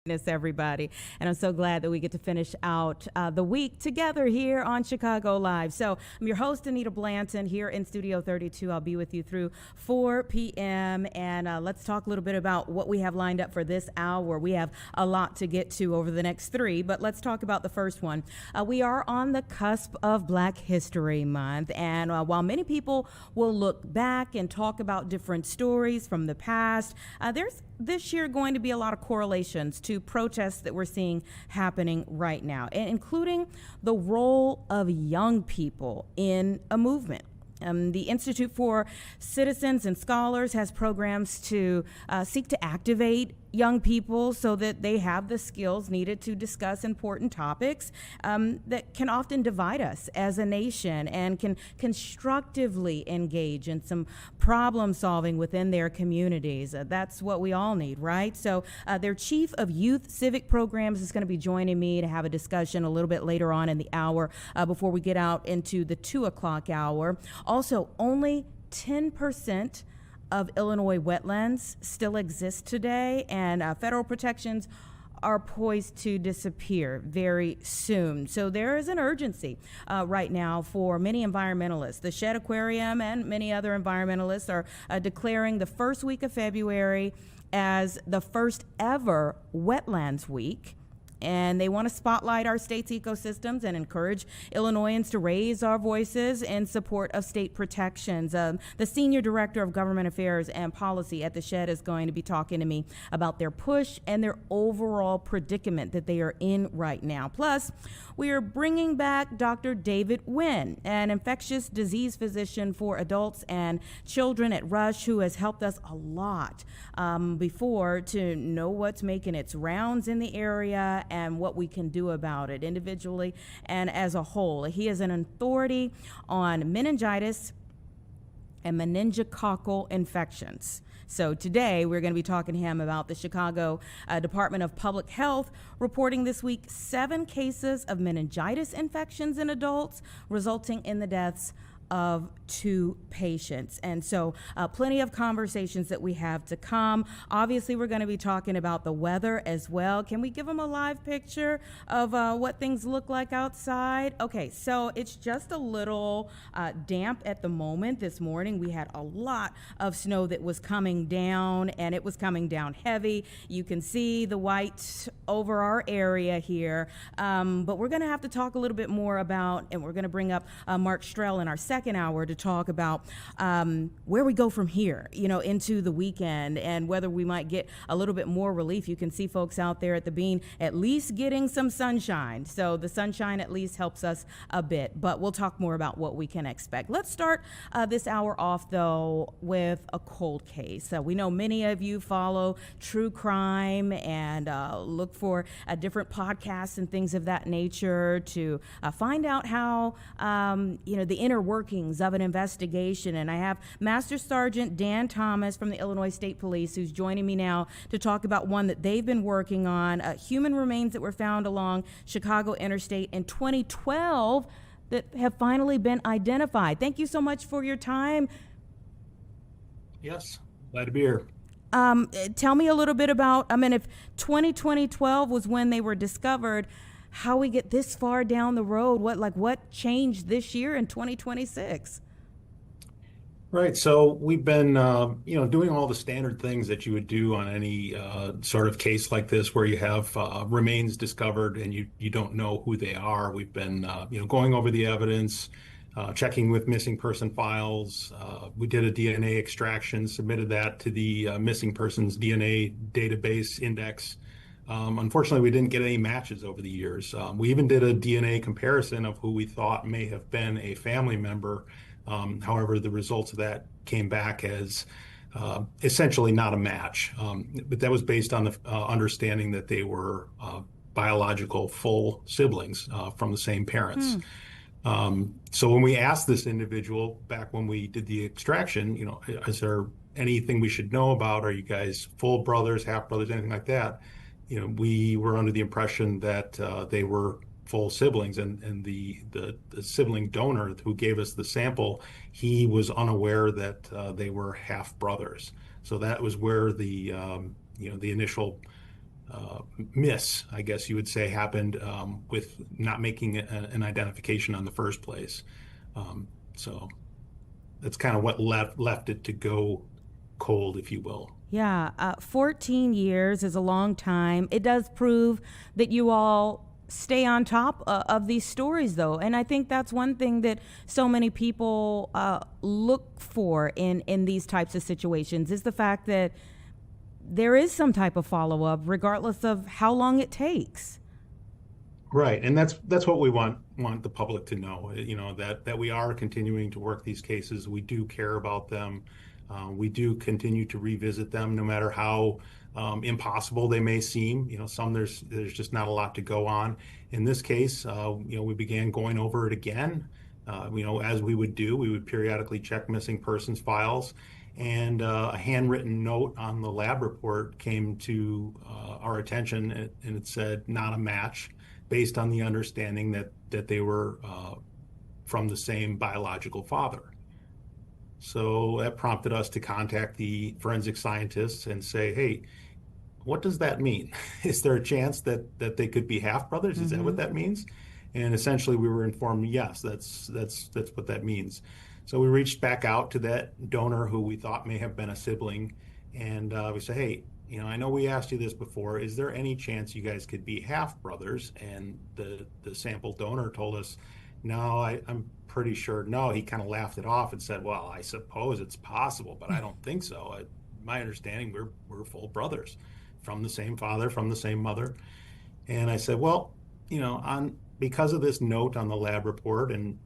Everybody. And I'm so glad that we get to finish out the week together here on Chicago Live. So I'm your host, Anita Blanton, here in Studio 32. I'll be with you through 4 p.m. And let's talk a little bit about what we have lined up for this hour. We have a lot to get to over the next 3, but let's talk about the first one. We are on the cusp of Black History Month. And while many people will look back and talk about different stories from the past, there's this year going to be a lot of correlations to protests that we're seeing happening right now, including the role of young people in a movement. The Institute for Citizens and Scholars has programs to seek to activate young people so that they have the skills needed to discuss important topics that can often divide us as a nation and can constructively engage in some problem solving within their communities. That's what we all need, right? So their chief of youth civic programs is going to be joining me to have a discussion a little bit later on in the hour before we get out into the 2 o'clock hour. Also, only 10% of Illinois wetlands still exist today, and federal protections are poised to disappear very soon. So there is an urgency right now for many environmentalists. The Shedd Aquarium and many other environmentalists are declaring the first week of February as the first ever Wetlands Week. And they want to spotlight our state's ecosystems and encourage Illinoisans to raise our voices in support of state protections. The Senior Director of Government Affairs and Policy at the Shedd is going to be talking to me about their push and their overall predicament that they are in right now. Plus, we are bringing back Dr. David Wynn, an infectious disease physician for adults and children at Rush, who has helped us a lot before to know what's making its rounds in the area and what we can do about it individually and as a whole. He is an authority on meningitis and meningococcal infections. So today we're going to be talking to him about the Chicago Department of Public Health reporting this week 7 cases of meningitis infections in adults, resulting in the deaths of 2 patients. And so plenty of conversations that we have to come. Obviously, we're going to be talking about the weather as well. Can we give them a live picture of what things look like outside? Okay, so it's just a little damp at the moment. This morning, we had a lot of snow that was coming down, and it was coming down heavy. You can see the white over our area here. But we're going to have to talk a little bit more about, and we're going to bring up Mark Strell in our second hour to talk about where we go from here, into the weekend and whether we might get a little bit more relief. You can see folks out there at the Bean at least getting some sunshine. So the sunshine at least helps us a bit, but we'll talk more about what we can expect. Let's start this hour off, though, with a cold case. We know many of you follow true crime and look for different podcasts and things of that nature to find out how, the inner workings of an investigation. And I have Master Sergeant Dan Thomas from the Illinois State Police, who's joining me now to talk about one that they've been working on, human remains that were found along Chicago Interstate in 2012 that have finally been identified. Thank you so much for your time. Yes, glad to be here. Tell me a little bit about, if 2012 was when they were discovered, how we get this far down the road, what changed this year in 2026? Right. So we've been, doing all the standard things that you would do on any sort of case like this, where you have remains discovered and you don't know who they are. We've been, going over the evidence, checking with missing person files. We did a DNA extraction, submitted that to the missing persons DNA database index. Unfortunately, we didn't get any matches over the years. We even did a DNA comparison of who we thought may have been a family member. However, the results of that came back as essentially not a match. But that was based on the understanding that they were biological full siblings from the same parents. So when we asked this individual back when we did the extraction, is there anything we should know about? Are you guys full brothers, half brothers, anything like that? We were under the impression that they were full siblings, and the sibling donor who gave us the sample, he was unaware that they were half brothers. So that was where the initial miss, I guess you would say, happened with not making an identification on the first place. So that's kind of what left it to go cold, if you will. Yeah, 14 years is a long time. It does prove that you all stay on top of these stories, though. And I think that's one thing that so many people look for in these types of situations is the fact that there is some type of follow up, regardless of how long it takes. Right, and that's what we want the public to know. That we are continuing to work these cases. We do care about them. We do continue to revisit them, no matter how impossible they may seem. Some there's just not a lot to go on. In this case, we began going over it again. As we would do, we would periodically check missing persons files, and a handwritten note on the lab report came to our attention, and it said not a match, based on the understanding that they were from the same biological father. So that prompted us to contact the forensic scientists and say, hey, what does that mean? Is there a chance that they could be half brothers? Is that what that means? And essentially we were informed, yes, that's what that means. So we reached back out to that donor who we thought may have been a sibling, and we said, hey, I know we asked you this before. Is there any chance you guys could be half brothers? And the sample donor told us, no, I'm pretty sure no. He kind of laughed it off and said, well, I suppose it's possible, but I don't think so. My understanding, we're full brothers from the same father, from the same mother. And I said, well, because of this note on the lab report, and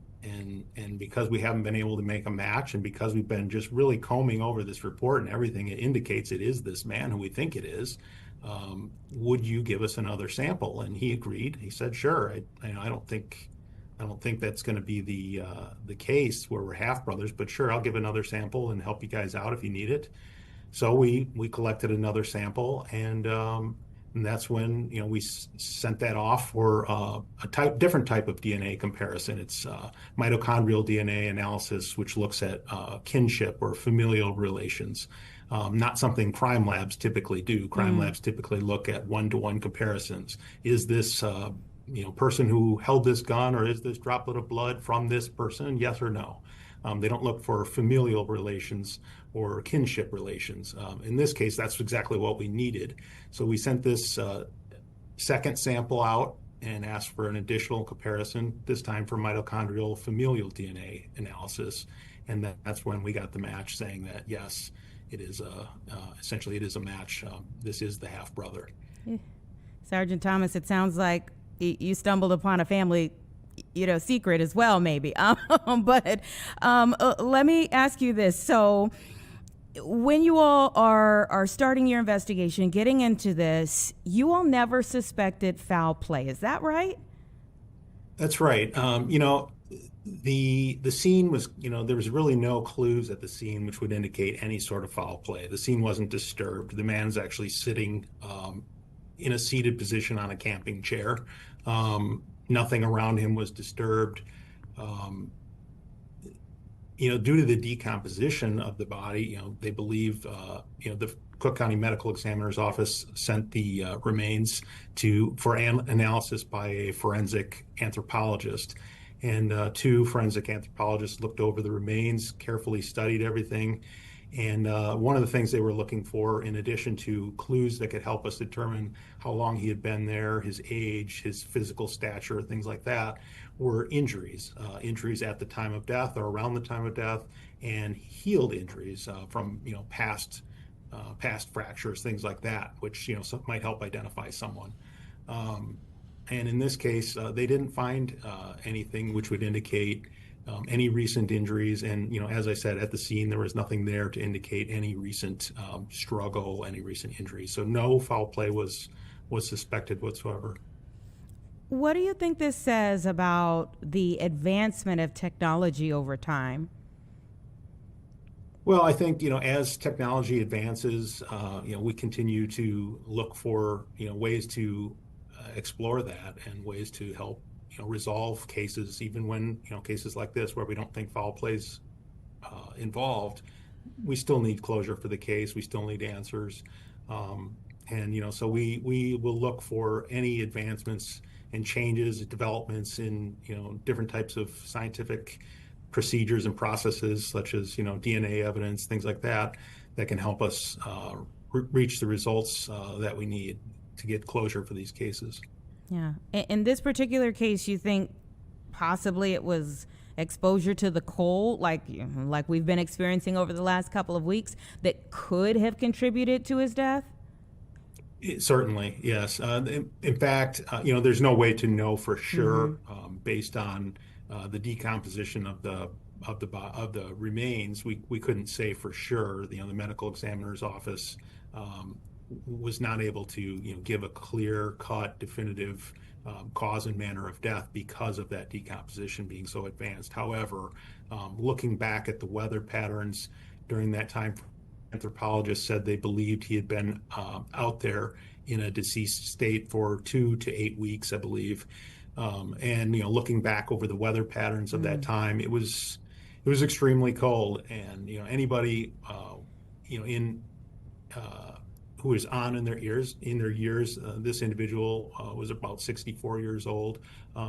because we haven't been able to make a match, and because we've been just really combing over this report and everything, it indicates it is this man who we think it is. Would you give us another sample? And he agreed. He said, sure. I don't think that's going to be the case where we're half brothers, but sure, I'll give another sample and help you guys out if you need it. So we collected another sample, and that's when we sent that off for a different type of DNA comparison. It's mitochondrial DNA analysis, which looks at kinship or familial relations. Not something crime labs typically do. Crime labs typically look at one-to-one comparisons. Is this person who held this gun, or is this droplet of blood from this person? Yes or no. They don't look for familial relations or kinship relations. In this case, that's exactly what we needed. So we sent this second sample out and asked for an additional comparison, this time for mitochondrial familial DNA analysis. And that's when we got the match saying that, yes, it is essentially it is a match. This is the half brother. Sergeant Thomas, it sounds like you stumbled upon a family secret as well, maybe. But let me ask you this. So when you all are starting your investigation, getting into this, you all never suspected foul play. Is that right? That's right. The scene was, there was really no clues at the scene which would indicate any sort of foul play. The scene wasn't disturbed. The man's actually sitting in a seated position on a camping chair. Nothing around him was disturbed. Due to the decomposition of the body, they believe, the Cook County Medical Examiner's Office sent the remains for analysis by a forensic anthropologist. And two forensic anthropologists looked over the remains, carefully studied everything. And one of the things they were looking for, in addition to clues that could help us determine how long he had been there, his age, his physical stature, things like that, were injuries. Injuries at the time of death or around the time of death, and healed injuries from past fractures, things like that, which might help identify someone. And in this case, they didn't find anything which would indicate any recent injuries. And, as I said, at the scene, there was nothing there to indicate any recent struggle, any recent injuries. So no foul play was suspected whatsoever. What do you think this says about the advancement of technology over time? Well, I think, as technology advances, we continue to look for, ways to explore that and ways to help resolve cases, even when cases like this where we don't think foul play's involved. We still need closure for the case. We still need answers. And so we will look for any advancements and changes, developments in different types of scientific procedures and processes, such as DNA evidence, things like that, that can help us reach the results that we need to get closure for these cases. Yeah. In this particular case, you think possibly it was exposure to the cold, like we've been experiencing over the last couple of weeks, that could have contributed to his death? Certainly, yes. In fact, there's no way to know for Mm-hmm. sure based on the decomposition of the remains. We couldn't say for sure. The medical examiner's office was not able to give a clear-cut, definitive cause and manner of death because of that decomposition being so advanced. However, looking back at the weather patterns during that time, anthropologists said they believed he had been out there in a deceased state for 2 to 8 weeks, I believe. And looking back over the weather patterns of that time, it was extremely cold, and anybody in who is on in their years. This individual was about 64 years old,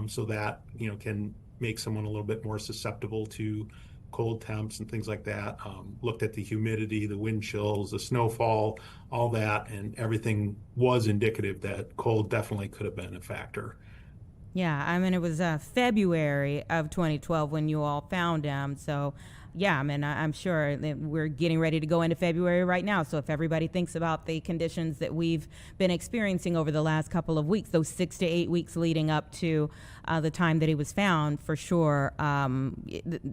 so that can make someone a little bit more susceptible to cold temps and things like that. Looked at the humidity, the wind chills, the snowfall, all that, and everything was indicative that cold definitely could have been a factor. Yeah, I mean, it was February of 2012 when you all found him. So, yeah, I mean, I'm sure that we're getting ready to go into February right now. So, if everybody thinks about the conditions that we've been experiencing over the last couple of weeks, those 6 to 8 weeks leading up to the time that he was found, for sure,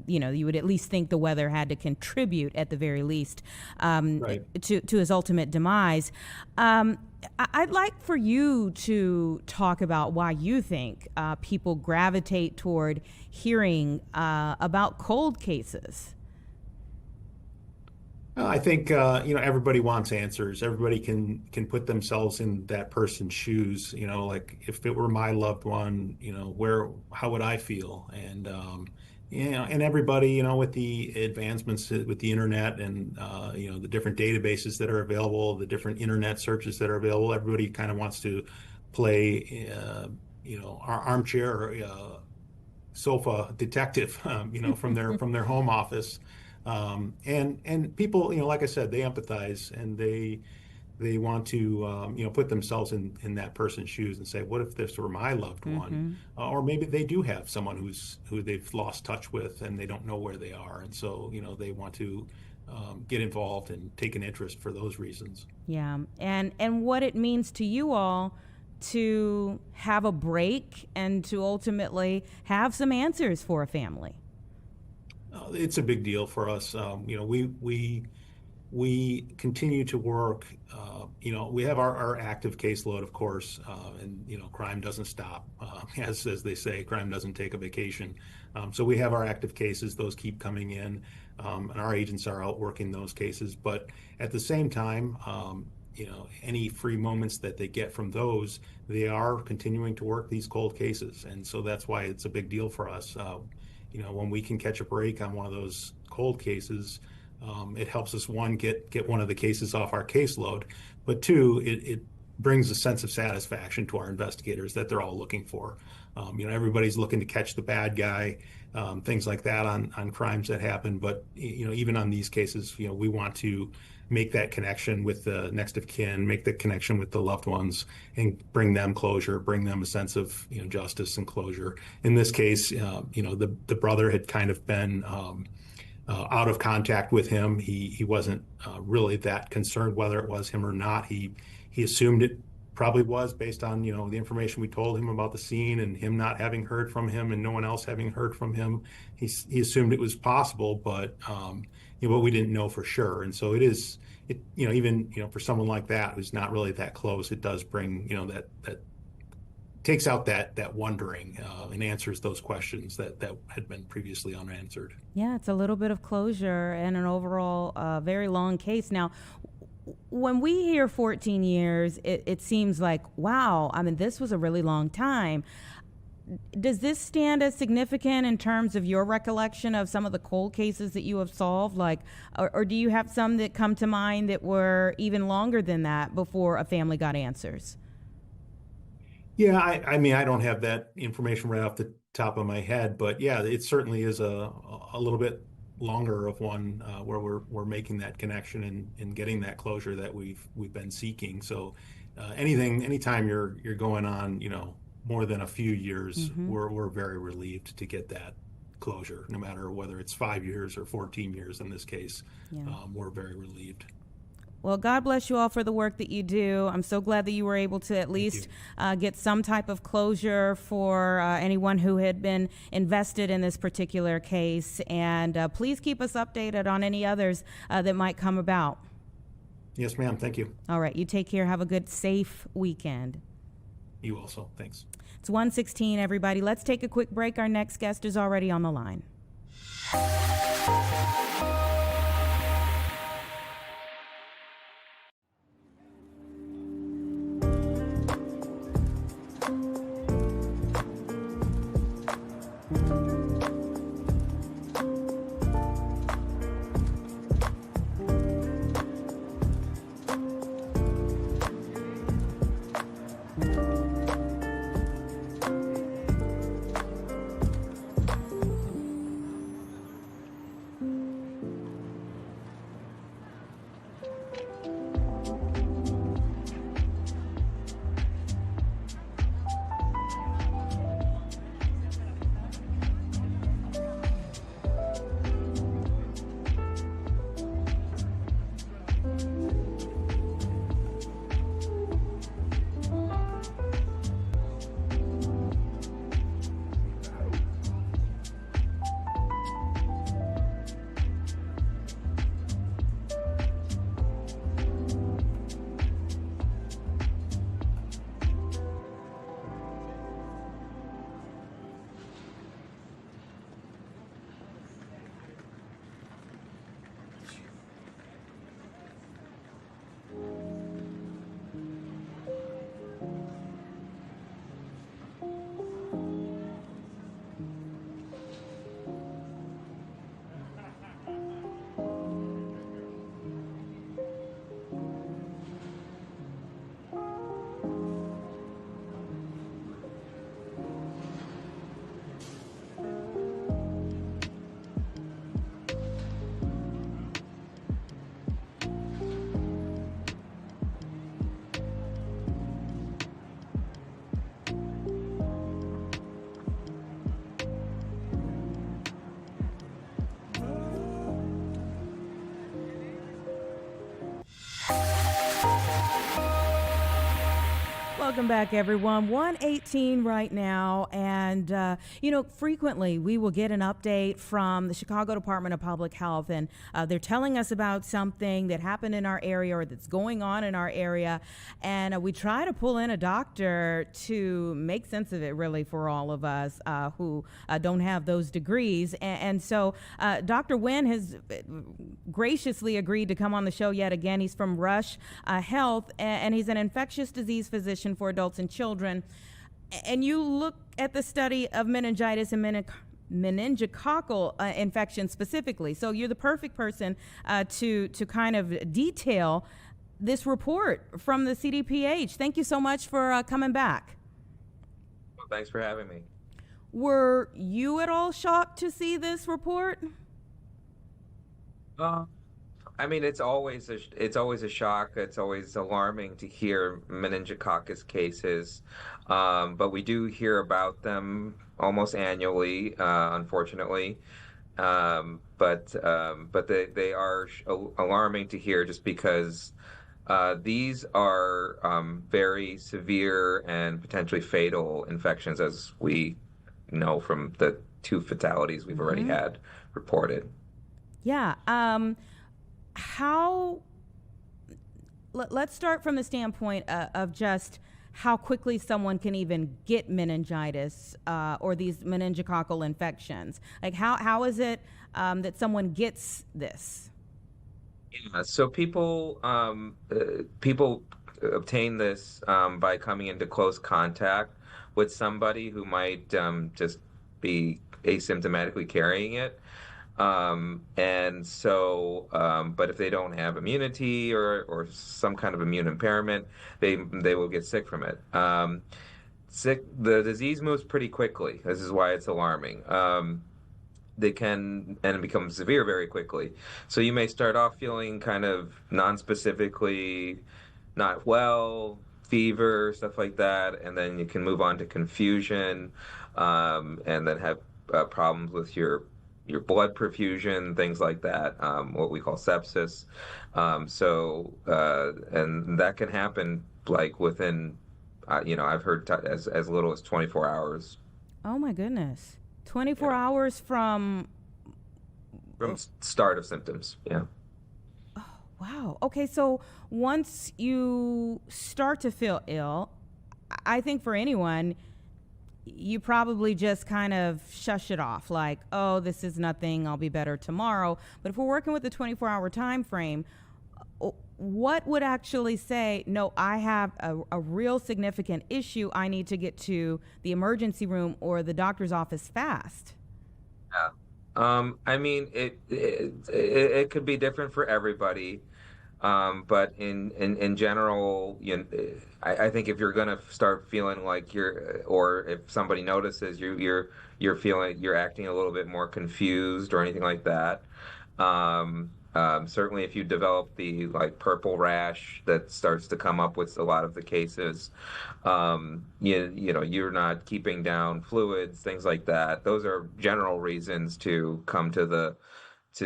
you would at least think the weather had to contribute at the very least Right. to his ultimate demise. I'd like for you to talk about why you think people gravitate toward hearing about cold cases. I think everybody wants answers. Everybody can put themselves in that person's shoes. Like if it were my loved one, how would I feel? And and everybody, with the advancements with the internet and the different databases that are available, the different internet searches that are available, everybody kind of wants to play, our armchair or sofa detective, from their home office. And people, like I said, they empathize, and they want to put themselves in that person's shoes and say, what if this were my loved one? Mm-hmm. Or maybe they do have someone who they've lost touch with and they don't know where they are, and so they want to get involved and take an interest for those reasons. Yeah, and what it means to you all to have a break and to ultimately have some answers for a family. It's a big deal for us. We continue to work. We have our active caseload, of course, and crime doesn't stop. As they say, crime doesn't take a vacation. So we have our active cases; those keep coming in, and our agents are out working those cases. But at the same time, any free moments that they get from those, they are continuing to work these cold cases, and so that's why it's a big deal for us. When we can catch a break on one of those cold cases, it helps us, one, get one of the cases off our caseload, but two, it brings a sense of satisfaction to our investigators that they're all looking for. Everybody's looking to catch the bad guy, things like that on crimes that happen. But even on these cases, we want to make that connection with the next of kin, make the connection with the loved ones, and bring them closure, bring them a sense of justice and closure. In this case, the brother had kind of been out of contact with him. He wasn't really that concerned whether it was him or not. He assumed it probably was, based on the information we told him about the scene and him not having heard from him and no one else having heard from him. He assumed it was possible, but we didn't know for sure. And so even for someone like that who's not really that close, it does bring that takes out that wondering and answers those questions that had been previously unanswered. Yeah, it's a little bit of closure and an overall very long case. Now, when we hear 14 years, it seems like, wow, I mean, this was a really long time. Does this stand as significant in terms of your recollection of some of the cold cases that you have solved? Or do you have some that come to mind that were even longer than that before a family got answers? Yeah, I mean, I don't have that information right off the top of my head, but yeah, it certainly is a little bit longer of one where we're making that connection and getting that closure that we've been seeking. So anytime you're going on, more than a few years, Mm-hmm. we're very relieved to get that closure, no matter whether it's 5 years or 14 years in this case. Yeah. We're very relieved. Well, God bless you all for the work that you do. I'm so glad that you were able to at Thank least you. get some type of closure for anyone who had been invested in this particular case. And please keep us updated on any others that might come about. Yes, ma'am. Thank you. All right. You take care. Have a good, safe weekend. You also. Thanks. It's 1:16, everybody. Let's take a quick break. Our next guest is already on the line. Welcome back, everyone. 1:18 right now. And, frequently we will get an update from the Chicago Department of Public Health, and they're telling us about something that happened in our area or that's going on in our area. And we try to pull in a doctor to make sense of it, really, for all of us who don't have those degrees. So Dr. Nguyen has graciously agreed to come on the show yet again. He's from Rush Health, and he's an infectious disease physician for adults and children. And you look at the study of meningitis and meningococcal infection specifically. So you're the perfect person to kind of detail this report from the CDPH. Thank you so much for coming back. Well, thanks for having me. Were you at all shocked to see this report? I mean, it's always a shock. It's always alarming to hear meningococcus cases, but we do hear about them almost annually, unfortunately. But they are alarming to hear just because these are very severe and potentially fatal infections, as we know from the 2 fatalities we've already had reported. Yeah. Let's start from the standpoint of just how quickly someone can even get meningitis or these meningococcal infections. Like, how is it that someone gets this? Yeah, so people obtain this by coming into close contact with somebody who might just be asymptomatically carrying it. But if they don't have immunity or some kind of immune impairment, they will get sick from it. The disease moves pretty quickly. This is why it's alarming. They can and become severe very quickly. So you may start off feeling kind of non-specifically not well, fever, stuff like that, and then you can move on to confusion, and then have problems with your blood perfusion, things like that, what we call sepsis. And that can happen like within, I've heard as little as 24 hours Oh my goodness. 24 yeah, hours from from start of symptoms. Yeah. wow. Okay, so once you start to feel ill, I think for anyone, you probably just kind of shush it off like, oh, this is nothing, I'll be better tomorrow. But if we're working with the 24-hour time frame, what would actually say, no, I have a real significant issue, I need to get to the emergency room or the doctor's office fast? Yeah. I mean, it could be different for everybody. But in general, I think if you're gonna start feeling like or if somebody notices you're feeling you're acting a little bit more confused or anything like that, certainly if you develop the like purple rash that starts to come up with a lot of the cases, you're not keeping down fluids, things like that. Those are general reasons to come to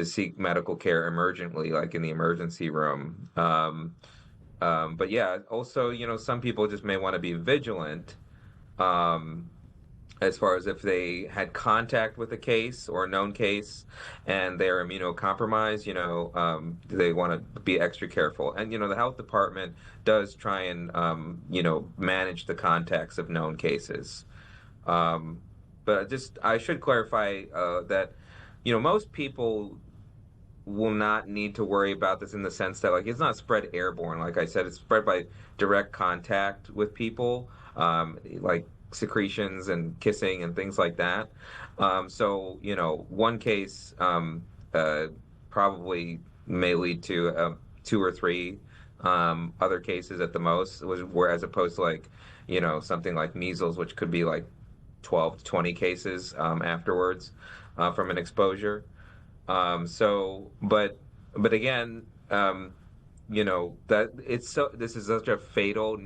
seek medical care emergently, like in the emergency room. But yeah, also, some people just may want to be vigilant, um, as far as if they had contact with a case or a known case and they're immunocompromised, they want to be extra careful. And, the health department does try and, manage the contacts of known cases. Um, but I should clarify that most people will not need to worry about this in the sense that like it's not spread airborne. Like I said, it's spread by direct contact with people, like secretions and kissing and things like that. One case probably may lead to two or three other cases at the most, where as opposed to like something like measles, which could be like 12 to 20 cases afterwards from an exposure. But again, that this is such a fatal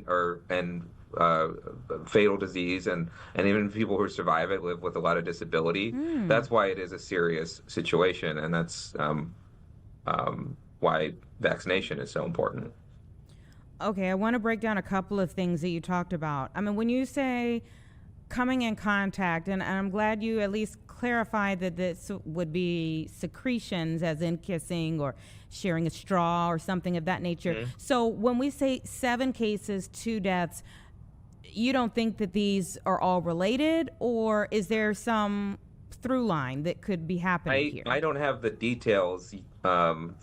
fatal disease, and even people who survive it live with a lot of disability. Hmm. That's why it is a serious situation, and that's why vaccination is so important. Okay, I want to break down a couple of things that you talked about. I mean, when you say coming in contact, and I'm glad you at least clarified that this would be secretions, as in kissing or sharing a straw or something of that nature. Mhm. So when we say 7 cases, 2 deaths, you don't think that these are all related, or is there some through line that could be happening here? I don't have the details from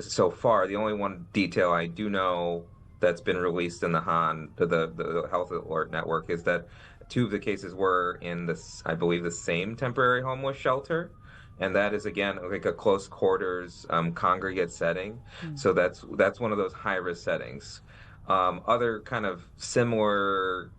so far. The only one detail I do know that's been released in the Health Alert Network is that 2 of the cases were in this, I believe, the same temporary homeless shelter, and that is again like a close quarters congregate setting. So that's one of those high risk settings. Other kind of similar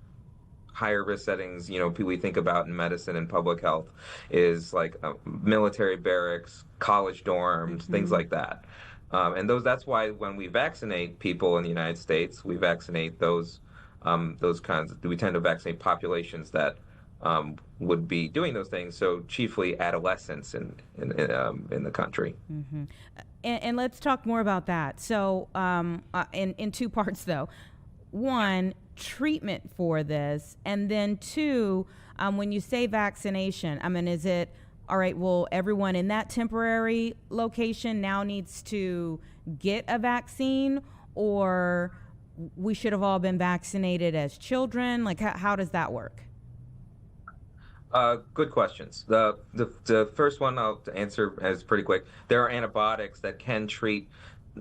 higher risk settings, we think about in medicine and public health is like military barracks, college dorms, things like that. And that's why when we vaccinate people in the United States, we vaccinate those kinds. We tend to vaccinate populations that would be doing those things. So chiefly adolescents in the country. Mm-hmm. And let's talk more about that. So, in 2 parts, though. One, treatment for this, and then 2, when you say vaccination, I mean, is it all right? Well, everyone in that temporary location now needs to get a vaccine, or we should have all been vaccinated as children? Like, how does that work? Good questions. The first one I'll answer as pretty quick. There are antibiotics that can treat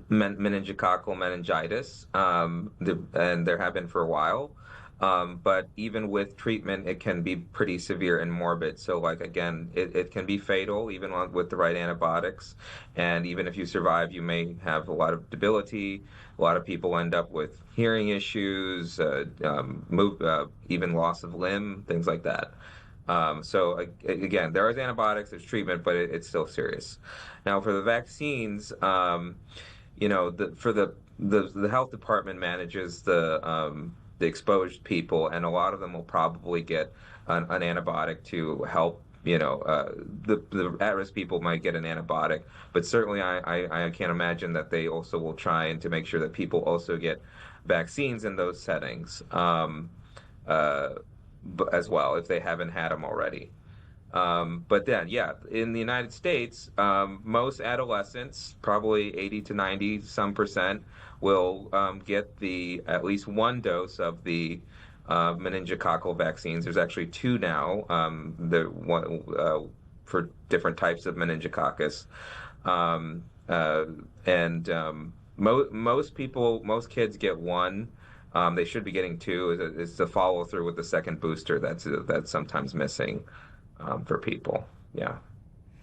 meningococcal meningitis, and there have been for a while. But even with treatment, it can be pretty severe and morbid. So, like, again, it can be fatal even with the right antibiotics. And even if you survive, you may have a lot of debility. A lot of people end up with hearing issues, even loss of limb, things like that. Again, there is antibiotics, there's treatment, but it's still serious. Now, for the vaccines, the health department manages the exposed people, and a lot of them will probably get an antibiotic to help. The at-risk people might get an antibiotic, but certainly I can't imagine that they also will try and to make sure that people also get vaccines in those settings uh, as well if they haven't had them already. But then, yeah, in the United States, most adolescents, probably 80 to 90 some percent, will get the at least one dose of the meningococcal vaccines. There's actually two now, the one for different types of meningococcus. Um, uh, and most people, most kids get one. They should be getting two. Is the follow through with the second booster that's sometimes missing for people. Yeah.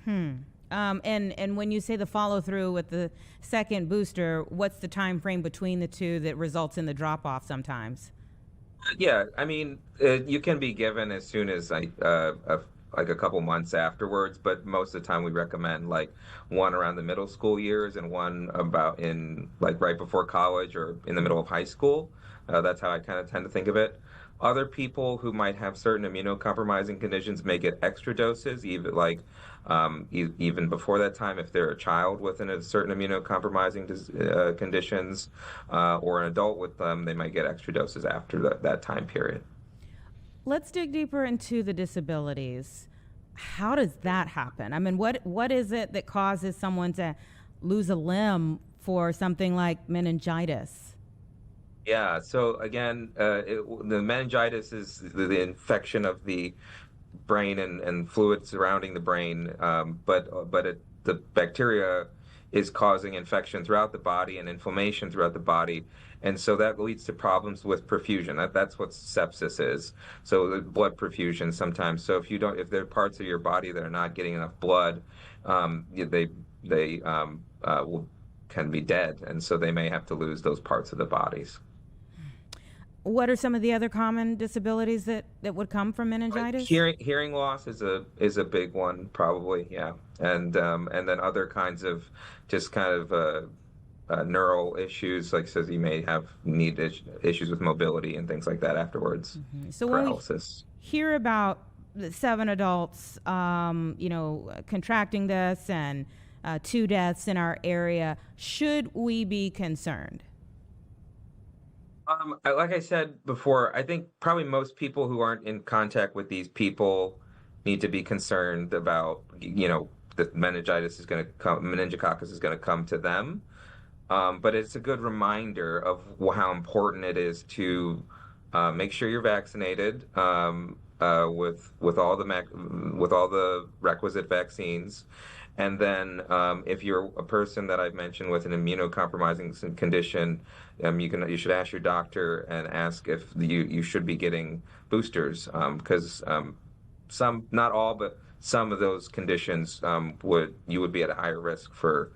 And when you say the follow through with the second booster, what's the time frame between the two that results in the drop off sometimes? Yeah, I mean, you can be given as soon as like a couple months afterwards, but most of the time we recommend like one around the middle school years and one about in like right before college or in the middle of high school. That's how I kind of tend to think of it. Other people who might have certain immunocompromising conditions may get extra doses, even like even before that time, if they're a child with a certain immunocompromising conditions, or an adult with them, they might get extra doses after that time period. Let's dig deeper into the disabilities. How does that happen? I mean, what is it that causes someone to lose a limb for something like meningitis? Yeah, so again, the meningitis is the infection of the brain and fluid surrounding the brain, but the bacteria is causing infection throughout the body and inflammation throughout the body, and so that leads to problems with perfusion. That's what sepsis is. So the blood perfusion sometimes. So if there are parts of your body that are not getting enough blood, they will can be dead, and so they may have to lose those parts of the bodies. What are some of the other common disabilities that would come from meningitis? Hearing loss is a big one, probably, yeah, and then other kinds of just kind of neural issues, like says you may have issues with mobility and things like that afterwards, So when we paralysis. hear about the 7 adults, contracting this and 2 deaths in our area, should we be concerned? Like I said before, I think probably most people who aren't in contact with these people need to be concerned about, that meningococcus is going to come to them. But it's a good reminder of how important it is to make sure you're vaccinated with all the requisite vaccines. And then, if you're a person that I've mentioned with an immunocompromising condition, you should ask your doctor and ask if you should be getting boosters, because some, not all, but some of those conditions you would be at a higher risk for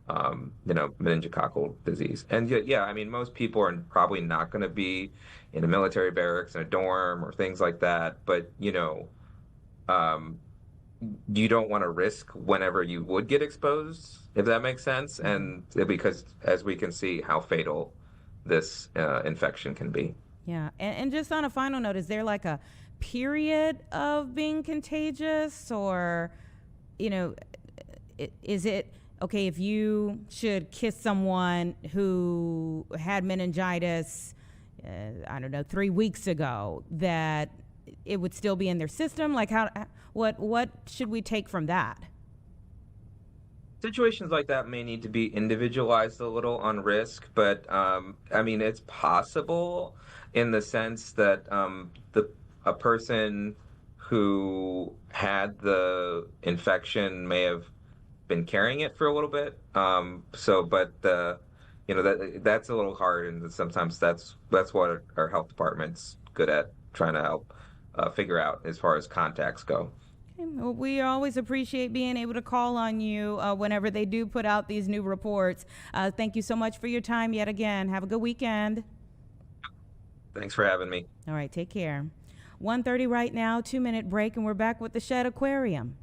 meningococcal disease. And yeah, I mean, most people are probably not going to be in a military barracks in a dorm or things like that, but um, you don't want to risk whenever you would get exposed, if that makes sense. And because as we can see how fatal this infection can be. Yeah, and just on a final note, is there like a period of being contagious, or, is it okay if you should kiss someone who had meningitis, I don't know, 3 weeks ago, that it would still be in their system? Like what should we take from that? Situations like that may need to be individualized a little on risk, but I mean, it's possible in the sense that a person who had the infection may have been carrying it for a little bit. But that's a little hard, and sometimes that's what our health departments good at trying to help figure out as far as contacts go. Well, we always appreciate being able to call on you whenever they do put out these new reports. Thank you so much for your time yet again. Have a good weekend. Thanks for having me. All right, take care. 1:30 right now, 2-minute break, and we're back with the Shedd Aquarium.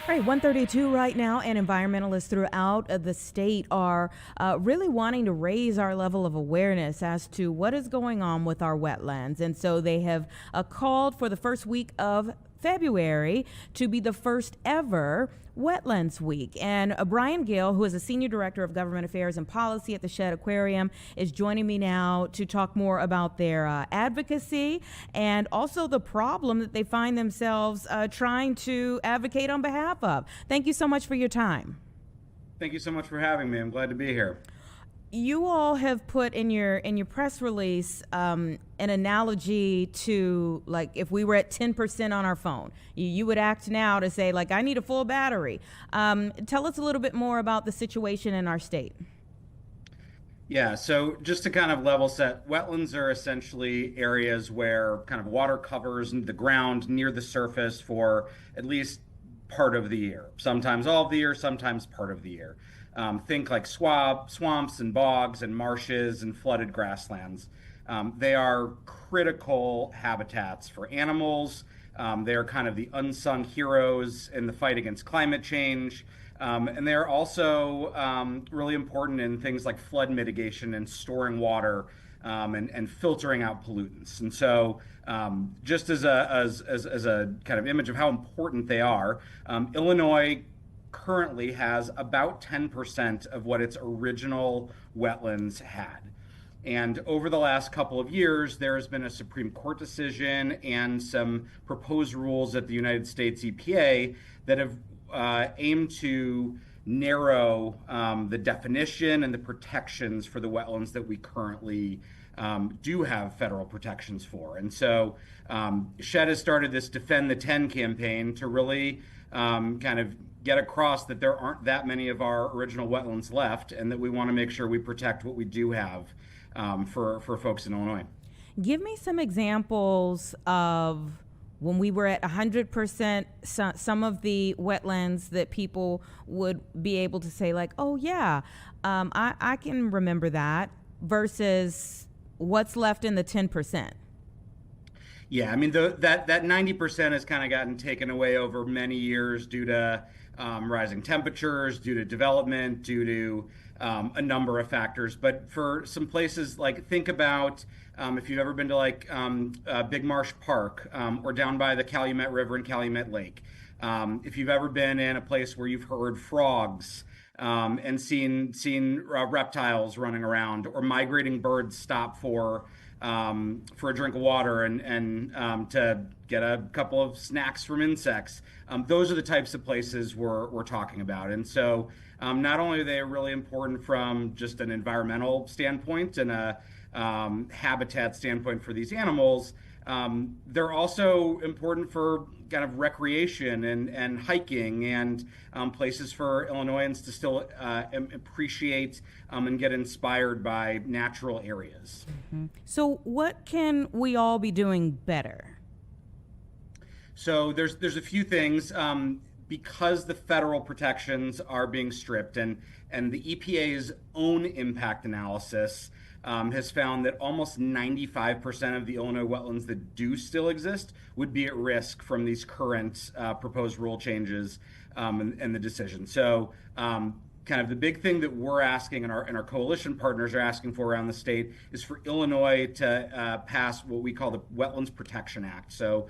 All right, 132 right now, and environmentalists throughout the state are really wanting to raise our level of awareness as to what is going on with our wetlands. And so they have called for the first week of February to be the first ever Wetlands Week. And Brian Gill, who is a Senior Director of Government Affairs and Policy at the Shedd Aquarium, is joining me now to talk more about their advocacy and also the problem that they find themselves trying to advocate on behalf of. Thank you so much for your time. Thank you so much for having me. I'm glad to be here. You all have put in your press release an analogy to, like, if we were at 10% on our phone, you would act now to say, like, I need a full battery. Tell us a little bit more about the situation in our state. Yeah, so just to kind of level set, wetlands are essentially areas where kind of water covers the ground near the surface for at least part of the year, sometimes all of the year, sometimes part of the year. Think like swamps and bogs and marshes and flooded grasslands. They are critical habitats for animals. They are kind of the unsung heroes in the fight against climate change. And they're also really important in things like flood mitigation and storing water and filtering out pollutants. And so just as a kind of image of how important they are, Illinois currently has about 10% of what its original wetlands had. And over the last couple of years, there has been a Supreme Court decision and some proposed rules at the United States EPA that have aimed to narrow the definition and the protections for the wetlands that we currently do have federal protections for. And so Shedd has started this Defend the 10 campaign to really kind of get across that there aren't that many of our original wetlands left, and that we want to make sure we protect what we do have for folks in Illinois. Give me some examples of when we were at 100%, some of the wetlands that people would be able to say, like, oh yeah, I can remember that, versus what's left in the 10%. Yeah, I mean, that 90% has kind of gotten taken away over many years due to rising temperatures, due to development, due to a number of factors. But for some places, like think about if you've ever been to like Big Marsh Park or down by the Calumet River and Calumet Lake. If you've ever been in a place where you've heard frogs and seen reptiles running around, or migrating birds stop for a drink of water and to get a couple of snacks from insects. Those are the types of places we're talking about. And so not only are they really important from just an environmental standpoint and a habitat standpoint for these animals, they're also important for kind of recreation and hiking and places for Illinoisans to still appreciate and get inspired by natural areas. Mm-hmm. So what can we all be doing better? So there's a few things. Because the federal protections are being stripped, and the EPA's own impact analysis has found that almost 95% of the Illinois wetlands that do still exist would be at risk from these current proposed rule changes and the decision. So kind of the big thing that we're asking, and our coalition partners are asking for around the state, is for Illinois to pass what we call the Wetlands Protection Act. So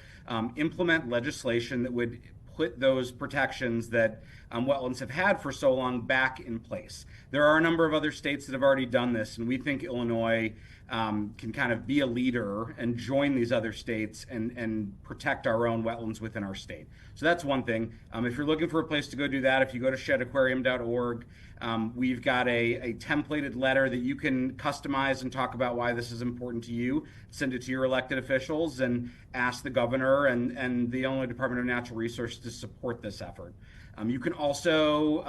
implement legislation that would put those protections that wetlands have had for so long back in place. There are a number of other states that have already done this, and we think Illinois can kind of be a leader and join these other states and protect our own wetlands within our state. So that's one thing. If you're looking for a place to go do that, if you go to sheddaquarium.org, we've got a templated letter that you can customize and talk about why this is important to you. Send it to your elected officials and ask the governor and the Illinois Department of Natural Resources to support this effort. You can also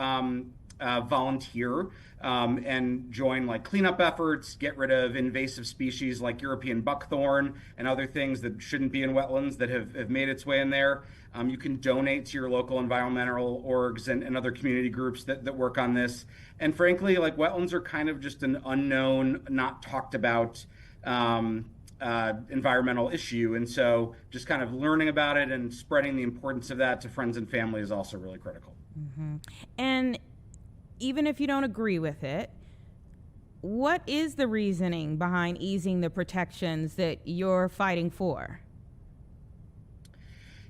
volunteer and join like cleanup efforts, get rid of invasive species like European buckthorn and other things that shouldn't be in wetlands that have made its way in there. You can donate to your local environmental orgs and other community groups that work on this. And frankly, like wetlands are kind of just an unknown, not talked about environmental issue. And so just kind of learning about it and spreading the importance of that to friends and family is also really critical. Mm-hmm. And even if you don't agree with it, what is the reasoning behind easing the protections that you're fighting for?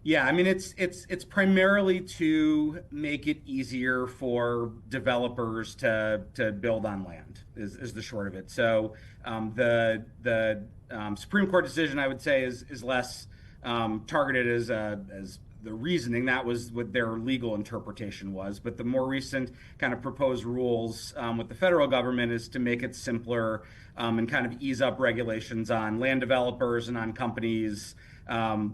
Yeah, I mean, it's primarily to make it easier for developers to build on land is the short of it. So the Supreme Court decision, I would say, is less targeted as the reasoning. That was what their legal interpretation was. But the more recent kind of proposed rules with the federal government is to make it simpler and kind of ease up regulations on land developers and on companies,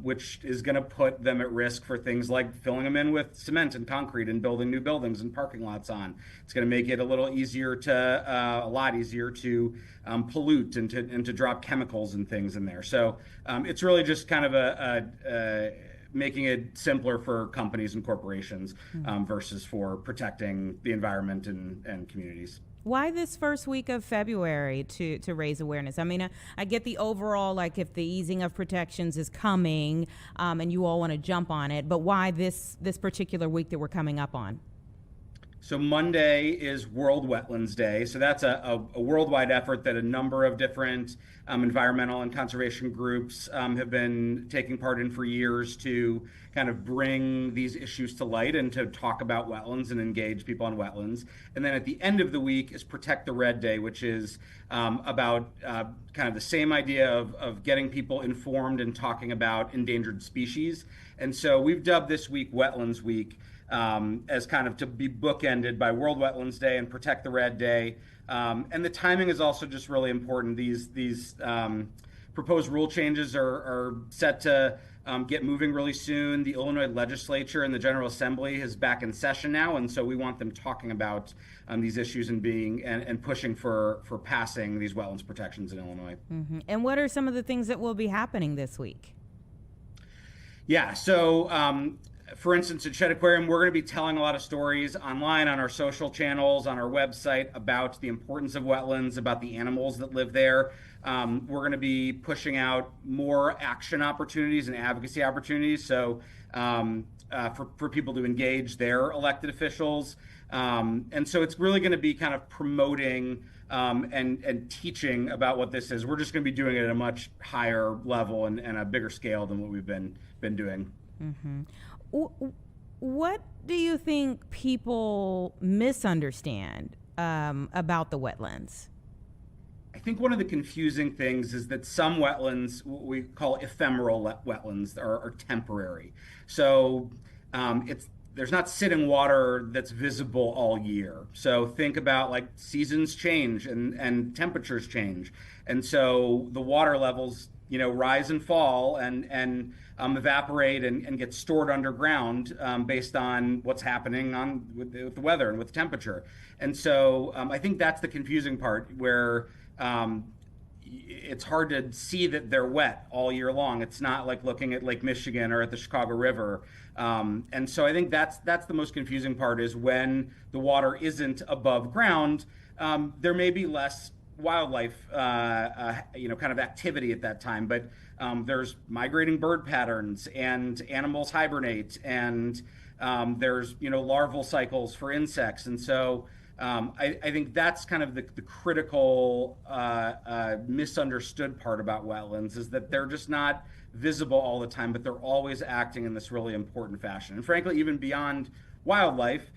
which is going to put them at risk for things like filling them in with cement and concrete and building new buildings and parking lots on. It's going to make it a lot easier to pollute and to drop chemicals and things in there. So it's really just kind of making it simpler for companies and corporations versus for protecting the environment and communities. Why this first week of February to raise awareness? I mean, I get the overall, like if the easing of protections is coming and you all want to jump on it, but why this particular week that we're coming up on? So Monday is World Wetlands Day. So that's a worldwide effort that a number of different environmental and conservation groups have been taking part in for years to kind of bring these issues to light and to talk about wetlands and engage people on wetlands. And then at the end of the week is Protect the Red Day, which is about kind of the same idea of getting people informed and talking about endangered species. And so we've dubbed this week Wetlands Week, as kind of to be bookended by World Wetlands Day and Protect the Red Day. And the timing is also just really important. These proposed rule changes are set to get moving really soon. The Illinois legislature and the General Assembly is back in session now, and so we want them talking about these issues and pushing for passing these wetlands protections in Illinois. Mm-hmm. And what are some of the things that will be happening this week? Yeah, so for instance, at Shedd Aquarium, we're going to be telling a lot of stories online on our social channels, on our website about the importance of wetlands, about the animals that live there. We're going to be pushing out more action opportunities and advocacy opportunities. So for people to engage their elected officials. And so it's really going to be kind of promoting and teaching about what this is. We're just going to be doing it at a much higher level and a bigger scale than what we've been doing. What do you think people misunderstand about the wetlands? I think one of the confusing things is that some wetlands, what we call ephemeral wetlands, are temporary. So there's not sitting water that's visible all year. So think about like seasons change and temperatures change. And so the water levels, rise and fall and evaporate and get stored underground based on what's happening with the weather and with temperature. And so I think that's the confusing part where it's hard to see that they're wet all year long. It's not like looking at Lake Michigan or at the Chicago River. And so I think that's the most confusing part is when the water isn't above ground, there may be less wildlife, kind of activity at that time, but there's migrating bird patterns and animals hibernate and there's, larval cycles for insects. And so I think that's kind of the critical misunderstood part about wetlands is that they're just not visible all the time, but they're always acting in this really important fashion. And frankly, even beyond wildlife,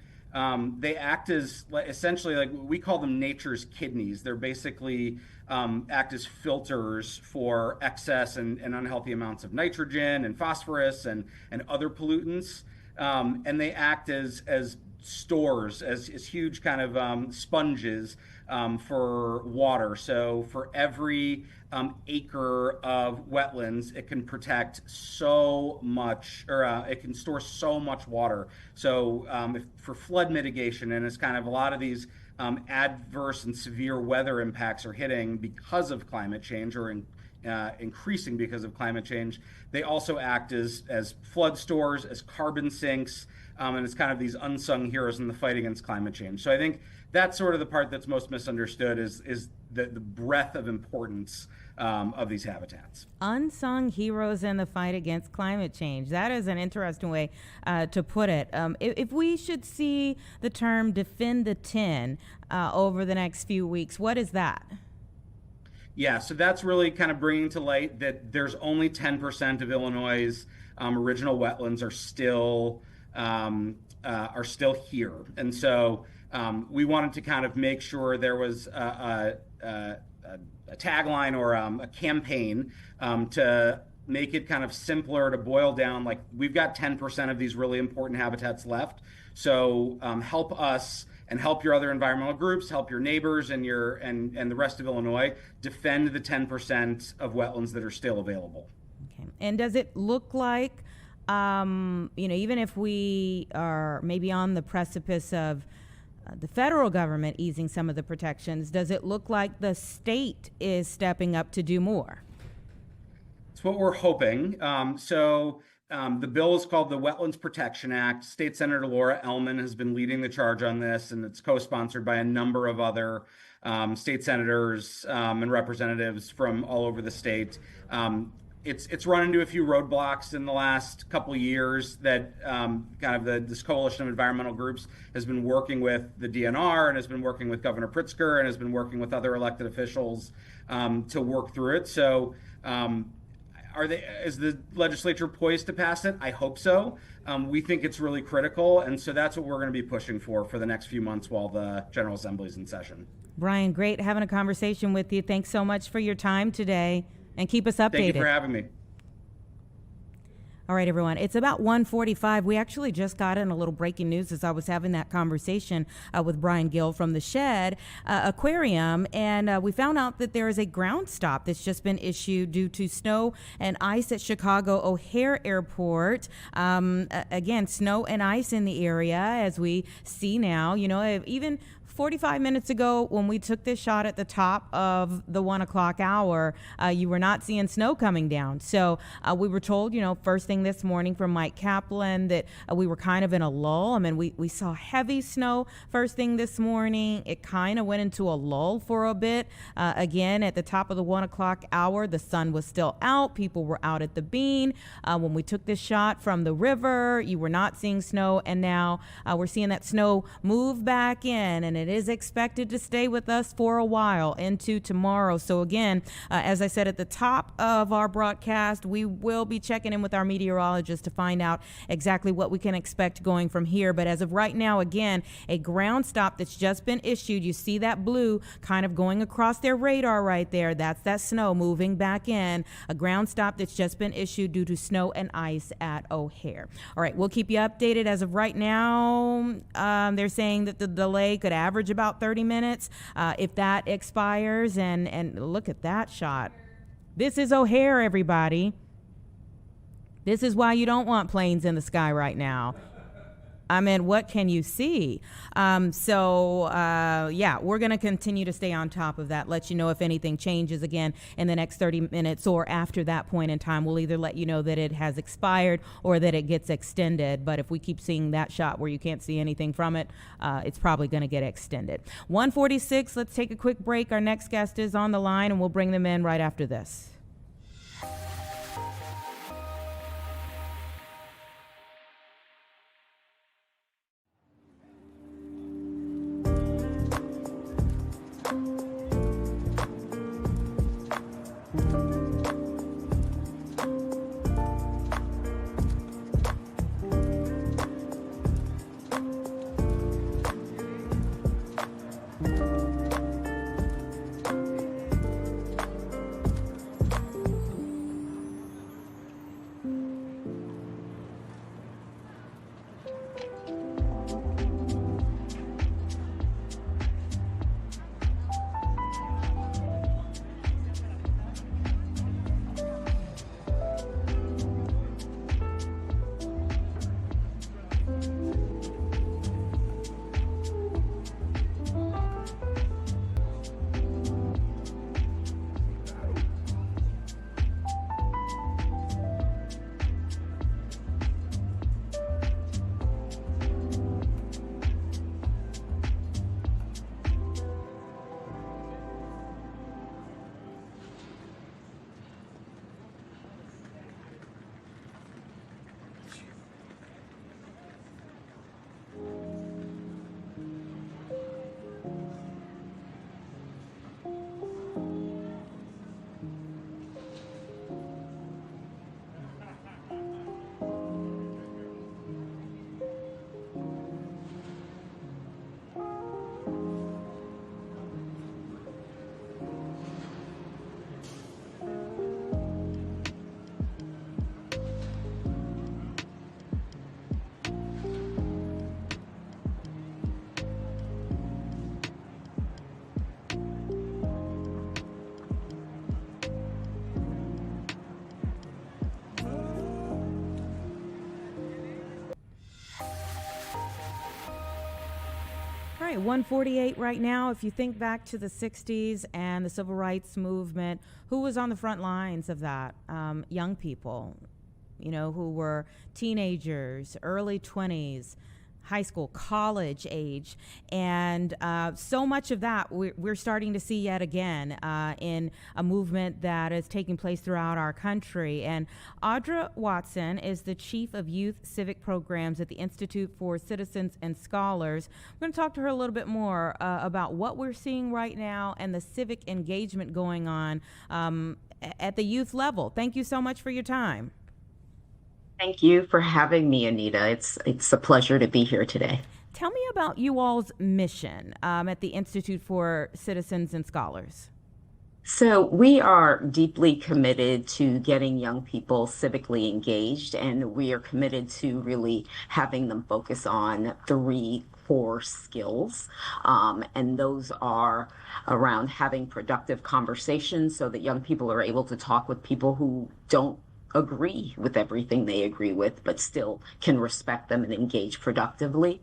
they act as essentially like we call them nature's kidneys. They're basically act as filters for excess and unhealthy amounts of nitrogen and phosphorus and other pollutants. And they act as stores, as huge kind of sponges for water. So for every acre of wetlands, it can protect so much, or it can store so much water. So for flood mitigation, and it's kind of a lot of these adverse and severe weather impacts are hitting because of climate change or increasing because of climate change, they also act as flood stores, as carbon sinks, and it's kind of these unsung heroes in the fight against climate change. So I think that's sort of the part that's most misunderstood is the breadth of importance of these habitats. Unsung heroes in the fight against climate change. That is an interesting way to put it. If we should see the term defend the 10 over the next few weeks, what is that? Yeah, so that's really kind of bringing to light that there's only 10% of Illinois' original wetlands are still here, and so we wanted to kind of make sure there was a tagline or a campaign to make it kind of simpler to boil down. Like we've got 10% of these really important habitats left, so help us. And help your other environmental groups, help your neighbors and the rest of Illinois defend the 10% of wetlands that are still available. Okay. And does it look like, even if we are maybe on the precipice of the federal government easing some of the protections, does it look like the state is stepping up to do more? It's what we're hoping. The bill is called the Wetlands Protection Act. State Senator Laura Ellman has been leading the charge on this, and it's co-sponsored by a number of other state senators and representatives from all over the state. It's run into a few roadblocks in the last couple of years that this coalition of environmental groups has been working with the DNR and has been working with Governor Pritzker and has been working with other elected officials to work through it. So is the legislature poised to pass it? I hope so. We think it's really critical, and so that's what we're going to be pushing for the next few months while the General Assembly is in session. Brian, great having a conversation with you. Thanks so much for your time today, and keep us updated. Thank you for having me. All right, everyone. It's about 1:45. We actually just got in a little breaking news as I was having that conversation with Brian Gill from the Shedd Aquarium, and we found out that there is a ground stop that's just been issued due to snow and ice at Chicago O'Hare Airport. Again, snow and ice in the area, as we see now. Even 45 minutes ago, when we took this shot at the top of the 1 o'clock hour, you were not seeing snow coming down. So we were told, first thing this morning from Mike Kaplan that we were kind of in a lull. I mean, we saw heavy snow first thing this morning. It kind of went into a lull for a bit. Again, at the top of the 1 o'clock hour, the sun was still out. People were out at the bean. When we took this shot from the river, you were not seeing snow. And now we're seeing that snow move back in, and it is expected to stay with us for a while into tomorrow. So again, as I said at the top of our broadcast, we will be checking in with our meteorologist to find out exactly what we can expect going from here. But as of right now, again, a ground stop that's just been issued. You see that blue kind of going across their radar right there. That's that snow moving back in. A ground stop that's just been issued due to snow and ice at O'Hare. All right, we'll keep you updated. As of right now, they're saying that the delay could average about 30 minutes if that expires. And look at that shot. This is O'Hare, everybody. This is why you don't want planes in the sky right now. I mean, what can you see? Yeah, we're going to continue to stay on top of that, let you know if anything changes again in the next 30 minutes or after that point in time. We'll either let you know that it has expired or that it gets extended. But if we keep seeing that shot where you can't see anything from it, it's probably going to get extended. 1:46, let's take a quick break. Our next guest is on the line, and we'll bring them in right after this. All right, 1:48 right now. If you think back to the 60s and the civil rights movement, who was on the front lines of that? Young people, who were teenagers, early 20s, high school, college age. And so much of that we're starting to see yet again in a movement that is taking place throughout our country. And Audra Watson is the Chief of Youth Civic Programs at the Institute for Citizens and Scholars. We're going to talk to her a little bit more about what we're seeing right now and the civic engagement going on at the youth level. Thank you so much for your time. Thank you for having me, Anita. It's a pleasure to be here today. Tell me about you all's mission at the Institute for Citizens and Scholars. So we are deeply committed to getting young people civically engaged, and we are committed to really having them focus on three core skills. And those are around having productive conversations so that young people are able to talk with people who don't agree with everything they agree with, but still can respect them and engage productively.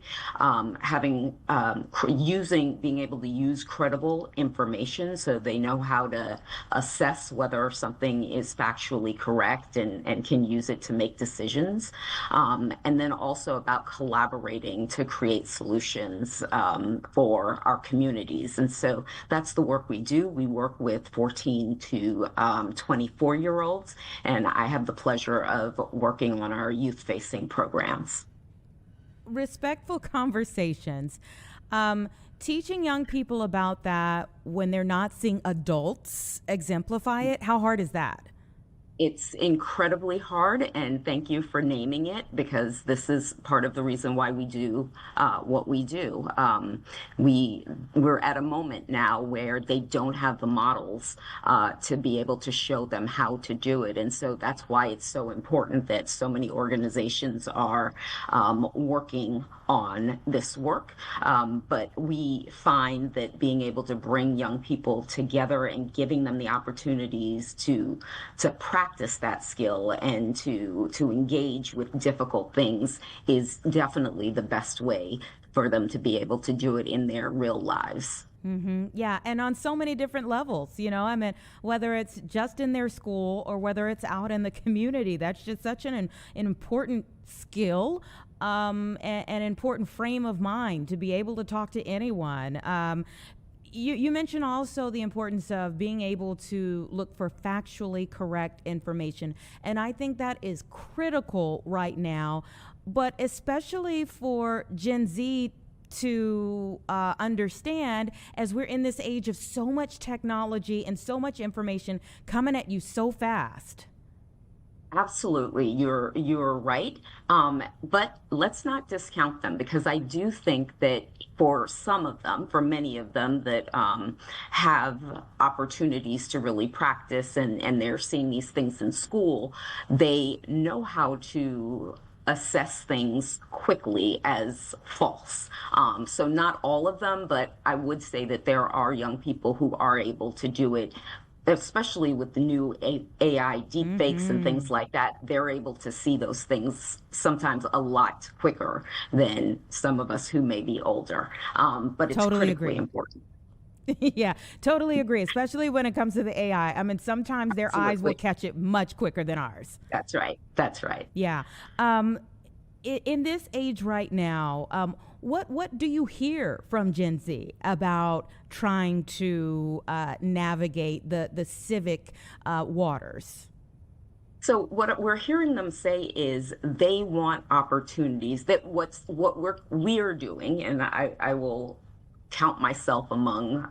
Being able to use credible information so they know how to assess whether something is factually correct and can use it to make decisions. And then also about collaborating to create solutions for our communities. And so that's the work we do. We work with 14 to 24-year-olds, and I have the pleasure of working on our youth-facing programs. Respectful conversations. Teaching young people about that when they're not seeing adults exemplify it, how hard is that? It's incredibly hard, and thank you for naming it, because this is part of the reason why we do what we do. We're at a moment now where they don't have the models to be able to show them how to do it, and so that's why it's so important that so many organizations are working on this work. But we find that being able to bring young people together and giving them the opportunities to practice that skill and to engage with difficult things is definitely the best way for them to be able to do it in their real lives. Mm-hmm. Yeah, and on so many different levels, I mean, whether it's just in their school or whether it's out in the community, that's just such an important skill, an important frame of mind to be able to talk to anyone. You mentioned also the importance of being able to look for factually correct information, and I think that is critical right now, but especially for Gen Z to understand, as we're in this age of so much technology and so much information coming at you so fast. Absolutely, you're right. But let's not discount them, because I do think that for many of them that have opportunities to really practice and they're seeing these things in school, they know how to assess things quickly as false. So not all of them, but I would say that there are young people who are able to do it, especially with the new AI deepfakes and things like that. They're able to see those things sometimes a lot quicker than some of us who may be older. But it's Totally critically agree. important. Yeah, totally agree, especially when it comes to the AI. I mean, sometimes their eyes will Absolutely. catch it much quicker than ours. That's right. That's right. Yeah. In this age right now, what do you hear from Gen Z about trying to navigate the civic waters? So what we're hearing them say is they want opportunities. That what we're doing, and I will count myself among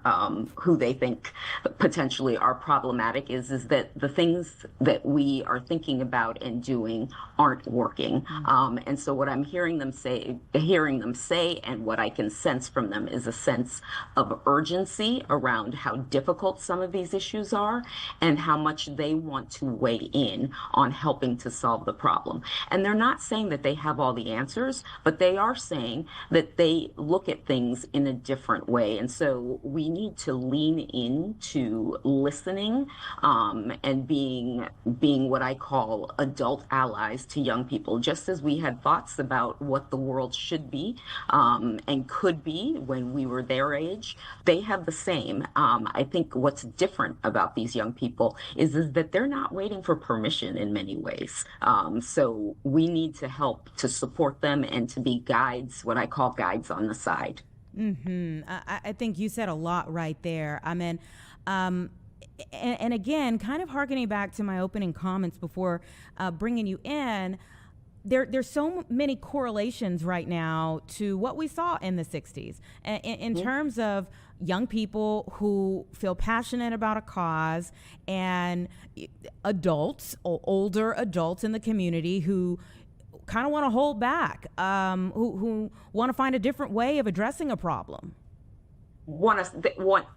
who they think potentially are problematic, is that the things that we are thinking about and doing aren't working. And so what I'm hearing them say, and what I can sense from them is a sense of urgency around how difficult some of these issues are and how much they want to weigh in on helping to solve the problem. And they're not saying that they have all the answers, but they are saying that they look at things in a different way. And so we need to lean into listening and being what I call adult allies to young people. Just as we had thoughts about what the world should be and could be when we were their age, they have the same. I think what's different about these young people is that they're not waiting for permission in many ways. So we need to help to support them and to be guides, what I call guides on the side. I think you said a lot right there. I mean, and again, kind of hearkening back to my opening comments before bringing you in, there's so many correlations right now to what we saw in the 60s in terms of young people who feel passionate about a cause and adults, or older adults in the community who kind of want to hold back, who want to find a different way of addressing a problem. Want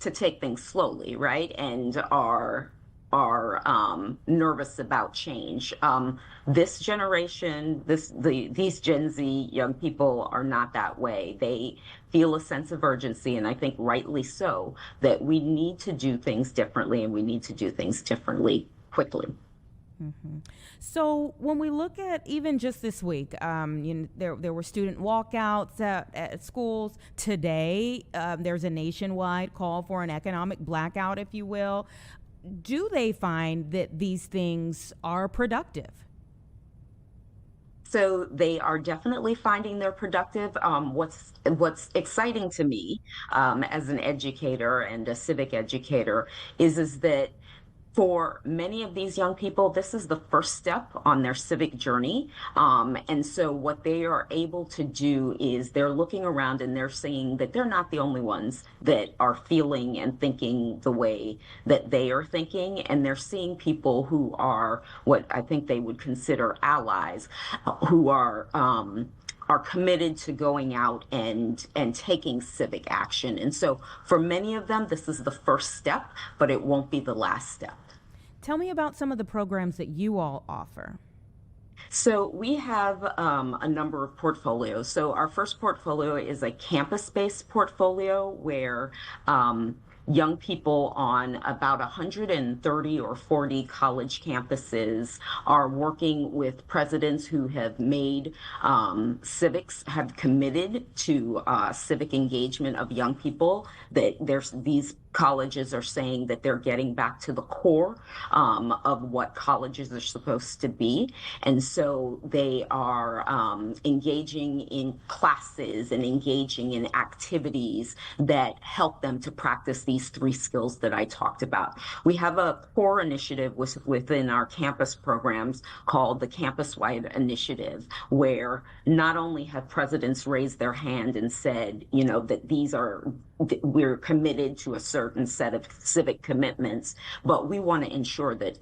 to take things slowly, right? And are nervous about change. This generation, these Gen Z young people are not that way. They feel a sense of urgency, and I think rightly so, that we need to do things differently, and we need to do things differently quickly. So when we look at even just this week, there were student walkouts at schools today. There's a nationwide call for an economic blackout, if you will. Do they find that these things are productive? So they are definitely finding they're productive. What's exciting to me as an educator and a civic educator is that for many of these young people, this is the first step on their civic journey. And so what they are able to do is they're looking around and they're seeing that they're not the only ones that are feeling and thinking the way that they are thinking. And they're seeing people who are what I think they would consider allies, who are committed to going out and taking civic action. And so for many of them, this is the first step, but it won't be the last step. Tell me about some of the programs that you all offer. So we have a number of portfolios. So our first portfolio is a campus-based portfolio where young people on about 130 or 40 college campuses are working with presidents who have made civics, have committed to civic engagement of young people. That there's these colleges are saying that they're getting back to the core of what colleges are supposed to be. And so they are engaging in classes and engaging in activities that help them to practice these three skills that I talked about. We have a core initiative within our campus programs called the Campus-Wide Initiative, where not only have presidents raised their hand and said, you know, that we're committed to a certain set of civic commitments, but we want to ensure that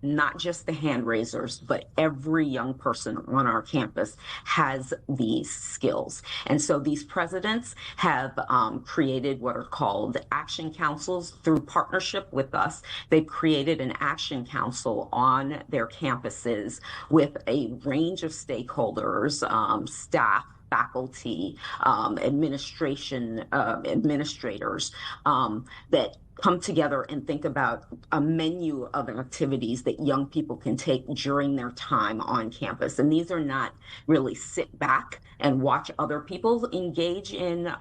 not just the hand raisers, but every young person on our campus has these skills. And so these presidents have created what are called action councils through partnership with us. They've created an action council on their campuses with a range of stakeholders, staff, faculty, administrators that come together and think about a menu of activities that young people can take during their time on campus. And these are not really sit back and watch other people engage in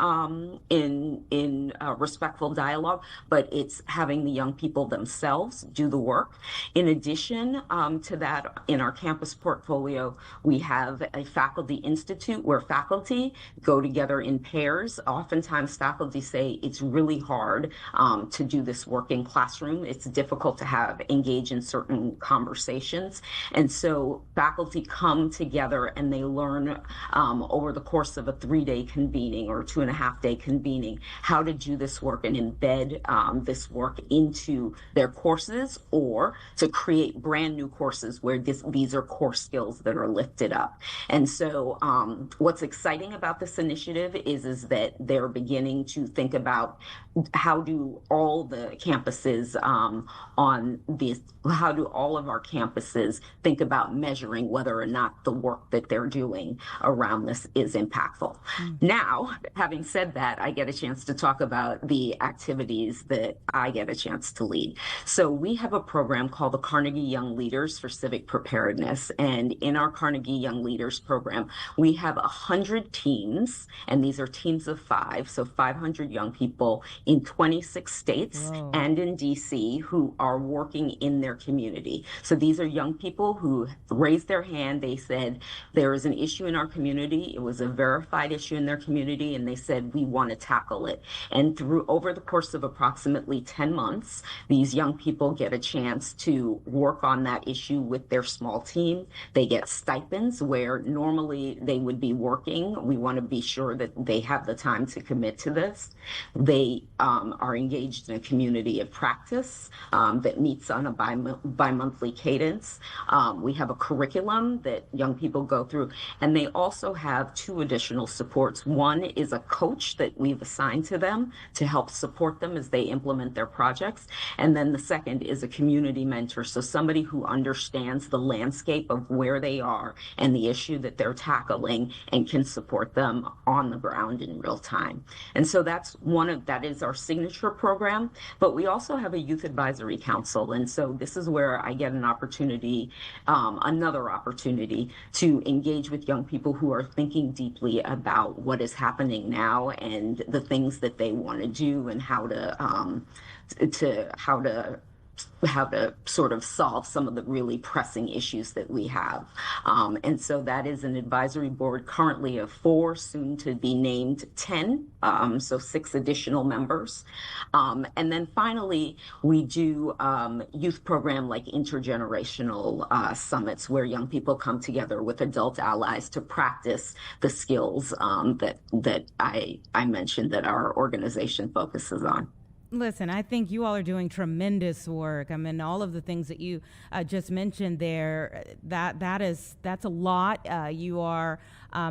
respectful dialogue, but it's having the young people themselves do the work. In addition to that, in our campus portfolio, we have a faculty institute where faculty go together in pairs. Oftentimes faculty say it's really hard to do this work in classroom. It's difficult to engage in certain conversations. And so faculty come together and they learn over the course of a 3-day convening or 2.5-day convening how to do this work and embed this work into their courses, or to create brand new courses where these are core skills that are lifted up. And so what's exciting about this initiative is that they're beginning to think about how do all the campuses how do all of our campuses think about measuring whether or not the work that they're doing around this is impactful. Now, having said that, I get a chance to talk about the activities that I get a chance to lead. So we have a program called the Carnegie Young Leaders for Civic Preparedness. And in our Carnegie Young Leaders program, we have 100 teams, and these are teams of 5, so 500 young people in 26 states. Whoa. And in DC who are working in their community. So these are young people who raised their hand. They said there is an issue in our community. It was a verified issue in their community, and they said we want to tackle it. And over the course of approximately 10 months, these young people get a chance to work on that issue with their small team. They get stipends where normally they would be working. We want to be sure that they have the time to commit to this. They are engaged in a community of practice that meets on a bi-monthly cadence. We have a curriculum that young people go through, and they also have 2 additional supports. One is a coach that we've assigned to them to help support them as they implement their projects. And then the second is a community mentor, so somebody who understands the landscape of where they are and the issue that they're tackling and can support them on the ground in real time. And so that is our signature program. them. But we also have a youth advisory council. And so this is where I get an opportunity, another opportunity to engage with young people who are thinking deeply about what is happening now and the things that they want to do and how to sort of solve some of the really pressing issues that we have. And so that is an advisory board currently of 4, soon to be named 10, so 6 additional members. And then finally, we do youth program like intergenerational summits where young people come together with adult allies to practice the skills that I mentioned that our organization focuses on. Listen, I think you all are doing tremendous work. I mean, all of the things that you just mentioned there, that's a lot. You are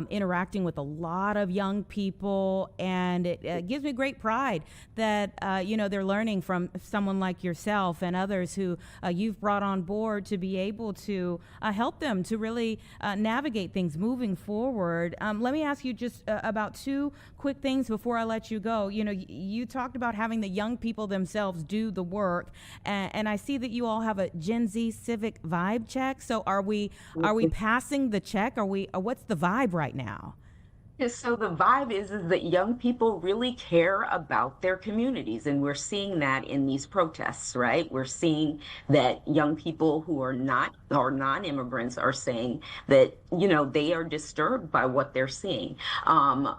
interacting with a lot of young people, and it gives me great pride that they're learning from someone like yourself and others who you've brought on board to be able to help them to really navigate things moving forward. Let me ask you just about 2 quick things before I let you go. You talked about having the young people themselves do the work, and I see that you all have a Gen Z civic vibe check. So are we passing the check? What's the vibe right now? So the vibe is that young people really care about their communities, and we're seeing that in these protests, right? We're seeing that young people who are non-immigrants are saying that, they are disturbed by what they're seeing.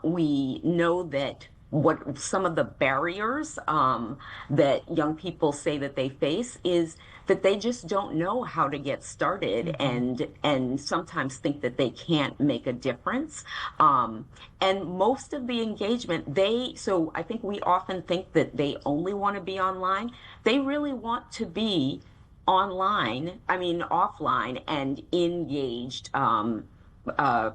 We know that what some of the barriers that young people say that they face is that they just don't know how to get started, and sometimes think that they can't make a difference. And most of the engagement, so I think we often think that they only want to be online. They really want to be offline and engaged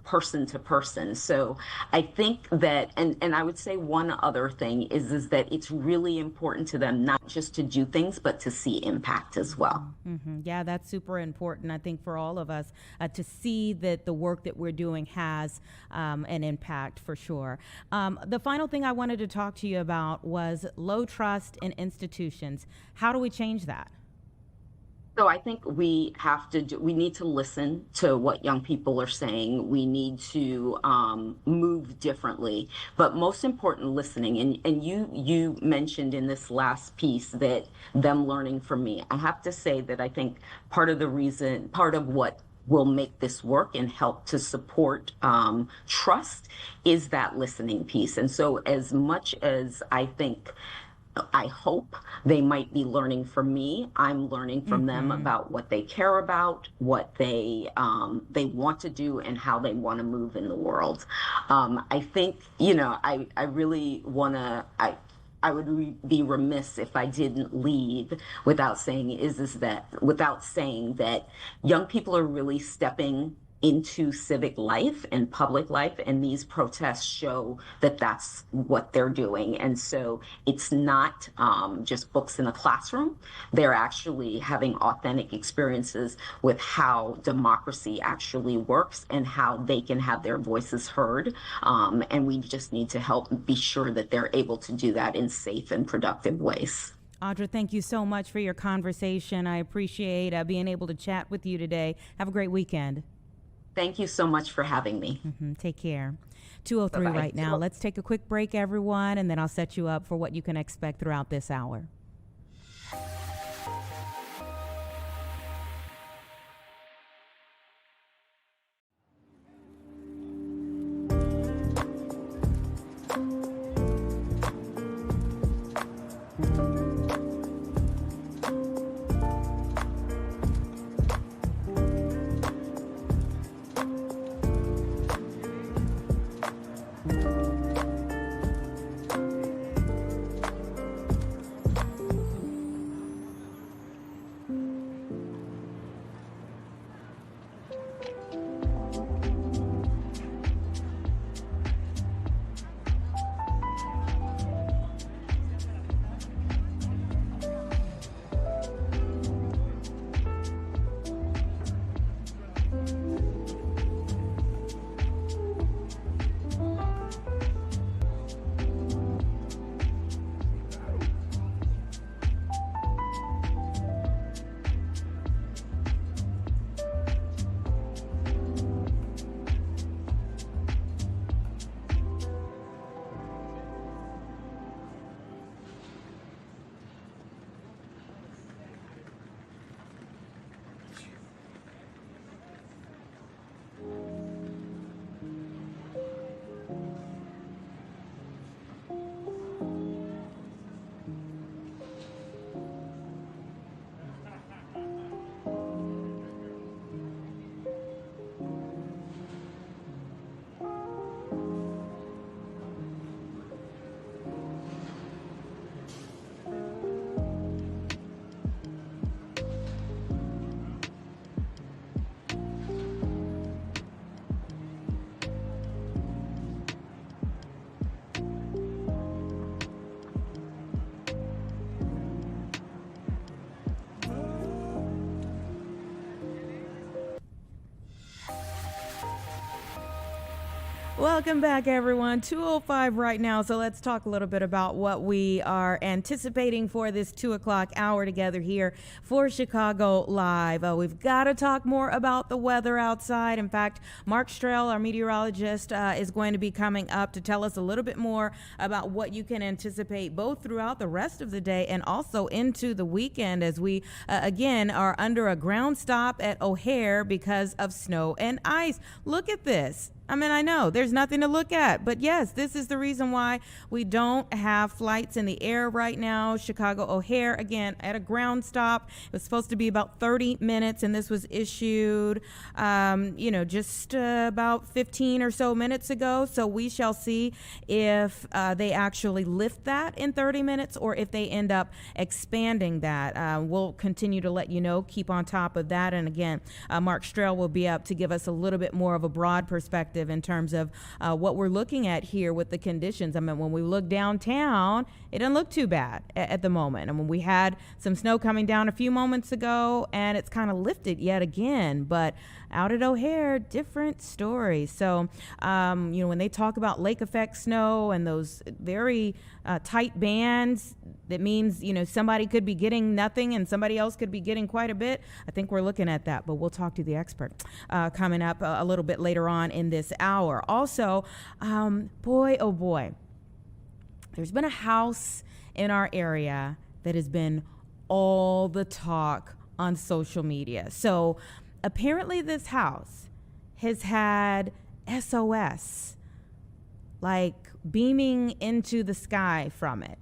person to person. So I think that, and I would say one other thing is that it's really important to them not just to do things, but to see impact as well. Mm-hmm. Yeah, that's super important, I think, for all of us to see that the work that we're doing has an impact for sure. The final thing I wanted to talk to you about was low trust in institutions. How do we change that? So I think we need to listen to what young people are saying. We need to move differently, but most important, listening. And you mentioned in this last piece that them learning from me. I have to say that I think part of what will make this work and help to support trust is that listening piece. And so as much as I hope they might be learning from me, I'm learning from them about what they care about, what they want to do, and how they want to move in the world. I think, I really want to, I would be remiss if I didn't leave without saying that young people are really stepping into civic life and public life, and these protests show that that's what they're doing. And so it's not just books in a classroom. They're actually having authentic experiences with how democracy actually works and how they can have their voices heard. And we just need to help be sure that they're able to do that in safe and productive ways. Audra, thank you so much for your conversation. I appreciate being able to chat with you today. Have a great weekend. Thank you so much for having me. Take care. 2:03 Bye-bye. right now. Let's take a quick break, everyone, and then I'll set you up for what you can expect throughout this hour. Welcome back, everyone. 2:05 right now. So let's talk a little bit about what we are anticipating for this 2 o'clock hour together here for Chicago Live. We've got to talk more about the weather outside. In fact, Mark Strell, our meteorologist, is going to be coming up to tell us a little bit more about what you can anticipate both throughout the rest of the day and also into the weekend as we, again, are under a ground stop at O'Hare because of snow and ice. Look at this. I mean, I know there's nothing to look at, but yes, this is the reason why we don't have flights in the air right now. Chicago O'Hare, again, at a ground stop. It was supposed to be about 30 minutes, and this was issued, just about 15 or so minutes ago. So we shall see if they actually lift that in 30 minutes or if they end up expanding that. We'll continue to let you know, keep on top of that. And again, Mark Strell will be up to give us a little bit more of a broad perspective in terms of what we're looking at here with the conditions. I mean, when we look downtown, it doesn't look too bad at the moment. And when we had some snow coming down a few moments ago, and it's kind of lifted yet again, but out at O'Hare, different story. So, when they talk about lake effect snow and those very tight bands, that means, somebody could be getting nothing and somebody else could be getting quite a bit. I think we're looking at that, but we'll talk to the expert coming up a little bit later on in this hour. Also, boy, oh boy, there's been a house in our area that has been all the talk on social media. So apparently this house has had SOS, like beaming into the sky from it.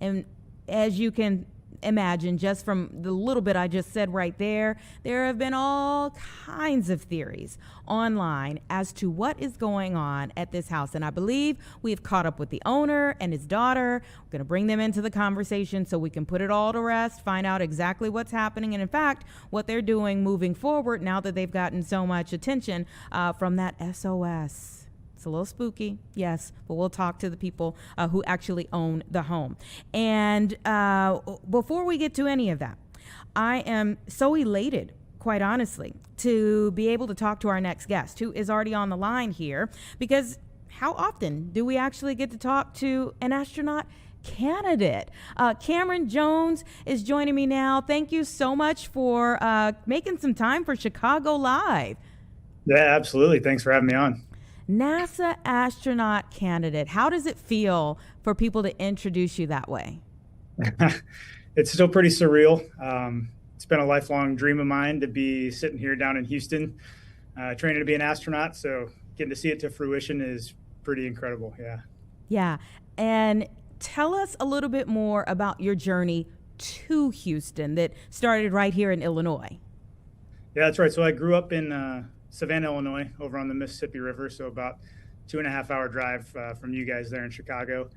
And as you can imagine, just from the little bit I just said right there, there have been all kinds of theories online as to what is going on at this house. And I believe we've caught up with the owner and his daughter. We're going to bring them into the conversation so we can put it all to rest, find out exactly what's happening, and in fact, what they're doing moving forward now that they've gotten so much attention from that SOS. It's a little spooky, yes, but we'll talk to the people who actually own the home. And before we get to any of that, I am so elated, quite honestly, to be able to talk to our next guest, who is already on the line here, because how often do we actually get to talk to an astronaut candidate? Cameron Jones is joining me now. Thank you so much for making some time for Chicago Live. Yeah, absolutely. Thanks for having me on. NASA astronaut candidate. How does it feel for people to introduce you that way? It's still pretty surreal. It's been a lifelong dream of mine to be sitting here down in Houston, training to be an astronaut. So getting to see it to fruition is pretty incredible. Yeah. Yeah. And tell us a little bit more about your journey to Houston that started right here in Illinois. Yeah, that's right. So I grew up in Savannah, Illinois, over on the Mississippi River. So about 2.5 hour drive from you guys there in Chicago.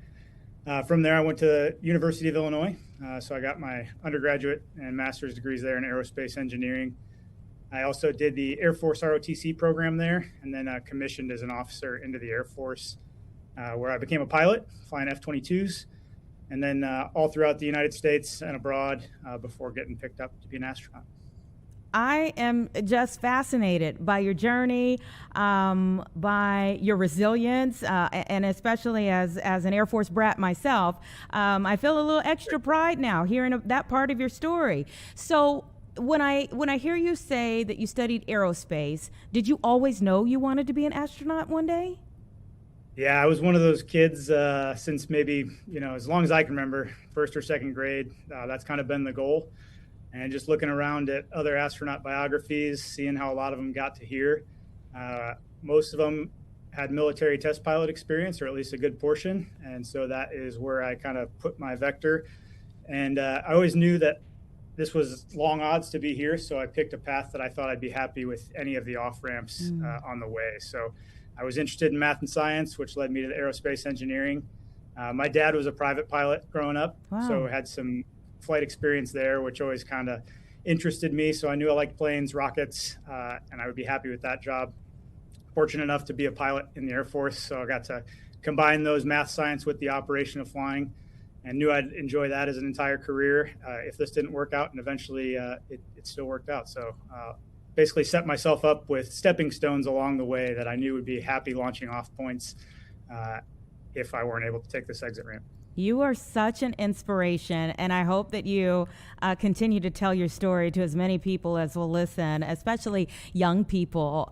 From there, I went to the University of Illinois. So I got my undergraduate and master's degrees there in aerospace engineering. I also did the Air Force ROTC program there, and then commissioned as an officer into the Air Force, where I became a pilot, flying F-22s, and then all throughout the United States and abroad before getting picked up to be an astronaut. I am just fascinated by your journey, by your resilience, and especially as an Air Force brat myself, I feel a little extra pride now hearing that part of your story. So when I hear you say that you studied aerospace, did you always know you wanted to be an astronaut one day? Yeah, I was one of those kids since maybe, as long as I can remember, first or second grade. That's kind of been the goal. And just looking around at other astronaut biographies, seeing how a lot of them got to here. Most of them had military test pilot experience, or at least a good portion. And so that is where I kind of put my vector. And I always knew that this was long odds to be here. So I picked a path that I thought I'd be happy with any of the off ramps on the way. So I was interested in math and science, which led me to the aerospace engineering. My dad was a private pilot growing up. Wow. So had some flight experience there, which always kind of interested me. So I knew I liked planes, rockets, and I would be happy with that job. Fortunate enough to be a pilot in the Air Force. So I got to combine those math science with the operation of flying, and knew I'd enjoy that as an entire career if this didn't work out. And eventually it still worked out. So basically set myself up with stepping stones along the way that I knew would be happy launching off points if I weren't able to take this exit ramp. You are such an inspiration, and I hope that you continue to tell your story to as many people as will listen, especially young people.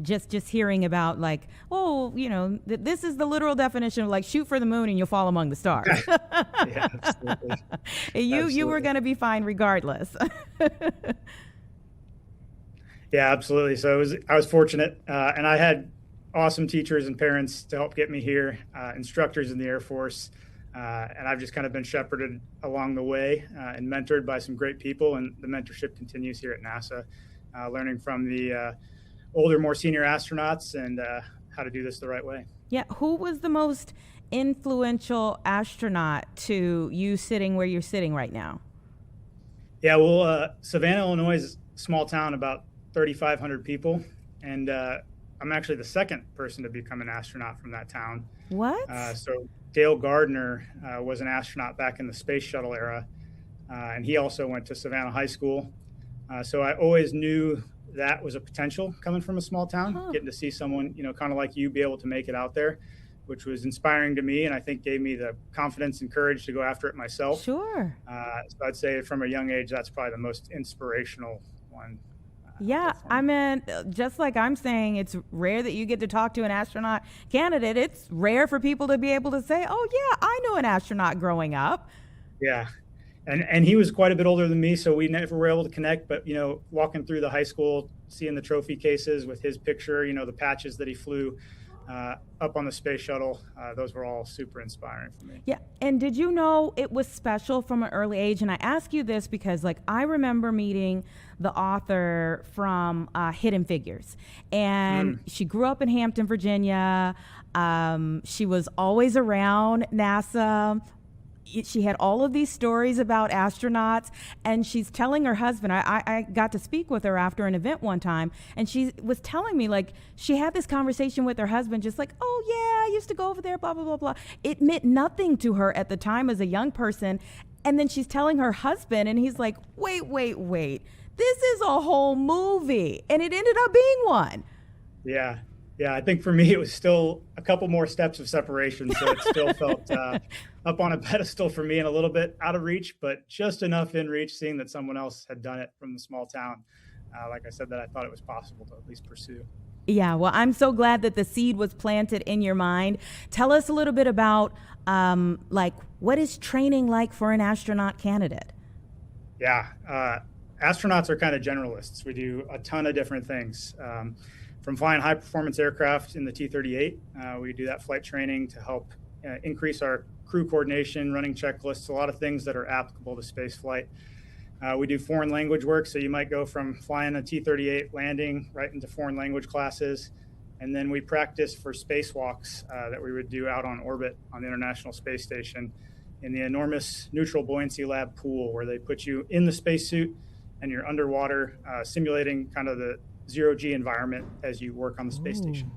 Just hearing about like, oh, you know, this is the literal definition of like shoot for the moon and you'll fall among the stars. Yeah, absolutely. You were going to be fine regardless. Yeah, absolutely. So I was fortunate, and I had awesome teachers and parents to help get me here, instructors in the Air Force. And I've just kind of been shepherded along the way and mentored by some great people. And the mentorship continues here at NASA, learning from the older, more senior astronauts and how to do this the right way. Yeah. Who was the most influential astronaut to you sitting where you're sitting right now? Yeah, well, Savannah, Illinois is a small town, about 3,500 people. And I'm actually the second person to become an astronaut from that town. What? So Dale Gardner was an astronaut back in the space shuttle era, and he also went to Savannah High School. So I always knew that was a potential coming from a small town, getting to see someone, you know, kind of like you be able to make it out there, which was inspiring to me, and I think gave me the confidence and courage to go after it myself. Sure. So I'd say from a young age, that's probably the most inspirational one. Yeah, I mean, just like I'm saying, it's rare that you get to talk to an astronaut candidate. It's rare for people to be able to say, oh, yeah, I knew an astronaut growing up. Yeah. And he was quite a bit older than me, so we never were able to connect. But, you know, walking through the high school, seeing the trophy cases with his picture, you know, the patches that he flew up on the space shuttle, those were all super inspiring for me. Yeah. And did you know it was special from an early age? And I ask you this because, like, I remember meeting the author from Hidden Figures. And she grew up in Hampton, Virginia. She was always around NASA. She had all of these stories about astronauts, and she's telling her husband, I got to speak with her after an event one time, and she was telling me, like, she had this conversation with her husband, just like, oh yeah, I used to go over there, blah, blah, blah, blah. It meant nothing to her at the time as a young person. And then she's telling her husband, and he's like, wait. This is a whole movie. And it ended up being one. Yeah. Yeah, I think for me, it was still a couple more steps of separation. So it still felt up on a pedestal for me and a little bit out of reach, but just enough in reach, seeing that someone else had done it from the small town. Like I said, that I thought it was possible to at least pursue. Yeah, well, I'm so glad that the seed was planted in your mind. Tell us a little bit about, like, what is training like for an astronaut candidate? Yeah, astronauts are kind of generalists. We do a ton of different things. From flying high-performance aircraft in the T-38, we do that flight training to help increase our crew coordination, running checklists, a lot of things that are applicable to space flight. We do foreign language work, so you might go from flying a T-38 landing right into foreign language classes, and then we practice for spacewalks that we would do out on orbit on the International Space Station in the enormous neutral buoyancy lab pool, where they put you in the spacesuit and you're underwater, simulating kind of the zero-G environment as you work on the space station.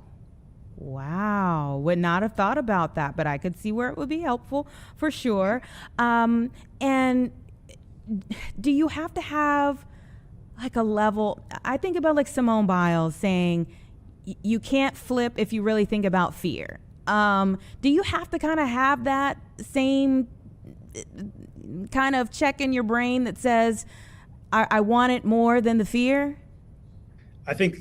Wow. Would not have thought about that, but I could see where it would be helpful for sure. And do you have to have like a level? I think about like Simone Biles saying you can't flip if you really think about fear. Do you have to kind of have that same kind of check in your brain that says, I want it more than the fear? I think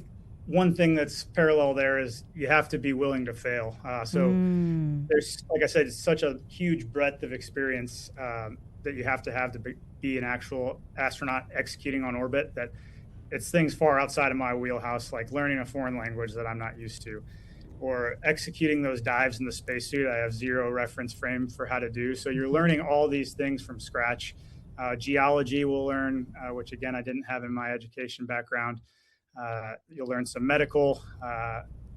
one thing that's parallel there is you have to be willing to fail. There's, like I said, it's such a huge breadth of experience that you have to be an actual astronaut executing on orbit, that it's things far outside of my wheelhouse, like learning a foreign language that I'm not used to, or executing those dives in the spacesuit. I have zero reference frame for how to do. So you're learning all these things from scratch. Geology we'll learn, which again, I didn't have in my education background. You'll learn some medical,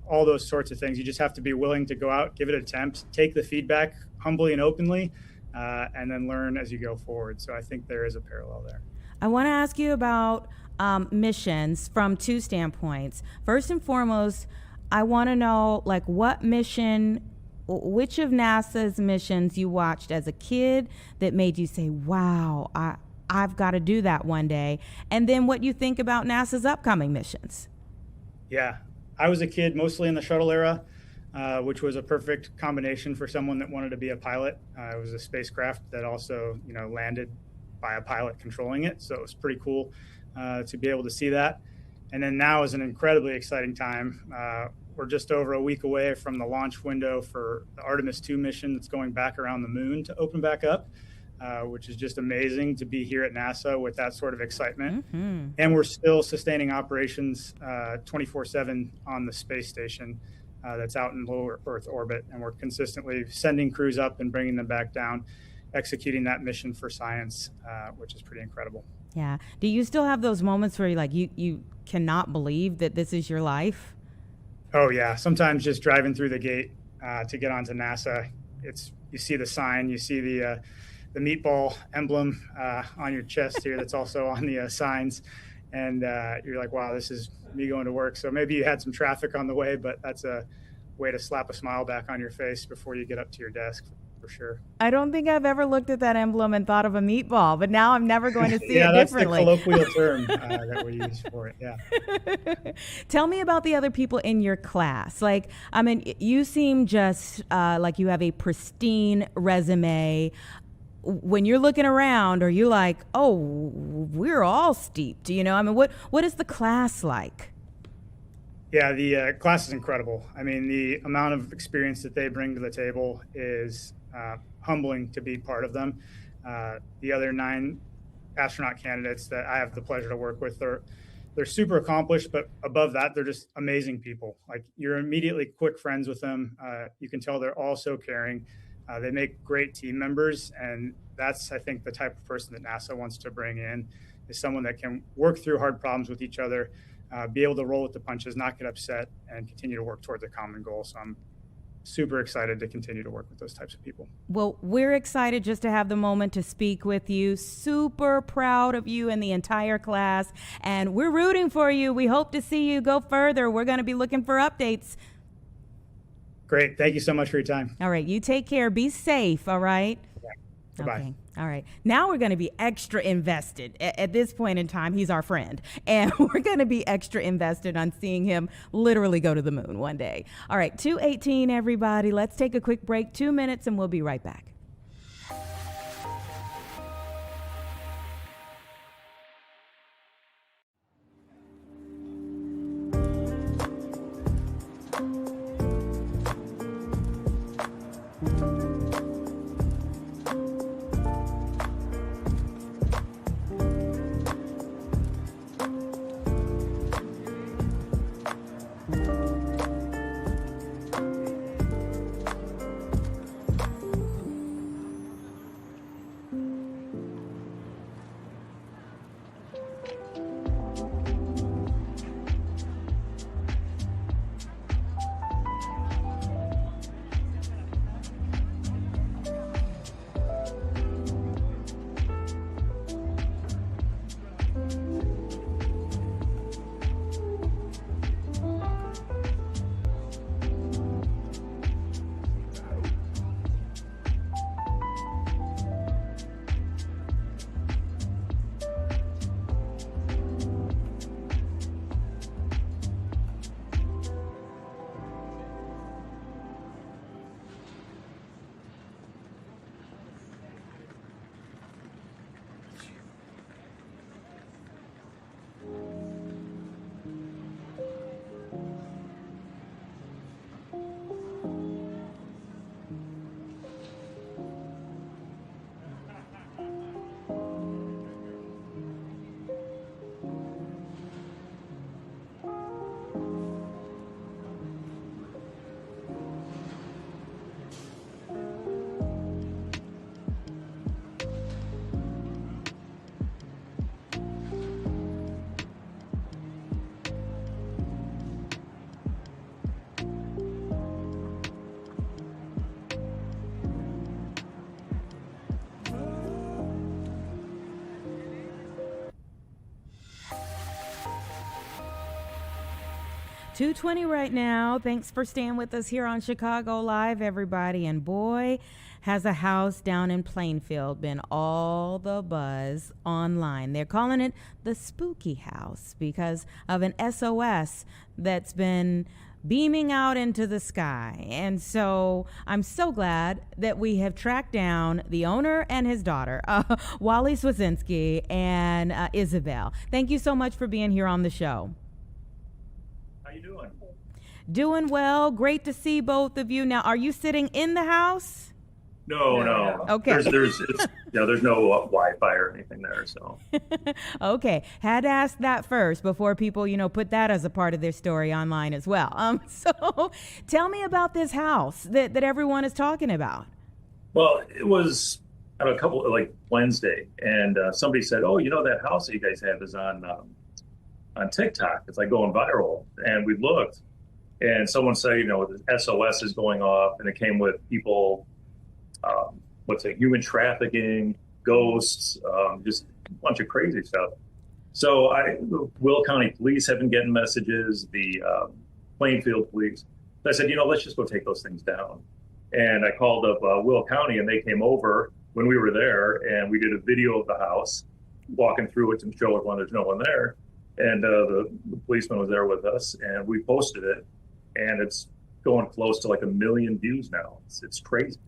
all those sorts of things. You just have to be willing to go out, give it an attempt, take the feedback humbly and openly, and then learn as you go forward. So I think there is a parallel there. I want to ask you about missions from two standpoints. First and foremost, I want to know, like, what mission, which of NASA's missions you watched as a kid that made you say, wow, I've got to do that one day. And then what you think about NASA's upcoming missions. Yeah, I was a kid mostly in the shuttle era, which was a perfect combination for someone that wanted to be a pilot. It was a spacecraft that also, landed by a pilot controlling it. So it was pretty cool to be able to see that. And then now is an incredibly exciting time. We're just over a week away from the launch window for the Artemis 2 mission that's going back around the moon to open back up, which is just amazing to be here at NASA with that sort of excitement. Mm-hmm. And we're still sustaining operations 24/7 on the space station that's out in low Earth orbit. And we're consistently sending crews up and bringing them back down, executing that mission for science, which is pretty incredible. Yeah. Do you still have those moments where you cannot believe that this is your life? Oh yeah. Sometimes just driving through the gate to get onto NASA, you see the sign, you see the meatball emblem on your chest here that's also on the signs, and you're like, wow, this is me going to work. So maybe you had some traffic on the way, but that's a way to slap a smile back on your face before you get up to your desk, for sure. I don't think I've ever looked at that emblem and thought of a meatball, but now I'm never going to see Yeah, it that's differently. the colloquial term that we use for it. Yeah. Tell me about the other people in your class. Like, I mean, you seem just like you have a pristine resume. When you're looking around, are you like, oh, we're all steeped, I mean, what is the class like? Yeah, the class is incredible. I mean, the amount of experience that they bring to the table is humbling to be part of them. The other 9 astronaut candidates that I have the pleasure to work with, they're super accomplished, but above that, they're just amazing people. Like, you're immediately quick friends with them. You can tell they're all so caring. They make great team members, and that's, I think, the type of person that NASA wants to bring in, is someone that can work through hard problems with each other, be able to roll with the punches, not get upset, and continue to work towards a common goal. So I'm super excited to continue to work with those types of people. Well, we're excited just to have the moment to speak with you. Super proud of you and the entire class, and we're rooting for you. We hope to see you go further. We're going to be looking for updates. Great. Thank you so much for your time. All right. You take care. Be safe. All right. Yeah. Bye-bye. Okay. All right. Now we're going to be extra invested. At this point in time, he's our friend. And we're going to be extra invested on seeing him literally go to the moon one day. All right. 2:18, everybody. Let's take a quick break. 2 minutes, and we'll be right back. $2:20 right now. Thanks for staying with us here on Chicago Live, everybody. And boy, has a house down in Plainfield been all the buzz online. They're calling it the spooky house because of an SOS that's been beaming out into the sky. And so I'm so glad that we have tracked down the owner and his daughter, Wally Swazinski and Isabel. Thank you so much for being here on the show. How you doing? Doing well. Great to see both of you. Now, are you sitting in the house? No. Okay. There's no Wi-Fi or anything there, so. Okay. Had to ask that first before people, put that as a part of their story online as well. So tell me about this house that everyone is talking about. Well, it was a couple like Wednesday, and somebody said, "Oh, that house that you guys have is on TikTok. It's like going viral." And we looked, and someone said, the SOS is going off, and it came with people. Human trafficking, ghosts, just a bunch of crazy stuff. So Will County Police have been getting messages, the Plainfield Police. So I said, let's just go take those things down. And I called up Will County, and they came over when we were there, and we did a video of the house, walking through it to show everyone there's no one there. And the policeman was there with us, and we posted it, and it's going close to like 1 million views now. It's crazy.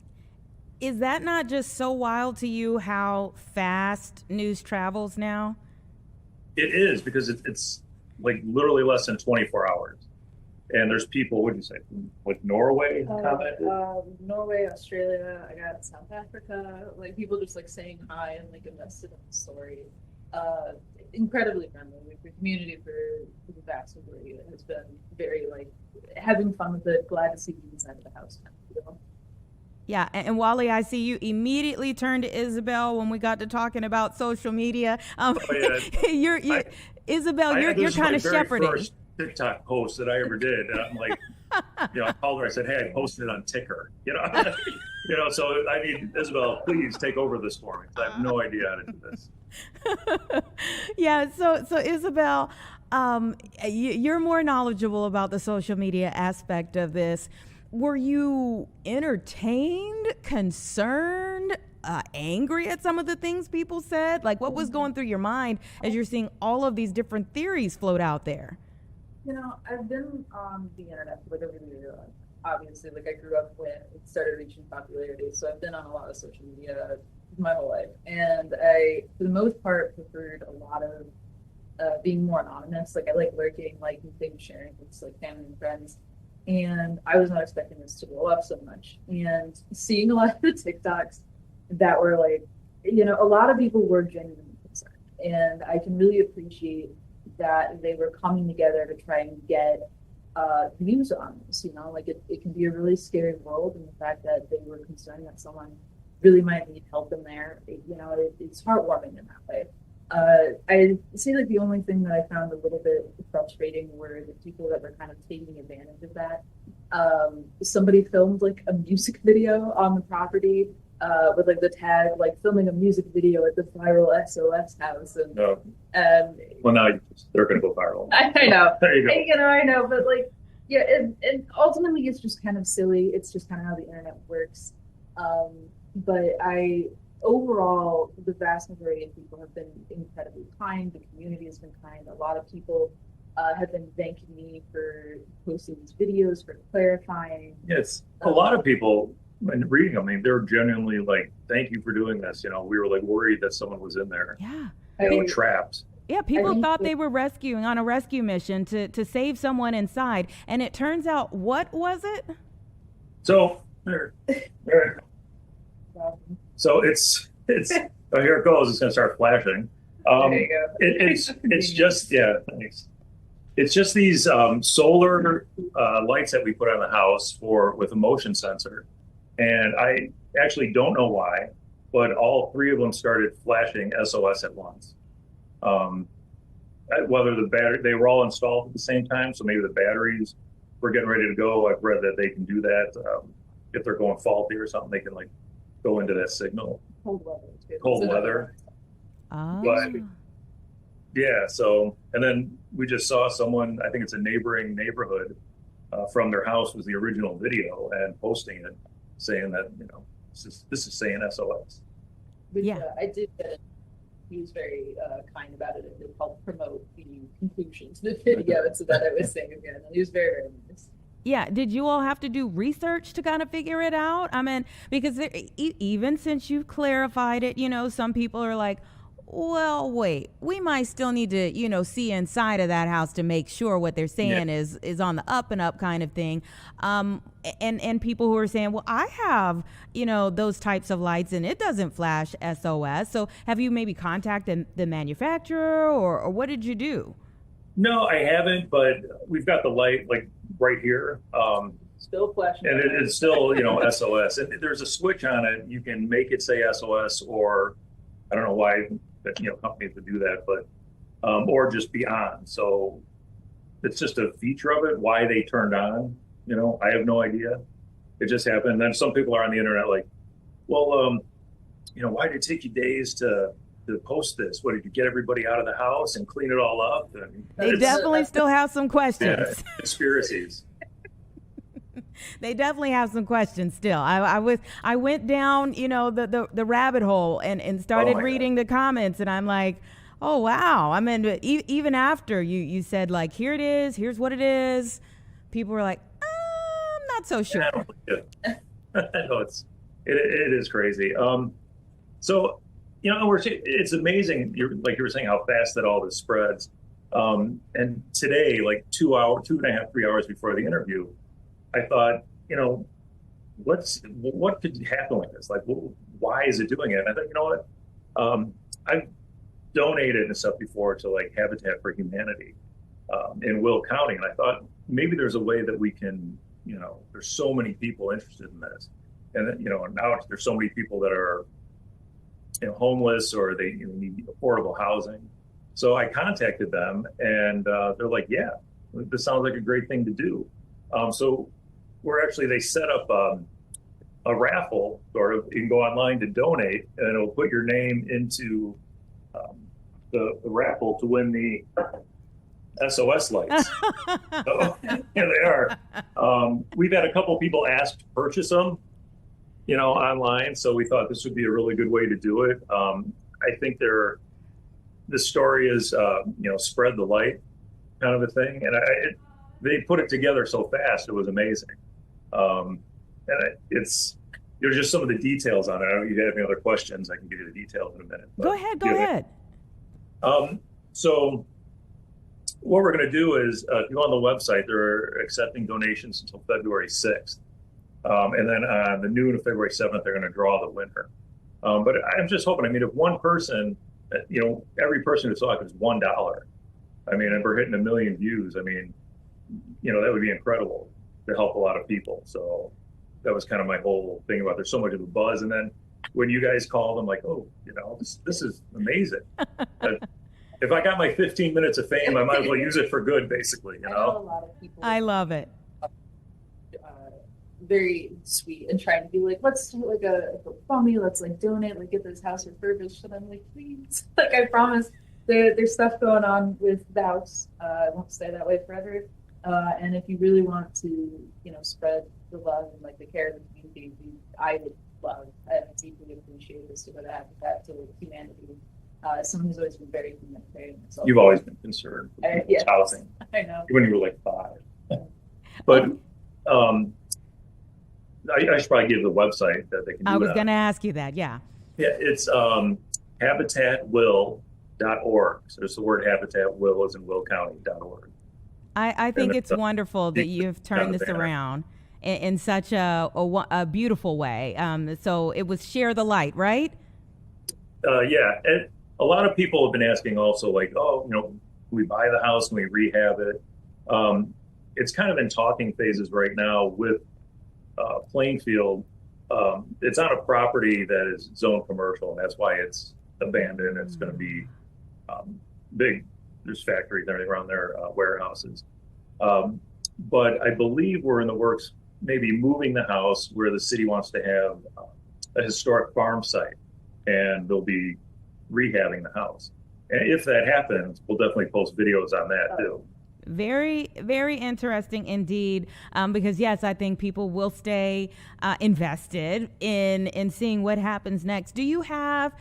Is that not just so wild to you how fast news travels now? It is, because it's like literally less than 24 hours. And there's people, what did you say, from like Norway? Norway, Australia, I got South Africa, like people just like saying hi and like invested in the story. Incredibly friendly. Like the community for the vast majority has been very like having fun with it, glad to see you inside of the house. Yeah, and Wally, I see you immediately turned to Isabel when we got to talking about social media. Isabel, you're kind of shepherding. First TikTok post that I ever did. And I'm like, I called her. I said, "Hey, I posted it on Ticker." So I need Isabel, please take over this for me, because I have no idea how to do this. Yeah. So Isabel, you're more knowledgeable about the social media aspect of this. Were you entertained, concerned, angry at some of the things people said? Like, what was going through your mind as you're seeing all of these different theories float out there? I've been on the internet for like a really, really long time. Obviously, like I grew up when it started reaching popularity, so I've been on a lot of social media my whole life. And I, for the most part, preferred a lot of being more anonymous. Like I like lurking, liking things, sharing things, like family and friends. And I was not expecting this to blow up so much. And seeing a lot of the TikToks that were like, a lot of people were genuinely concerned. And I can really appreciate that they were coming together to try and get views on this. Like it can be a really scary world. And the fact that they were concerned that someone really might need help in there, it's heartwarming in that way. I say like the only thing that I found a little bit frustrating were the people that were kind of taking advantage of that. Somebody filmed like a music video on the property with like the tag, like filming a music video at the viral SOS house. And, well, now they're going to go viral. I know. There you go. I know, but like, yeah, and ultimately it's just kind of silly. It's just kind of how the internet works. But overall, the vast majority of people have been incredibly kind. The community has been kind. A lot of people have been thanking me for posting these videos, for clarifying. Yes, a lot of people, when reading them, they're genuinely like, "Thank you for doing this." We were like worried that someone was in there. Yeah. Trapped. Yeah, people thought they were rescuing on a rescue mission to save someone inside, and it turns out, what was it? So there. So it's oh, here it goes. It's going to start flashing. There you go. It's just thanks. It's just these solar lights that we put on the house with a motion sensor, and I actually don't know why, but all 3 of them started flashing SOS at once. Whether the battery, they were all installed at the same time, so maybe the batteries were getting ready to go. I've read that they can do that if they're going faulty or something. They can like go into that signal. Cold weather too. Cold weather. Oh. But yeah, so, and then we just saw someone, I think it's a neighboring neighborhood from their house was the original video and posting it, saying that, this is saying SOS. But, Yeah. I did get it. He was very kind about it. It helped promote the conclusion to the video, so that I was saying again. And he was very, very nice. Yeah. Did you all have to do research to kind of figure it out? I mean, because even since you've clarified it, some people are like, well, wait, we might still need to, see inside of that house to make sure what they're saying is on the up and up kind of thing. And people who are saying, well, I have, those types of lights and it doesn't flash SOS. So have you maybe contacted the manufacturer or what did you do? No, I haven't, but we've got the light like right here. Still flashing. And it's still, SOS. And there's a switch on it. You can make it say SOS, or I don't know why companies would do that, but or just be on. So it's just a feature of it. Why they turned on, I have no idea. It just happened. And then some people are on the internet like, well, why did it take you days to post this? What, did you get everybody out of the house and clean it all up? And they definitely still have some questions. Yeah, conspiracies. They definitely have some questions still. I went down, the rabbit hole and started reading the comments, and I'm like, oh wow. I mean, even after you said like, here it is, here's what it is, people were like, I'm not so sure. I know it is crazy. So it's amazing. You were saying how fast that all this spreads. And today, like 2.5, 3 hours before the interview, I thought, what could happen with this? Like, why is it doing it? And I thought, you know what? I've donated and stuff before to like Habitat for Humanity in Will County, and I thought maybe there's a way that we can, there's so many people interested in this, and now there's so many people that are homeless or they need affordable housing. So I contacted them, and they're like, yeah, this sounds like a great thing to do. So they set up a raffle, sort of. You can go online to donate, and it'll put your name into the raffle to win the SOS lights. So here they are. We've had a couple people ask to purchase them, online. So we thought this would be a really good way to do it. I think the story is, spread the light kind of a thing. And they put it together so fast. It was amazing. And it's just some of the details on it. I don't know if you have any other questions. I can give you the details in a minute. Go ahead. So what we're going to do is, if you go on the website, they're accepting donations until February 6th. And then on the noon of February 7th, they're going to draw the winner. But I'm just hoping, if one person, every person who's talking is $1. And we're hitting 1 million views. That would be incredible to help a lot of people. So that was kind of my whole thing about there's so much of a buzz. And then when you guys called, I'm like, oh, this is amazing. If I got my 15 minutes of fame, I might as well use it for good, basically. I know a lot of people. I love it. Very sweet and trying to be like, let's do like a GoFundMe, let's like donate, like get this house refurbished. And I'm like, please, like I promise. There's stuff going on with the house. I won't stay that way forever. And if you really want to, spread the love and like the care of the community, I would love and deeply appreciate this to go to Habitat to humanity. Someone who's always been very humanitarian. You've always been concerned with yes, housing. I know. When you were like 5. But I should probably give the website that they can do I was going to ask you that, yeah. Yeah, it's habitatwill.org. So it's the word Habitat, Will is in Will County.org. I think it's wonderful that you've turned this around in such a beautiful way. So it was Share the Light, right? Yeah. And a lot of people have been asking also, like, can we buy the house? Can we rehab it? It's kind of in talking phases right now with Plainfield. It's on a property that is zoned commercial, and that's why it's abandoned. It's going to be big. There's factories and everything around there, warehouses. But I believe we're in the works, maybe moving the house where the city wants to have a historic farm site, and they'll be rehabbing the house. And if that happens, we'll definitely post videos on that too. Very, very interesting indeed. Because yes, I think people will stay invested in seeing what happens next. Do you have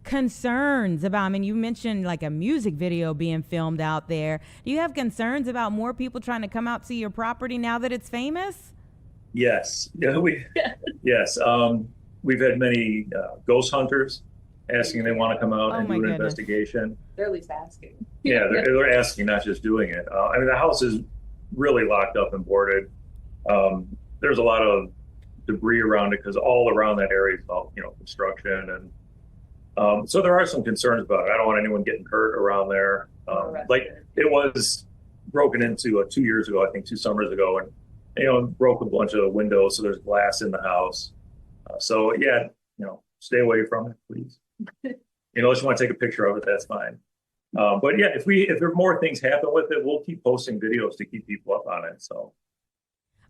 concerns about, I mean, you mentioned like a music video being filmed out there. Do you have concerns about more people trying to come out to your property now that it's famous? Yes. Yeah, yes. We've had many ghost hunters asking they want to come out and do an investigation. They're at least asking. Yeah, they're asking, not just doing it. I mean, the house is really locked up and boarded. There's a lot of debris around it because all around that area is all, construction. And so there are some concerns about it. I don't want anyone getting hurt around there. Like it was broken into 2 years ago, I think 2 summers ago, and broke a bunch of windows. So there's glass in the house. So yeah, stay away from it, please. Unless you want to take a picture of it, that's fine. But yeah, if there more things happen with it, we'll keep posting videos to keep people up on it. So.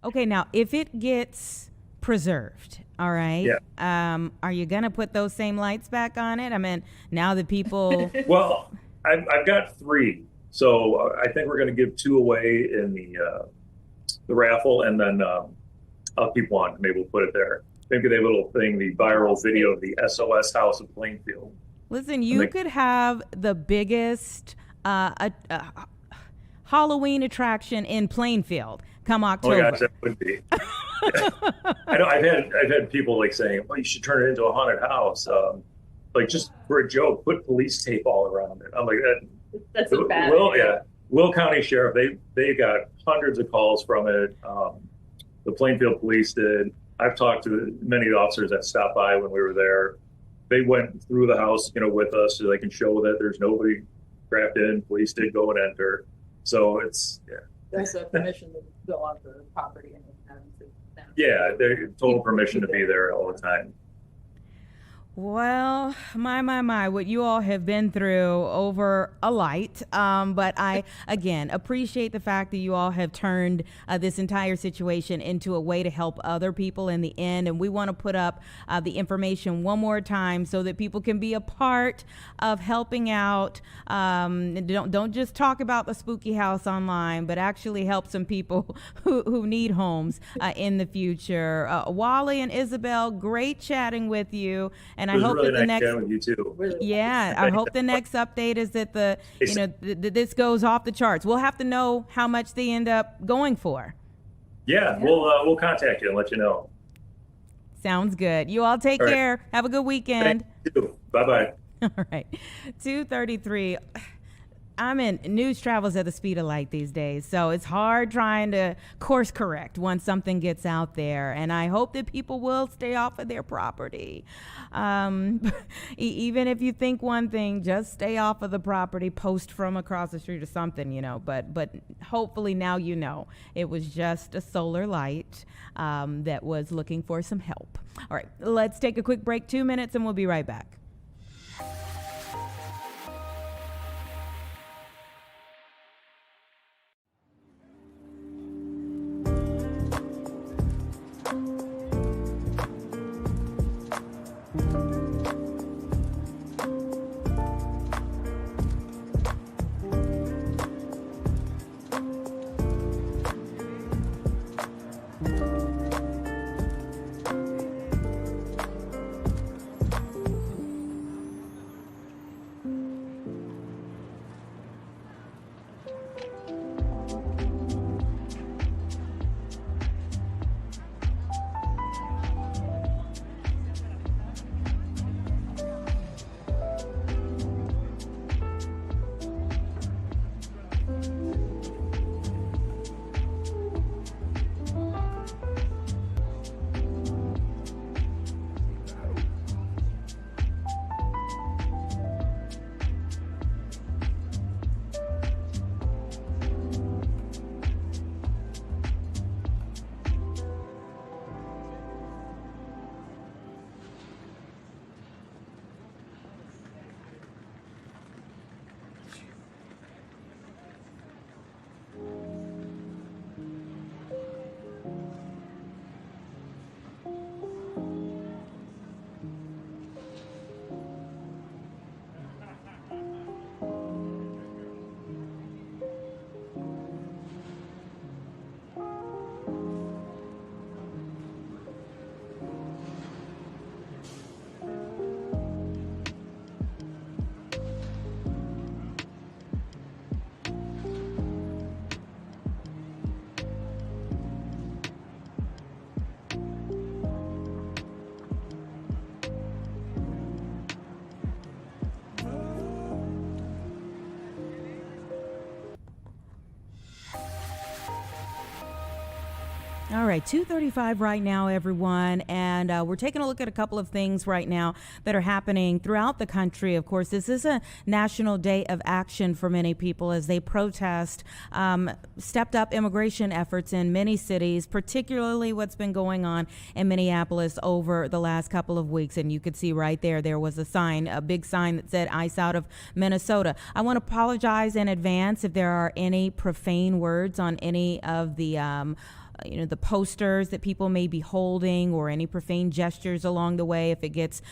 Okay, now if it gets preserved, all right. Yeah. Are you gonna put those same lights back on it? I mean, now that people. Well, I've got 3, so I think we're gonna give 2 away in the raffle, and then I'll keep 1. Maybe we'll put it there. Think of the little thing, the viral video of the SOS House of Plainfield. Listen, you could have the bigged Halloween attraction in Plainfield come October. Oh gosh, that would be. I know I've had people like saying, "Well, you should turn it into a haunted house." Like just for a joke, put police tape all around it. I'm like, that's a bad idea. Will County Sheriff, they got hundreds of calls from it. The Plainfield Police did. I've talked to many of the officers that stopped by when we were there. They went through the house, with us so they can show that there's nobody trapped in. Police did go and enter. So it's, yeah. There's a permission to go on the property and have them. Yeah, they're total permission to be there all the time. Well, my, what you all have been through over a light. But I, again, appreciate the fact that you all have turned this entire situation into a way to help other people in the end. And we want to put up the information one more time so that people can be a part of helping out. Don't just talk about the spooky house online, but actually help some people who need homes in the future. Wally and Isabel, great chatting with you. And I hope really that the nice next, with you too. yeah, I hope the next update is that this goes off the charts. We'll have to know how much they end up going for. Yeah, we'll contact you and let you know. Sounds good. You all take care. Have a good weekend. Thank you. Bye-bye. All right. 2:33. News travels at the speed of light these days, so it's hard trying to course correct once something gets out there. And I hope that people will stay off of their property. Even if you think one thing, just stay off of the property, post from across the street or something, but hopefully now it was just a solar light that was looking for some help. All right, let's take a quick break, 2 minutes, and we'll be right back. All right, 2:35 right now, everyone, and we're taking a look at a couple of things right now that are happening throughout the country. Of course, this is a national day of action for many people as they protest stepped up immigration efforts in many cities, particularly what's been going on in Minneapolis over the last couple of weeks. And you could see right there was a sign, a big sign that said "Ice out of Minnesota." I want to apologize in advance if there are any profane words on any of the the posters that people may be holding, or any profane gestures along the way. If it gets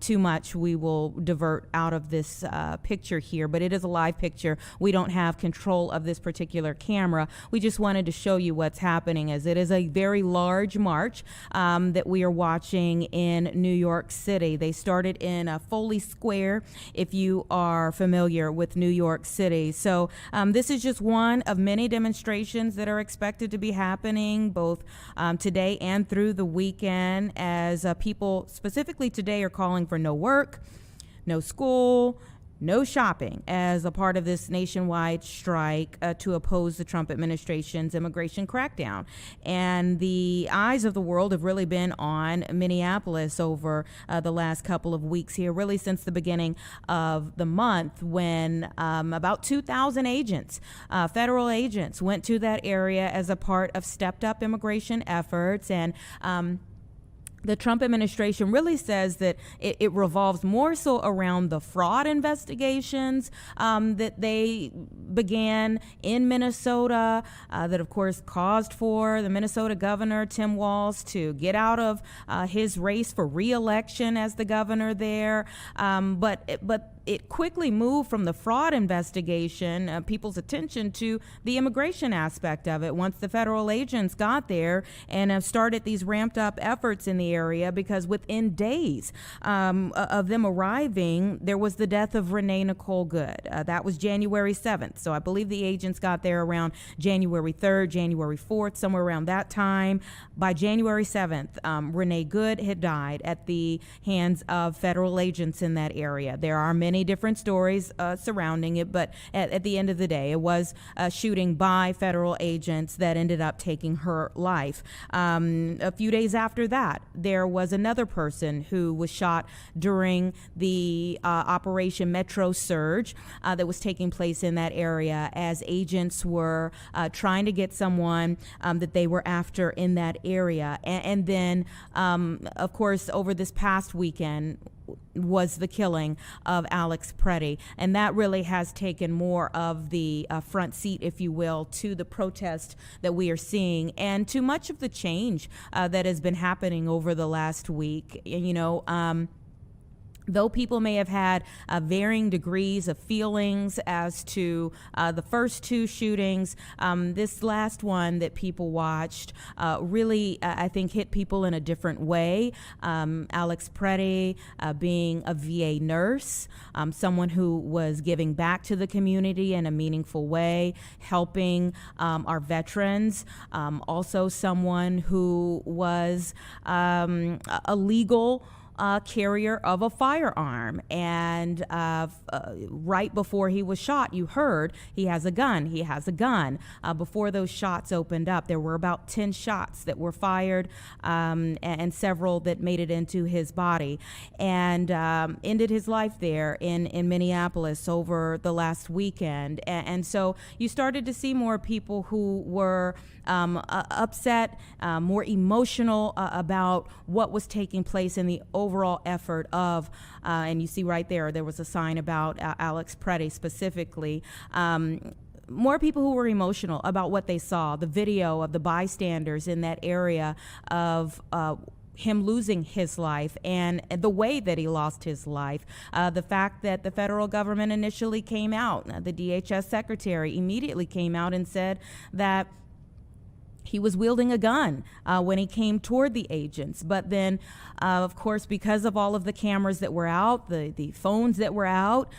too much, we will divert out of this picture here, but it is a live picture. We don't have control of this particular camera. We just wanted to show you what's happening, as it is a very large march that we are watching in New York City. They started in Foley Square, if you are familiar with New York City. So this is just one of many demonstrations that are expected to be happening both today and through the weekend, as people specifically today are calling for no work, no school, no shopping as a part of this nationwide strike to oppose the Trump administration's immigration crackdown. And the eyes of the world have really been on Minneapolis over the last couple of weeks here, really since the beginning of the month, when about 2,000 agents, federal agents, went to that area as a part of stepped up immigration efforts. And the Trump administration really says that it revolves more so around the fraud investigations that they began in Minnesota, that of course caused for the Minnesota governor, Tim Walz, to get out of his race for re-election as the governor there. But it quickly moved from the fraud investigation, people's attention, to the immigration aspect of it once the federal agents got there and have started these ramped up efforts in the area, because within days of them arriving, there was the death of Renee Nicole Good. That was January 7th. So I believe the agents got there around January 3rd, January 4th, somewhere around that time. By January 7th, Renee Good had died at the hands of federal agents in that area. There are many different stories surrounding it, but at the end of the day, it was a shooting by federal agents that ended up taking her life. A few days after that, there was another person who was shot during the Operation Metro Surge that was taking place in that area, as agents were trying to get someone that they were after in that area. And then, of course, over this past weekend was the killing of Alex Preddy, and that really has taken more of the front seat, if you will, to the protest that we are seeing, and to much of the change that has been happening over the last week. Though people may have had varying degrees of feelings as to the first two shootings, this last one that people watched really, I think, hit people in a different way. Alex Preddy being a VA nurse, someone who was giving back to the community in a meaningful way, helping our veterans, also someone who was a legal carrier of a firearm. And right before he was shot, you heard, he has a gun, he has a gun. Before those shots opened up, there were about 10 shots that were fired, and several that made it into his body, and ended his life there in Minneapolis over the last weekend. And so you started to see more people who were upset, more emotional about what was taking place in the overall effort of, and you see right there was a sign about Alex Preddy specifically. More people who were emotional about what they saw, the video of the bystanders in that area of him losing his life, and the way that he lost his life. The fact that the federal government initially came out, the DHS secretary immediately came out and said that he was wielding a gun when he came toward the agents. But then, of course, because of all of the cameras that were out, the phones that were out,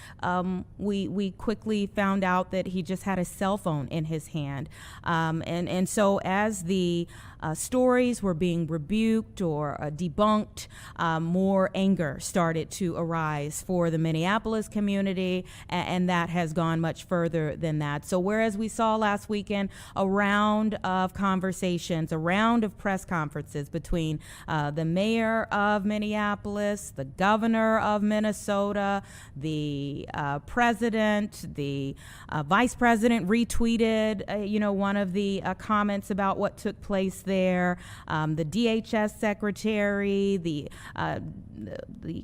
we quickly found out that he just had a cell phone in his hand. And so as the stories were being rebuked or debunked, more anger started to arise for the Minneapolis community, and that has gone much further than that. So whereas we saw last weekend a round of conversations conversations, a round of press conferences between the mayor of Minneapolis, the governor of Minnesota, the president, the vice president retweeted, one of the comments about what took place there. The DHS secretary, the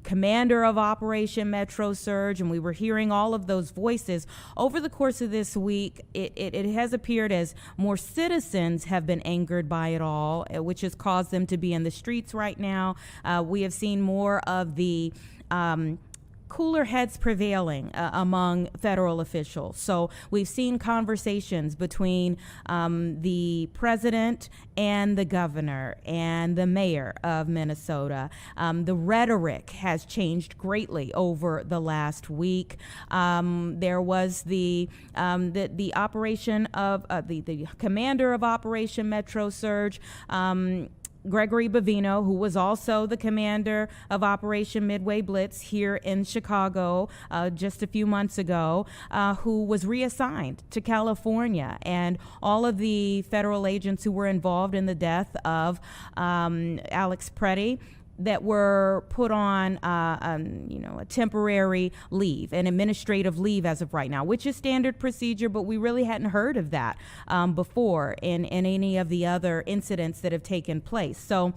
commander of Operation Metro Surge, and we were hearing all of those voices over the course of this week. It has appeared as more citizens have been angered by it all, which has caused them to be in the streets right now. We have seen more of the cooler heads prevailing among federal officials. So we've seen conversations between the president and the governor and the mayor of Minnesota. The rhetoric has changed greatly over the last week. There was the operation of the commander of Operation Metro Surge, Gregory Bavino, who was also the commander of Operation Midway Blitz here in Chicago just a few months ago, who was reassigned to California. And all of the federal agents who were involved in the death of Alex Preddy that were put on, a temporary leave, an administrative leave as of right now, which is standard procedure, but we really hadn't heard of that before in any of the other incidents that have taken place. So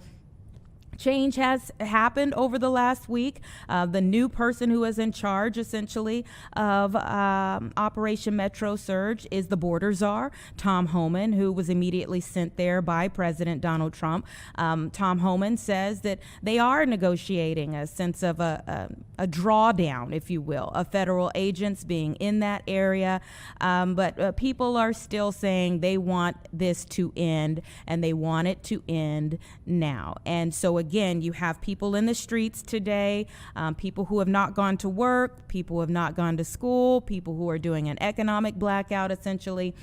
change has happened over the last week. The new person who is in charge, essentially, of Operation Metro Surge is the border czar, Tom Homan, who was immediately sent there by President Donald Trump. Tom Homan says that they are negotiating a sense of a drawdown, if you will, of federal agents being in that area. But people are still saying they want this to end, and they want it to end now. And so again, you have people in the streets today, people who have not gone to work, people who have not gone to school, people who are doing an economic blackout, essentially,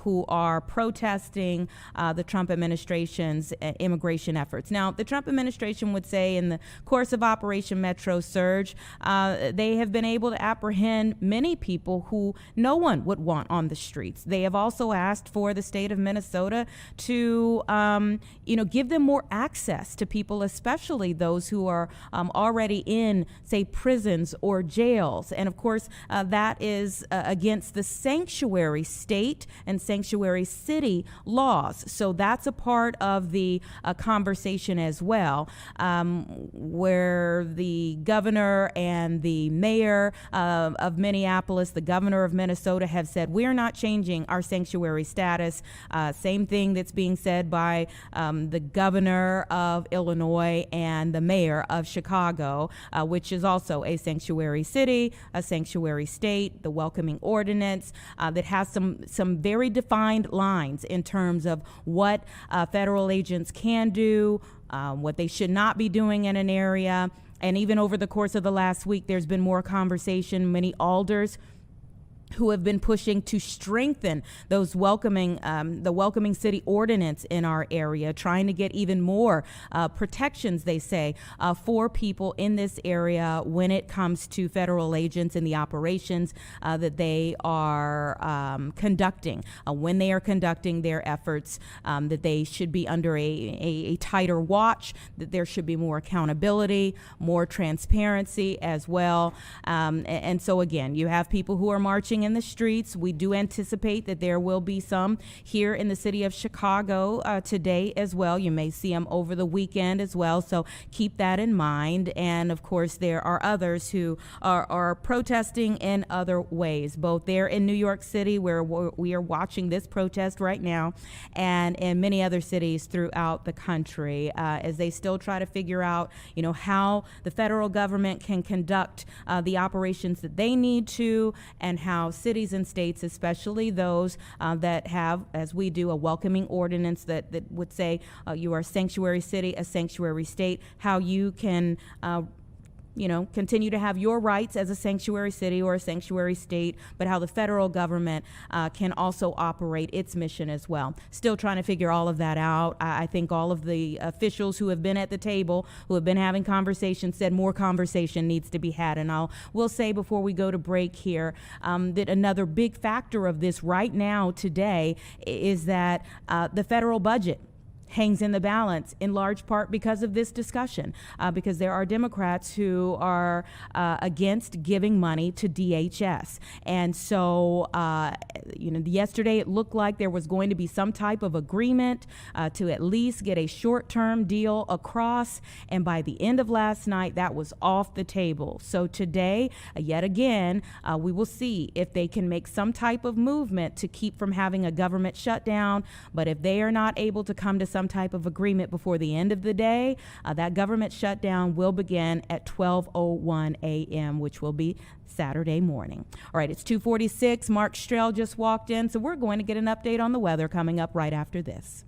who are protesting the Trump administration's immigration efforts. Now, the Trump administration would say in the course of Operation Metro Surge, they have been able to apprehend many people who no one would want on the streets. They have also asked for the state of Minnesota to, give them more access to people, especially those who are already in, say, prisons or jails. And of course, that is against the sanctuary state and sanctuary city laws. So that's a part of the conversation as well, where the governor and the mayor of Minneapolis, the governor of Minnesota, have said, we're not changing our sanctuary status. Same thing that's being said by the governor of Illinois and the mayor of Chicago, which is also a sanctuary city, a sanctuary state, the welcoming ordinance that has some very defined lines in terms of what federal agents can do, what they should not be doing in an area. And even over the course of the last week, there's been more conversation. Many alders who have been pushing to strengthen those the welcoming city ordinance in our area, trying to get even more protections, they say, for people in this area when it comes to federal agents and the operations that they are conducting, when they are conducting their efforts, that they should be under a tighter watch, that there should be more accountability, more transparency as well. And so again, you have people who are marching in the streets. We do anticipate that there will be some here in the city of Chicago today as well. You may see them over the weekend as well, so keep that in mind. And of course, there are others who are protesting in other ways, both there in New York City, where we are watching this protest right now, and in many other cities throughout the country, as they still try to figure out, how the federal government can conduct the operations that they need to, and how cities and states, especially those that have, as we do, a welcoming ordinance that would say you are a sanctuary city, a sanctuary state, how you can continue to have your rights as a sanctuary city or a sanctuary state, but how the federal government can also operate its mission as well. Still trying to figure all of that out. I think all of the officials who have been at the table, who have been having conversations, said more conversation needs to be had. And will say before we go to break here that another big factor of this right now today is that the federal budget hangs in the balance in large part because of this discussion, because there are Democrats who are against giving money to DHS. And so, yesterday it looked like there was going to be some type of agreement to at least get a short-term deal across. And by the end of last night, that was off the table. So today, yet again, we will see if they can make some type of movement to keep from having a government shutdown. But if they are not able to come to some type of agreement before the end of the day, that government shutdown will begin at 12:01 a.m., which will be Saturday morning. All right, it's 2:46. Mark Strell just walked in, so we're going to get an update on the weather coming up right after this.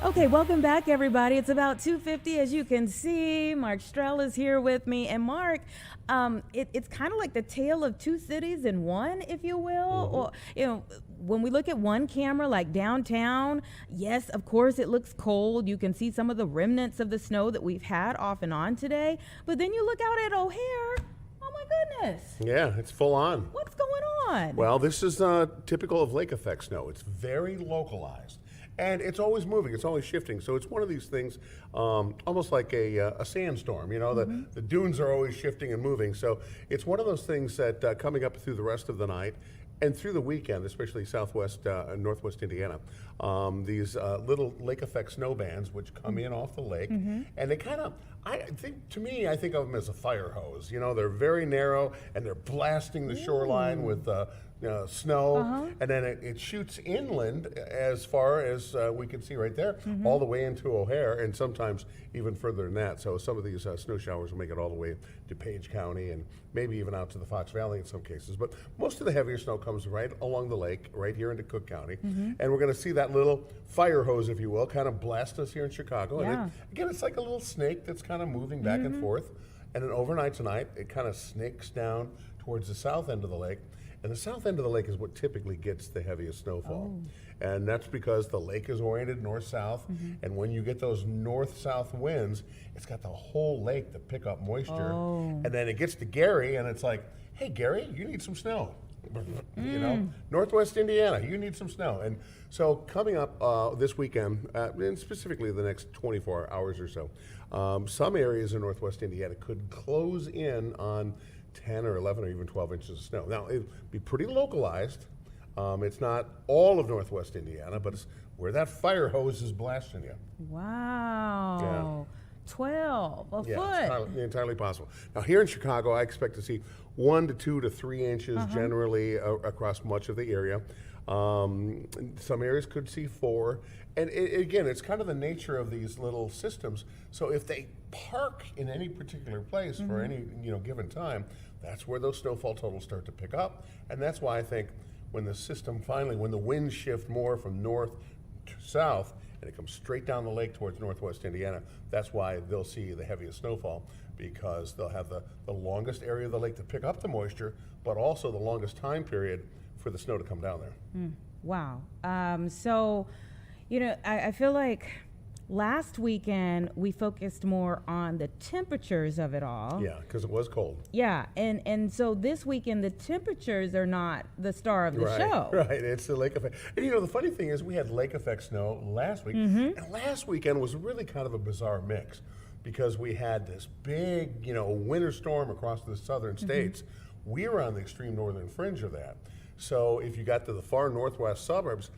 Okay, welcome back, everybody. It's about 2:50, as you can see. Mark Strell is here with me. And Mark, it's kind of like the tale of two cities in one, if you will. Or, when we look at one camera, like downtown, yes, of course, it looks cold. You can see some of the remnants of the snow that we've had off and on today. But then you look out at O'Hare. Oh, my goodness. Yeah, it's full on. What's going on? Well, this is typical of lake effect snow. It's very localized. And it's always moving, it's always shifting. So it's one of these things, almost like a sandstorm. You know, the dunes are always shifting and moving. So it's one of those things that coming up through the rest of the night and through the weekend, especially southwest and northwest Indiana, these little lake effect snow bands which come in off the lake, and they kind of, I think of them as a fire hose. You know, they're very narrow and they're blasting the shoreline with snow, and then it shoots inland as far as we can see right there, all the way into O'Hare, and sometimes even further than that. So some of these snow showers will make it all the way to Page County and maybe even out to the Fox Valley in some cases. But most of the heavier snow comes right along the lake, right here into Cook County. And we're going to see that little fire hose, if you will, kind of blast us here in Chicago. And again, it's like a little snake that's kind of moving back and forth. And then overnight tonight, it kind of snakes down towards the south end of the lake. And the south end of the lake is what typically gets the heaviest snowfall. And that's because the lake is oriented north-south. And when you get those north-south winds, it's got the whole lake to pick up moisture. And then it gets to Gary, and it's like, hey, Gary, you need some snow. You know, Northwest Indiana, you need some snow. And so coming up this weekend, and specifically the next 24 hours or so, some areas in Northwest Indiana could close in on 10 or 11 or even 12 inches of snow. Now, it'll be pretty localized. It's not all of Northwest Indiana, but it's where that fire hose is blasting you. Wow. 12 a foot. It's entirely possible. Now, here in Chicago, I expect to see 1 to 2 to 3 inches generally across much of the area. Some areas could see 4. And again, it's kind of the nature of these little systems. So if they park in any particular place for any given time, that's where those snowfall totals start to pick up. And that's why I think when the system finally, when the winds shift more from north to south, and it comes straight down the lake towards northwest Indiana, that's why they'll see the heaviest snowfall, because they'll have the longest area of the lake to pick up the moisture, but also the longest time period for the snow to come down there. Wow. So, I feel like last weekend we focused more on the temperatures of it all. Yeah, because it was cold. Yeah, and so this weekend the temperatures are not the star of the show. Right, it's the lake effect. And the funny thing is we had lake effect snow last week, and last weekend was really kind of a bizarre mix, because we had this big, winter storm across the southern states. We were on the extreme northern fringe of that. So if you got to the far northwest suburbs,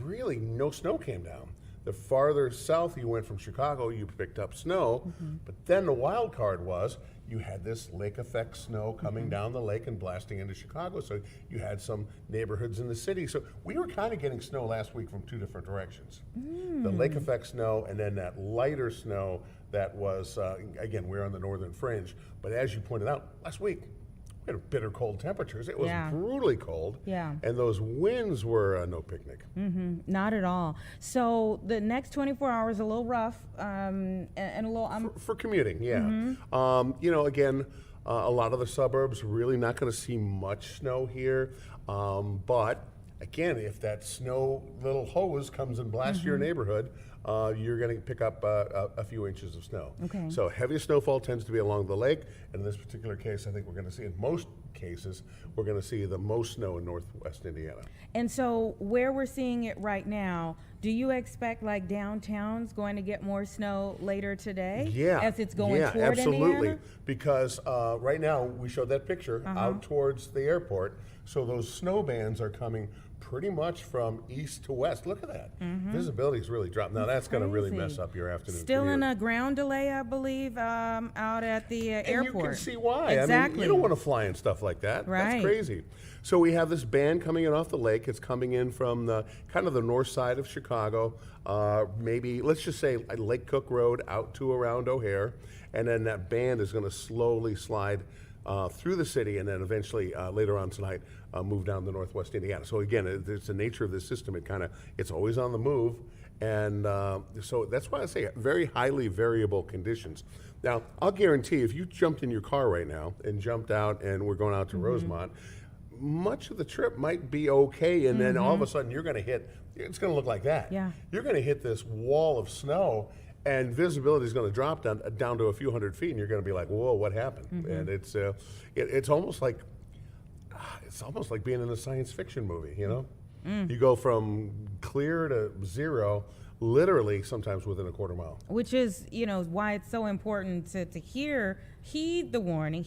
really no snow came down. The farther south you went from Chicago, you picked up snow, but then the wild card was you had this lake effect snow coming down the lake and blasting into Chicago, so you had some neighborhoods in the city. So we were kind of getting snow last week from 2 different directions. The lake effect snow and then that lighter snow that was, again, we're on the northern fringe, but as you pointed out, last week, we had bitter cold temperatures. It was brutally cold. Yeah. And those winds were no picnic. Not at all. So the next 24 hours a little rough and a little... For commuting, yeah. Again, a lot of the suburbs really not going to see much snow here. But again, if that snow little hose comes and blasts your neighborhood, you're going to pick up a few inches of snow. Okay. So heaviest snowfall tends to be along the lake, and in this particular case, I think we're going to see, in most cases, we're going to see the most snow in northwest Indiana. And so where we're seeing it right now, do you expect like downtown's going to get more snow later today? Yeah. As it's going toward absolutely. Indiana? Because right now, we showed that picture out towards the airport, so those snow bands are coming pretty much from east to west. Look at that. Visibility is really dropped. Now that's going to really mess up your afternoon. Still in a ground delay, I believe, out at the airport. You can see why. Exactly. I mean, you don't want to fly in stuff like that. Right. That's crazy. So we have this band coming in off the lake. It's coming in from the kind of the north side of Chicago, maybe, let's just say Lake Cook Road out to around O'Hare. And then that band is going to slowly slide through the city, and then eventually later on tonight move down to northwest Indiana. So again, it's the nature of this system. It's always on the move, and so that's why I say very highly variable conditions. Now, I'll guarantee if you jumped in your car right now and jumped out and we're going out to Rosemont, much of the trip might be okay, and then all of a sudden you're going to hit. It's going to look like that. Yeah. You're going to hit this wall of snow, and visibility is going to drop down to a few hundred feet, and you're going to be like, "Whoa, what happened?" And it's almost like, it's almost like being in a science fiction movie, you know? You go from clear to zero, literally sometimes within a quarter mile. Which is, why it's so important to heed the warning,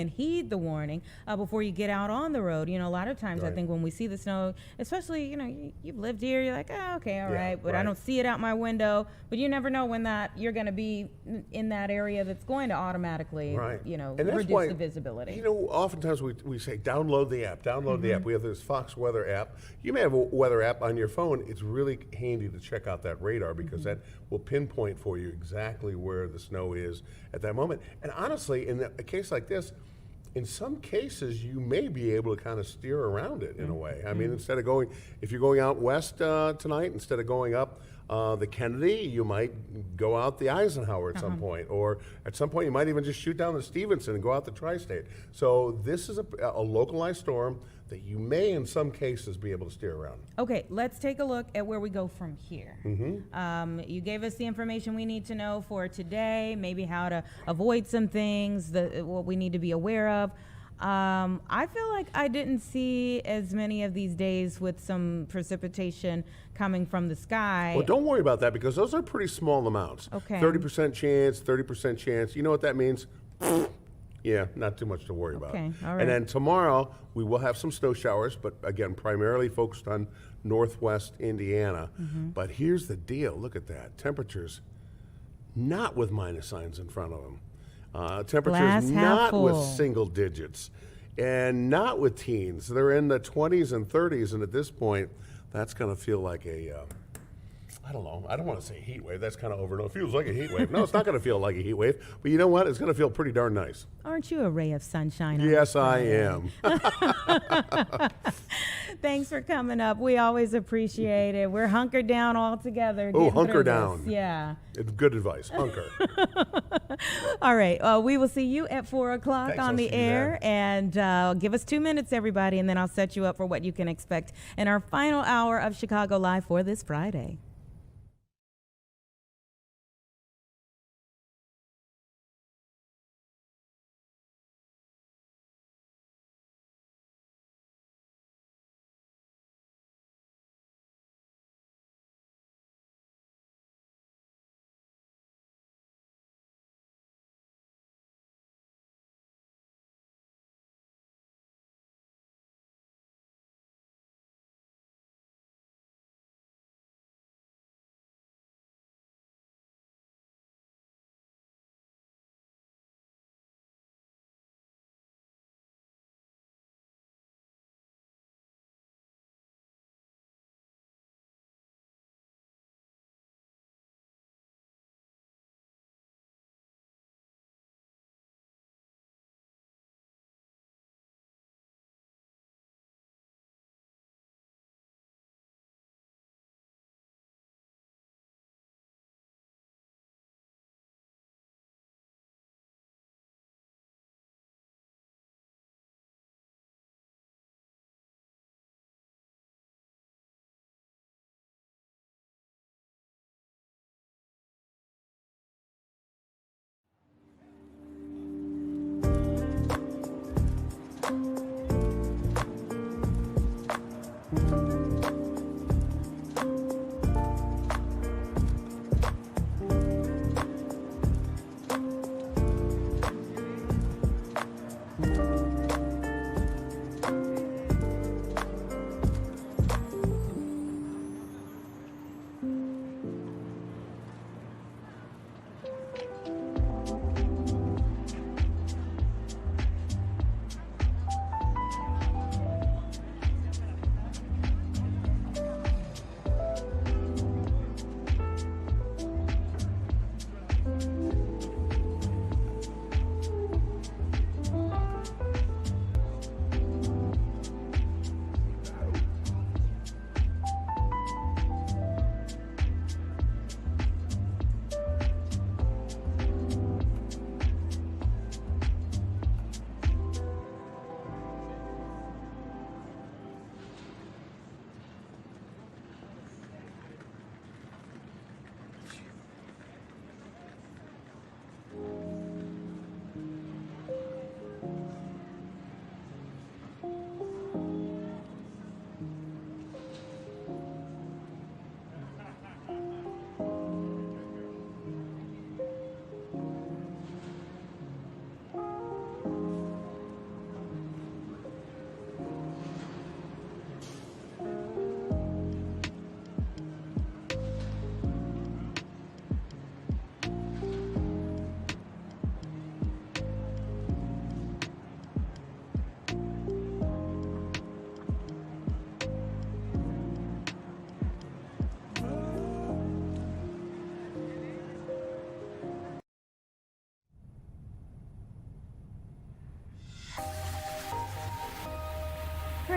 and heed the warning before you get out on the road. A lot of times I Right. think when we see the snow, especially, you've lived here, you're like, oh, okay, all Yeah, right, but I right. don't see it out my window. But you never know when you're going to be in that area that's going to automatically, Right. And that's reduce why, the visibility. Oftentimes we say, download the app, the app. We have this Fox weather app. You may have a weather app on your phone. It's really handy to check out that radar because that will pinpoint for you exactly where the snow is at that moment. And honestly, in a case like this, in some cases, you may be able to kind of steer around it in a way. I mean, instead of if you're going out west tonight, instead of going up the Kennedy, you might go out the Eisenhower at some point, or at some point you might even just shoot down the Stevenson and go out the Tri-State. So this is a localized storm that you may, in some cases, be able to steer around. Okay, let's take a look at where we go from here. You gave us the information we need to know for today, maybe how to avoid some things, what we need to be aware of. I feel like I didn't see as many of these days with some precipitation coming from the sky. Well, don't worry about that because those are pretty small amounts. Okay. 30% chance, 30% chance. You know what that means? Yeah, not too much to worry about. Okay, all right. And then tomorrow, we will have some snow showers, but again, primarily focused on northwest Indiana. But here's the deal. Look at that. Temperatures not with minus signs in front of them. Temperatures Glass half not with full. single digits and not with teens. They're in the 20s and 30s, and at this point, that's going to feel like I don't know. I don't want to say heat wave. That's kind of over. No, it feels like a heat wave. No, it's not going to feel like a heat wave. But you know what? It's going to feel pretty darn nice. Aren't you a ray of sunshine? on Yes, this I Friday? am. Thanks for coming up. We always appreciate it. We're hunkered down all together. Oh, getting hunker through this. down. Yeah. It's good advice. Hunker. All right. We will see you at 4 o'clock Thanks, on I'll the see you air. And give us 2 minutes, everybody, and then I'll set you up for what you can expect in our final hour of Chicago Live for this Friday.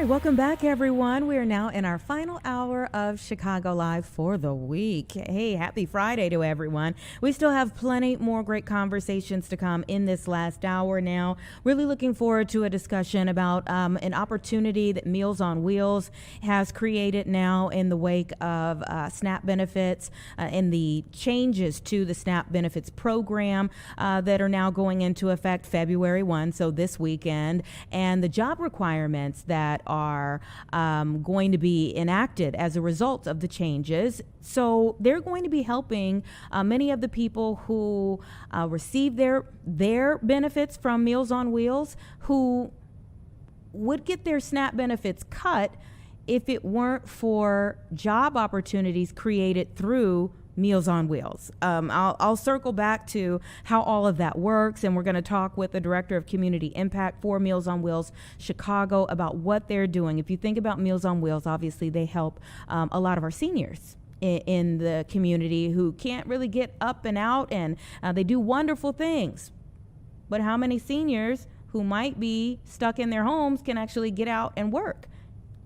right, welcome back, everyone. We are now in our final hour of Chicago Live for the week. Hey, happy Friday to everyone. We still have plenty more great conversations to come in this last hour now. Really looking forward to a discussion about an opportunity that Meals on Wheels has created now in the wake of SNAP benefits and the changes to the SNAP benefits program that are now going into effect February 1, so this weekend, and the job requirements that are going to be enacted as a result of the changes. So they're going to be helping many of the people who receive their benefits from Meals on Wheels, who would get their SNAP benefits cut if it weren't for job opportunities created through Meals on Wheels. I'll circle back to how all of that works, and we're going to talk with the Director of Community Impact for Meals on Wheels Chicago about what they're doing. If you think about Meals on Wheels, obviously they help a lot of our seniors in the community who can't really get up and out, and they do wonderful things. But how many seniors who might be stuck in their homes can actually get out and work,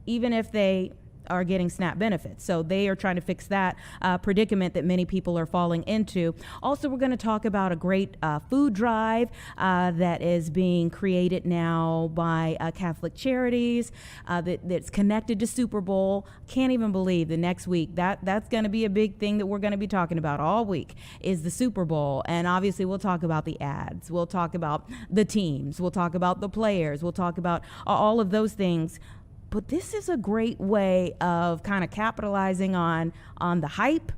even if they are getting SNAP benefits? So they are trying to fix that predicament that many people are falling into. Also, we're going to talk about a great food drive that is being created now by Catholic Charities that's connected to Super Bowl. Can't even believe the next week that's going to be a big thing that we're going to be talking about all week is the Super Bowl. And obviously we'll talk about the ads, we'll talk about the teams, we'll talk about the players, we'll talk about all of those things. But this is a great way of kind of capitalizing on the hype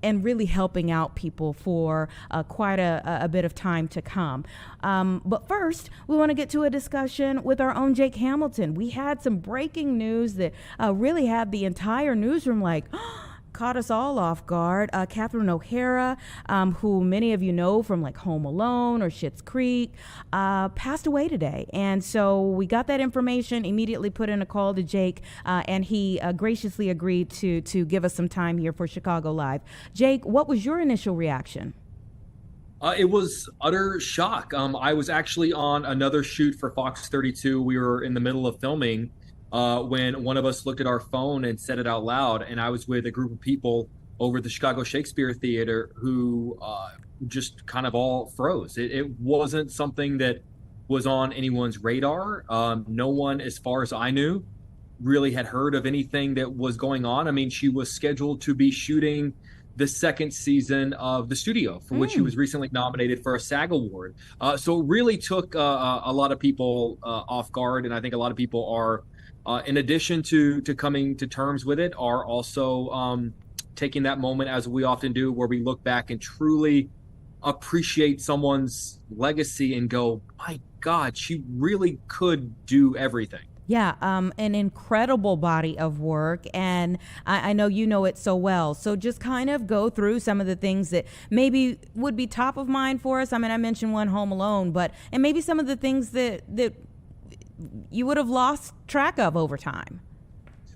and really helping out people for quite a bit of time to come. But first, we want to get to a discussion with our own Jake Hamilton. We had some breaking news that really had the entire newsroom like, caught us all off guard. Catherine O'Hara, who many of you know from like Home Alone or Schitt's Creek, passed away today. And so we got that information, immediately put in a call to Jake, and he graciously agreed to give us some time here for Chicago Live. Jake, what was your initial reaction? It was utter shock. I was actually on another shoot for Fox 32. We were in the middle of filming when one of us looked at our phone and said it out loud. And I was with a group of people over at the Chicago Shakespeare Theater who just kind of all froze. It wasn't something that was on anyone's radar. No one, as far as I knew, really had heard of anything that was going on. I mean, she was scheduled to be shooting the second season of The Studio, for which she was recently nominated for a SAG award. So it really took a lot of people off guard. And I think a lot of people are, in addition to coming to terms with it, are also taking that moment, as we often do, where we look back and truly appreciate someone's legacy and go, my God, she really could do everything. Yeah, an incredible body of work, and I know you know it so well. So just kind of go through some of the things that maybe would be top of mind for us. I mean, I mentioned one, Home Alone, and maybe some of the things that you would have lost track of over time.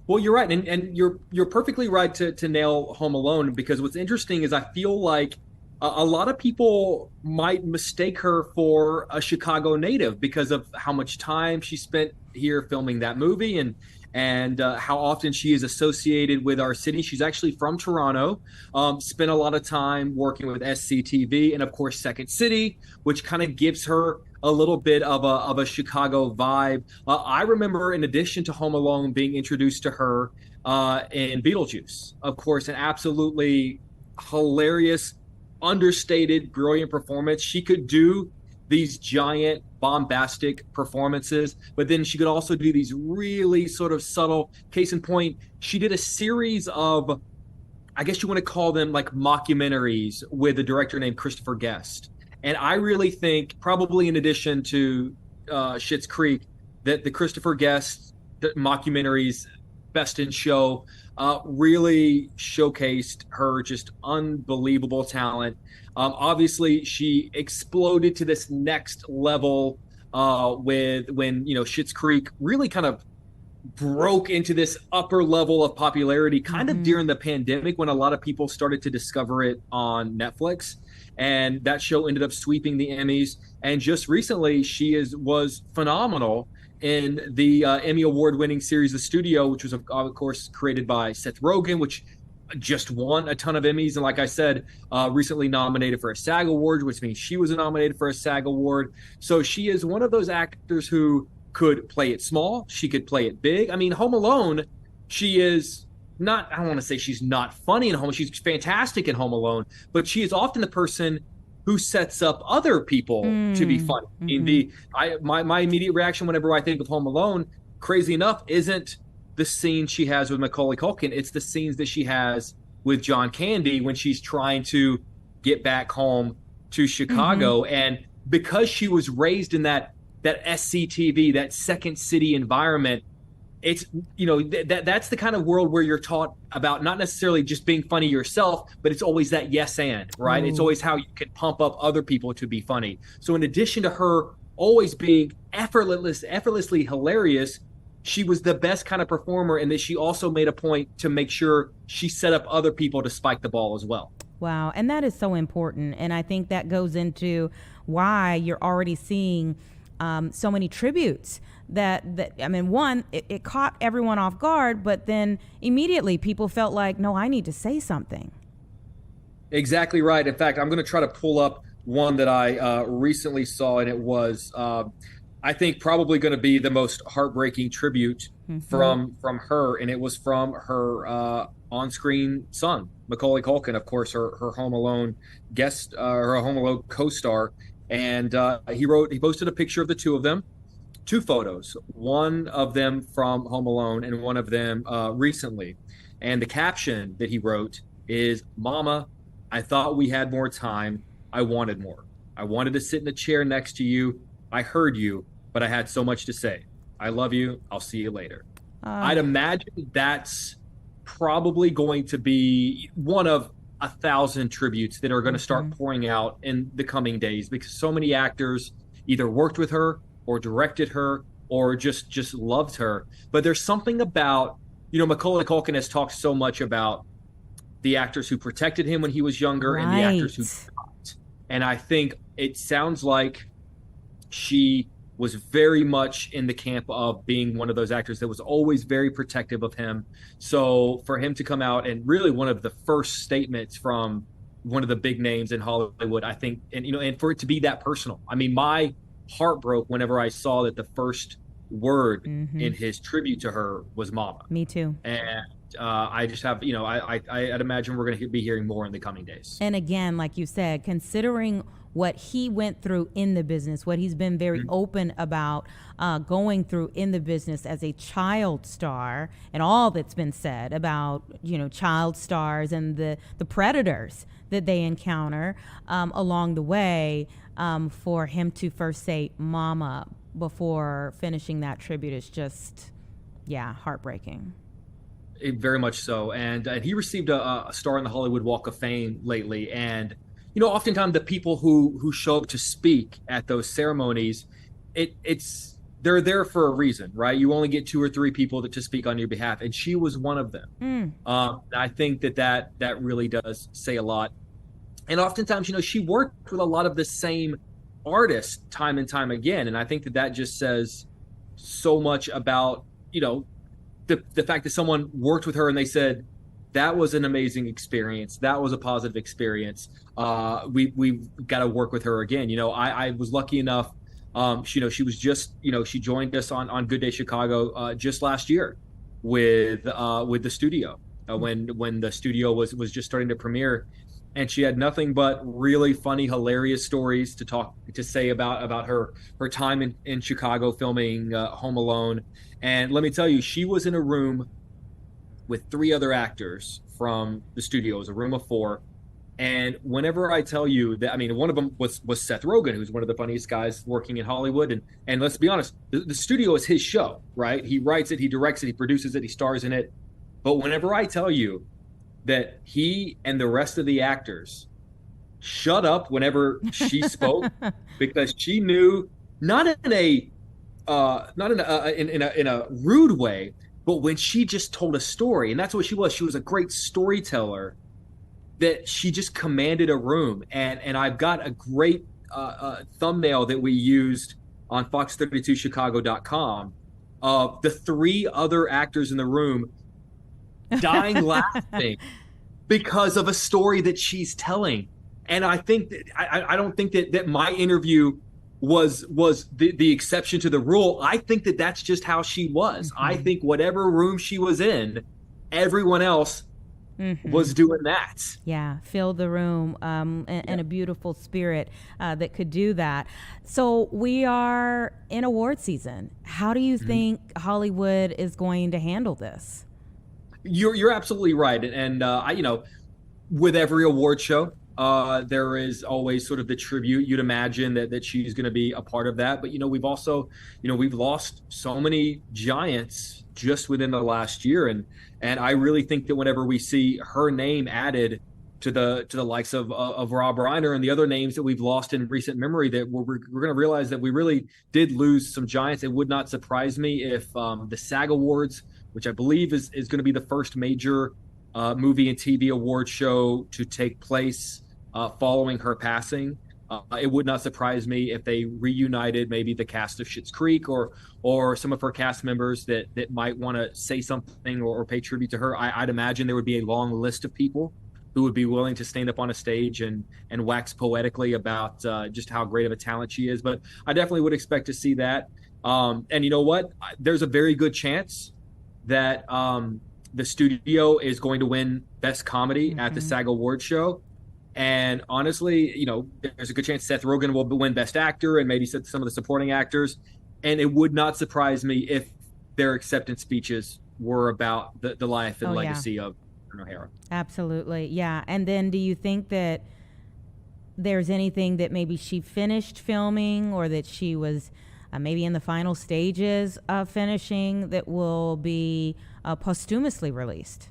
Well, you're right, and you're perfectly right to nail Home Alone, because what's interesting is I feel like a lot of people might mistake her for a Chicago native because of how much time she spent here filming that movie and how often she is associated with our city. She's actually from Toronto, spent a lot of time working with SCTV and, of course, Second City, which kind of gives her a little bit of a Chicago vibe. I remember, in addition to Home Alone, being introduced to her in Beetlejuice. Of course, an absolutely hilarious, understated, brilliant performance. She could do these giant, bombastic performances, but then she could also do these really sort of subtle. Case in point, she did a series of, I guess you want to call them like mockumentaries, with a director named Christopher Guest. And I really think, probably in addition to Schitt's Creek, that the Christopher Guest mockumentaries, Best in Show, really showcased her just unbelievable talent. Obviously, she exploded to this next level when Schitt's Creek really kind of broke into this upper level of popularity, kind of during the pandemic, when a lot of people started to discover it on Netflix. And that show ended up sweeping the Emmys. And just recently, she was phenomenal in the Emmy Award-winning series The Studio, which was, of course, created by Seth Rogen, which just won a ton of Emmys. And like I said, recently nominated for a SAG Award, which means she was nominated for a SAG Award. So she is one of those actors who could play it small. She could play it big. I mean, Home Alone, she is not, I don't want to say she's not funny in Home. She's fantastic in Home Alone, but she is often the person who sets up other people to be funny. I mean, my immediate reaction whenever I think of Home Alone, crazy enough, isn't the scene she has with Macaulay Culkin. It's the scenes that she has with John Candy when she's trying to get back home to Chicago. And because she was raised in that SCTV, that second city environment, it's, you know, that's the kind of world where you're taught about not necessarily just being funny yourself, but it's always that yes and, right? It's always how you can pump up other people to be funny. So in addition to her always being effortlessly hilarious, she was the best kind of performer, and that she also made a point to make sure she set up other people to spike the ball as well. Wow. And that is so important. And I think that goes into why you're already seeing so many tributes that I mean, one, it caught everyone off guard, but then immediately people felt like, no, I need to say something. Exactly right. In fact, I'm going to try to pull up one that I recently saw, and it was, I think, probably going to be the most heartbreaking tribute from her, and it was from her on-screen son, Macaulay Culkin, of course, her Home Alone guest, her Home Alone co-star, and he posted a picture of the two of them, two photos, one of them from Home Alone and one of them recently, and the caption that he wrote is, "Mama, I thought we had more time. I wanted more. I wanted to sit in the chair next to you. I heard you, but I had so much to say. I love you. I'll see you later." I'd imagine that's probably going to be one of 1,000 tributes that are going to start pouring out in the coming days, because so many actors either worked with her or directed her or just loved her. But there's something about, you know, Macaulay Culkin has talked so much about the actors who protected him when he was younger and the actors who did not. And I think it sounds like she was very much in the camp of being one of those actors that was always very protective of him. So for him to come out and really one of the first statements from one of the big names in Hollywood, I think, and, you know, and for it to be that personal. I mean, my heart broke whenever I saw that the first word in his tribute to her was "Mama." Me too. And I just have, you know, I'd imagine we're going to be hearing more in the coming days. And again, like you said, considering what he went through in the business, what he's been very open about going through in the business as a child star, and all that's been said about, you know, child stars and the predators that they encounter along the way, for him to first say "Mama" before finishing that tribute is just, heartbreaking. Very much so. And he received a star in the Hollywood Walk of Fame lately. And, you know, oftentimes the people who show up to speak at those ceremonies, they're there for a reason, right? You only get 2 or 3 people to speak on your behalf. And she was one of them. I think that really does say a lot. And oftentimes, you know, she worked with a lot of the same artists time and time again. And I think that just says so much about, you know, the fact that someone worked with her and they said, that was an amazing experience. That was a positive experience. We've got to work with her again. You know, I was lucky enough, you know, she was just, you know, she joined us on Good Day Chicago just last year with the studio when the studio was just starting to premiere. And she had nothing but really funny, hilarious stories to say about her time in Chicago filming Home Alone. And let me tell you, she was in a room with 3 other actors from the studio. It was a room of 4. And whenever I tell you that, I mean, one of them was Seth Rogen, who's one of the funniest guys working in Hollywood. And let's be honest, the studio is his show, right? He writes it, he directs it, he produces it, he stars in it. But whenever I tell you that he and the rest of the actors shut up whenever she spoke, because she knew, not in a rude way, but when she just told a story, and that's what she was. She was a great storyteller, that she just commanded a room. And I've got a great thumbnail that we used on fox32chicago.com of the three other actors in the room dying laughing because of a story that she's telling. And I think that I don't think that my interview was the exception to the rule. I think that that's just how she was. I think whatever room she was in, everyone else was doing that. Yeah, fill the room, and a beautiful spirit that could do that. So we are in award season. How do you think Hollywood is going to handle this? You're absolutely right, and with every award show, there is always sort of the tribute. You'd imagine that she's going to be a part of that, but we've also, we've lost so many giants just within the last year, and I really think that whenever we see her name added to the likes of Rob Reiner and the other names that we've lost in recent memory, that we're going to realize that we really did lose some giants. It would not surprise me if the SAG Awards, which I believe is going to be the first major movie and TV award show to take place following her passing. It would not surprise me if they reunited maybe the cast of Schitt's Creek or some of her cast members that might want to say something or pay tribute to her. I'd imagine there would be a long list of people who would be willing to stand up on a stage and wax poetically about just how great of a talent she is. But I definitely would expect to see that. And you know what? There's a very good chance that the studio is going to win Best Comedy at the SAG Award show. And honestly, there's a good chance Seth Rogen will win Best Actor and maybe some of the supporting actors. And it would not surprise me if their acceptance speeches were about the life and legacy of O'Hara. Absolutely. Yeah. And then do you think that there's anything that maybe she finished filming or that she was maybe in the final stages of finishing that will be posthumously released?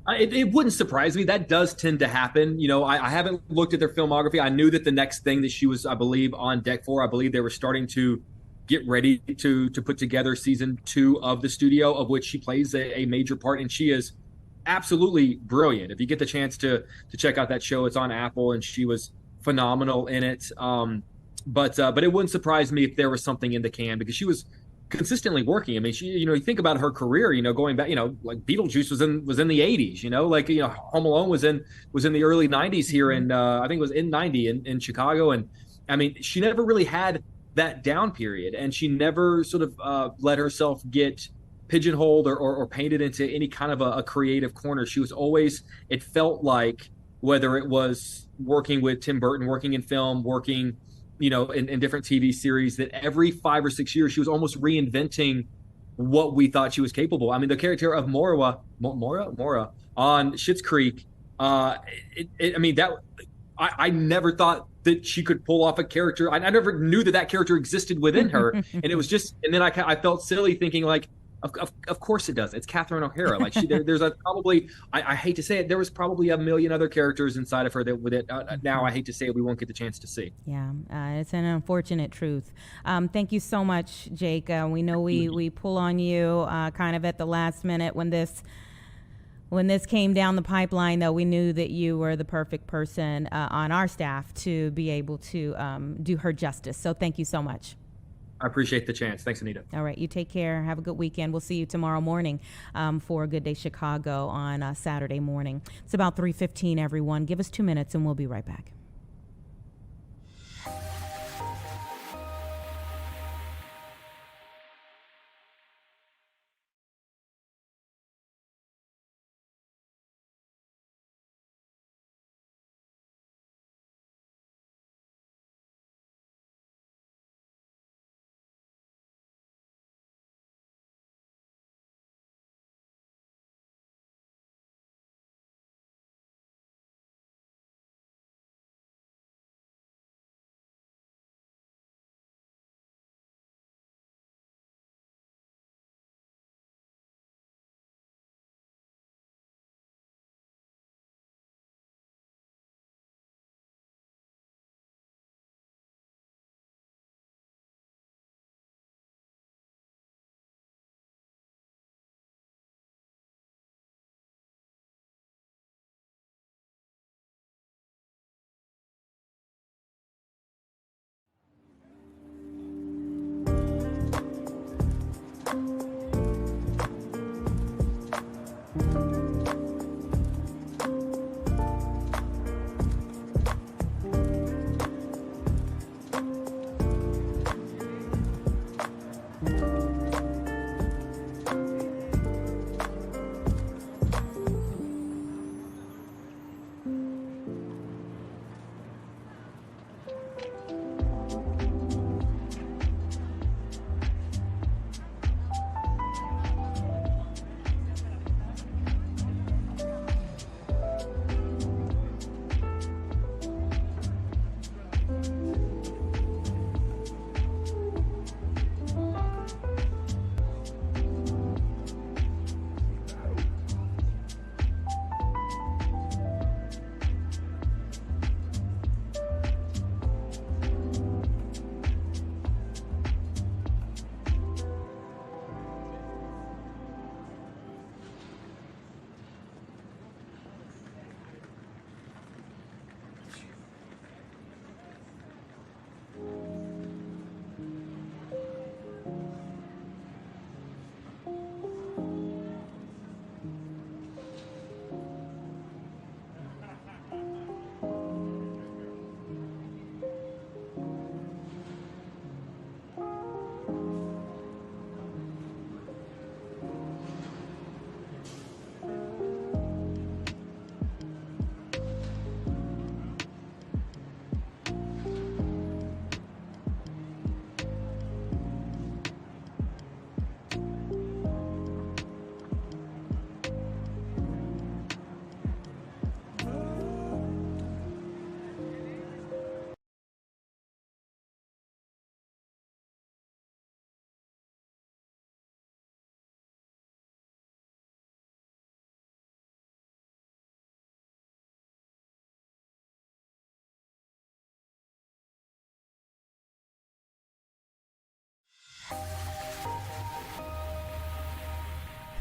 It wouldn't surprise me. That does tend to happen. I haven't looked at their filmography. I knew that the next thing that she was, I believe, on deck for, I believe they were starting to get ready to put together season 2 of The Studio, of which she plays a major part. And she is absolutely brilliant. If you get the chance to check out that show, it's on Apple, and she was phenomenal in it. But it wouldn't surprise me if there was something in the can, because she was consistently working. I mean, she, you think about her career, going back, like Beetlejuice was in the 80s, Home Alone was in the early 90s here, and I think it was in 90 in Chicago. And I mean, she never really had that down period, and she never sort of let herself get pigeonholed or painted into any kind of a creative corner. She was always, it felt like, whether it was working with Tim Burton, working in film, working in different TV series, that every 5 or 6 years she was almost reinventing what we thought she was capable. I mean, the character of Mora on Schitt's Creek, I never thought that she could pull off a character. I never knew that character existed within her, and it was just. And then I felt silly thinking like, of course it does. It's Catherine O'Hara. Like there's probably, I hate to say it, there was probably a million other characters inside of her that now I hate to say it, we won't get the chance to see. Yeah, it's an unfortunate truth. Thank you so much, Jake. We know we pull on you kind of at the last minute when this came down the pipeline, though. We knew that you were the perfect person on our staff to be able to do her justice. So thank you so much. I appreciate the chance. Thanks, Anita. All right. You take care. Have a good weekend. We'll see you tomorrow morning for Good Day Chicago on Saturday morning. It's about 3:15, everyone. Give us 2 minutes and we'll be right back.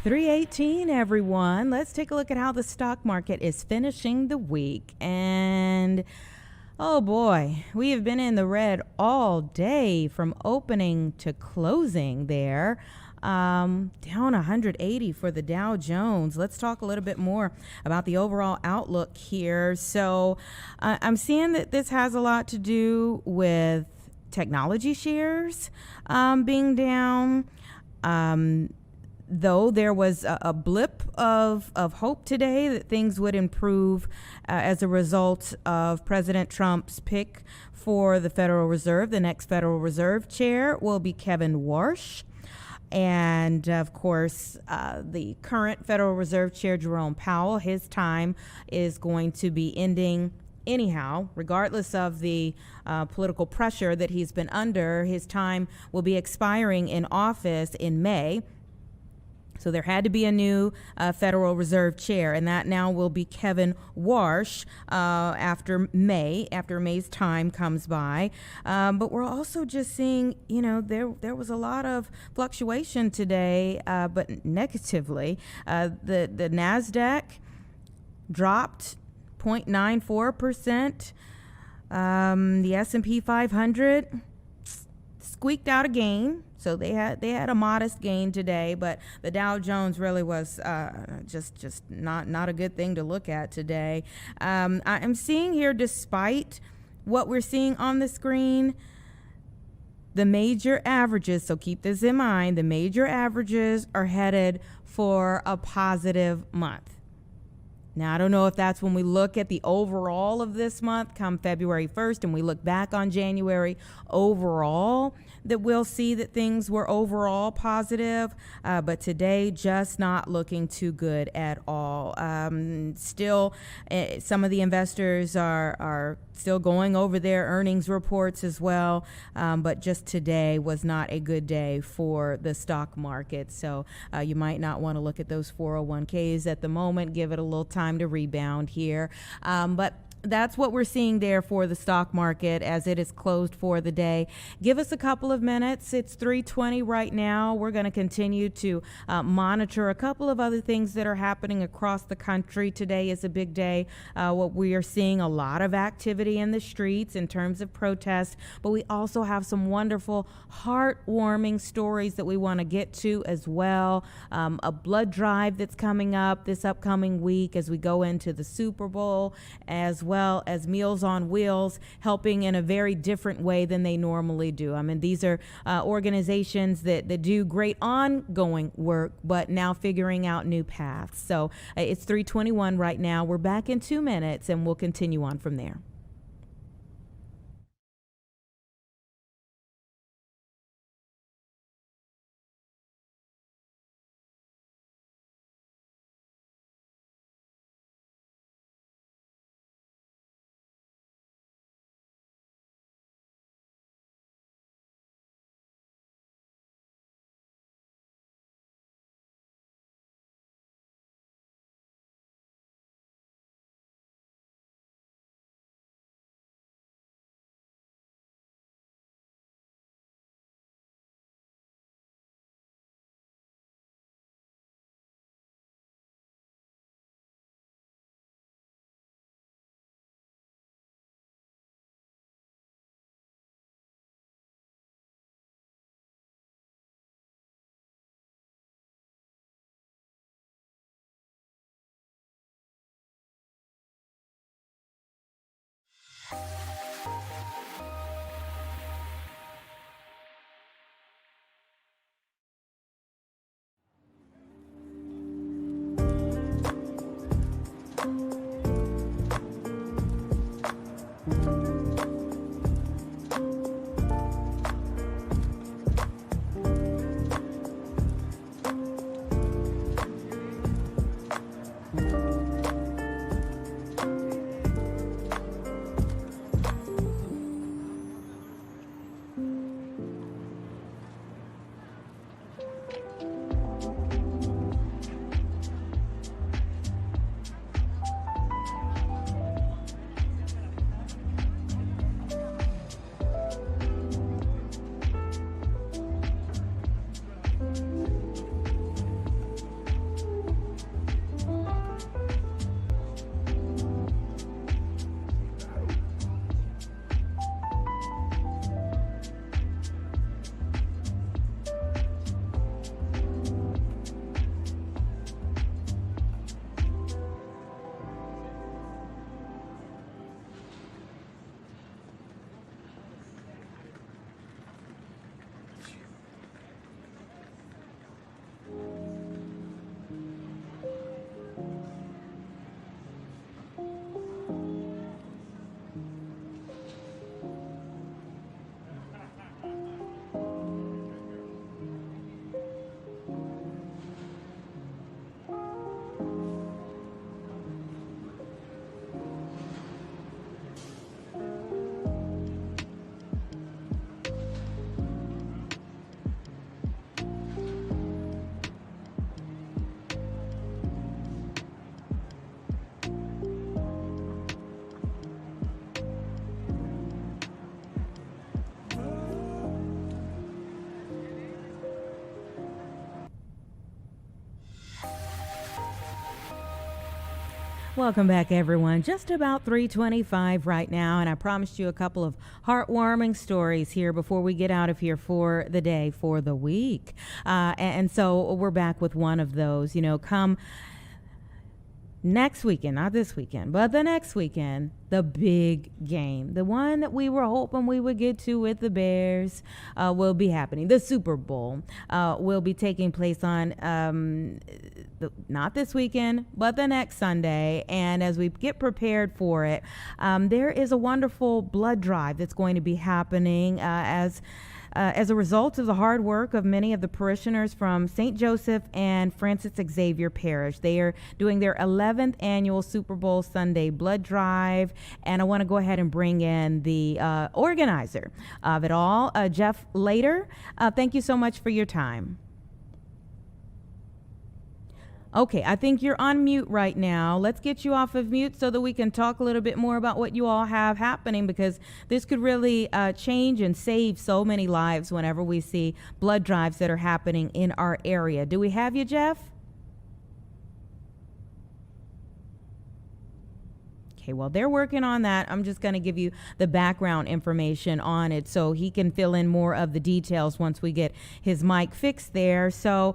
$318, everyone. Let's take a look at how the stock market is finishing the week. And oh boy, we have been in the red all day from opening to closing there. Down 180 for the Dow Jones. Let's talk a little bit more about the overall outlook here. So I'm seeing that this has a lot to do with technology shares being down. Though there was a blip of hope today that things would improve as a result of President Trump's pick for the Federal Reserve. The next Federal Reserve chair will be Kevin Warsh. And of course, the current Federal Reserve Chair, Jerome Powell, his time is going to be ending anyhow, regardless of the political pressure that he's been under. His time will be expiring in office in May. So there had to be a new Federal Reserve chair, and that now will be Kevin Warsh after May's time comes by. But we're also just seeing, there was a lot of fluctuation today, but negatively. The NASDAQ dropped 0.94%. The S&P 500 squeaked out a gain. So they had a modest gain today, but the Dow Jones really was just not a good thing to look at today. I'm seeing here, despite what we're seeing on the screen, the major averages, so keep this in mind, the major averages are headed for a positive month. Now, I don't know if that's when we look at the overall of this month come February 1st and we look back on January overall, that we'll see that things were overall positive, but today just not looking too good at all. Still, some of the investors are still going over their earnings reports as well, but just today was not a good day for the stock market. So you might not want to look at those 401ks at the moment. Give it a little time to rebound here. But that's what we're seeing there for the stock market as it is closed for the day. Give us a couple of minutes. It's 3:20 right now. We're going to continue to monitor a couple of other things that are happening across the country. Today is a big day. What we are seeing a lot of activity in the streets in terms of protests, but we also have some wonderful, heartwarming stories that we want to get to as well. A blood drive that's coming up this upcoming week as we go into the Super Bowl, as well as Meals on Wheels, helping in a very different way than they normally do. I mean, these are organizations that do great ongoing work, but now figuring out new paths. So it's 3:21 right now. We're back in 2 minutes, and we'll continue on from there. Welcome back, everyone. Just about 3:25 right now, and I promised you a couple of heartwarming stories here before we get out of here for the day, for the week. And so we're back with one of those. You know, come next weekend, not this weekend, but the next weekend, the big game, the one that we were hoping we would get to with the Bears, will be happening. The Super Bowl will be taking place on not this weekend, but the next Sunday. And as we get prepared for it, there is a wonderful blood drive that's going to be happening as a result of the hard work of many of the parishioners from St. Joseph and Francis Xavier Parish. They are doing their 11th annual Super Bowl Sunday blood drive, and I want to go ahead and bring in the organizer of it all, Jeff Later. Thank you so much for your time. Okay, I think you're on mute right now. Let's get you off of mute so that we can talk a little bit more about what you all have happening, because this could really change and save so many lives whenever we see blood drives that are happening in our area. Do we have you, Jeff? Okay, well, they're working on that. I'm just going to give you the background information on it so he can fill in more of the details once we get his mic fixed there. So,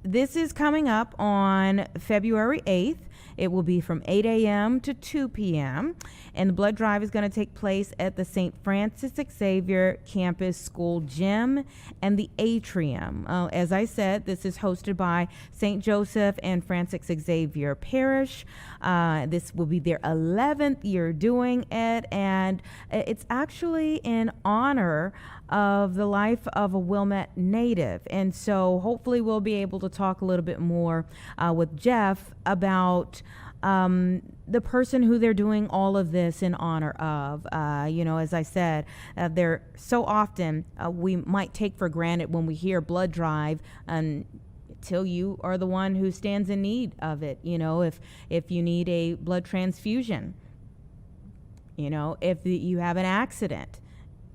this is coming up on February 8th, It will be from 8 a.m. to 2 p.m. And the blood drive is going to take place at the St. Francis Xavier Campus School Gym and the Atrium. As I said, this is hosted by St. Joseph and Francis Xavier Parish. This will be their 11th year doing it, and it's actually in honor of the life of a Wilmette native. And so hopefully we'll be able to talk a little bit more with Jeff about the person who they're doing all of this in honor of. As I said, they're so often we might take for granted when we hear blood drive until you are the one who stands in need of it. If you need a blood transfusion, if you have an accident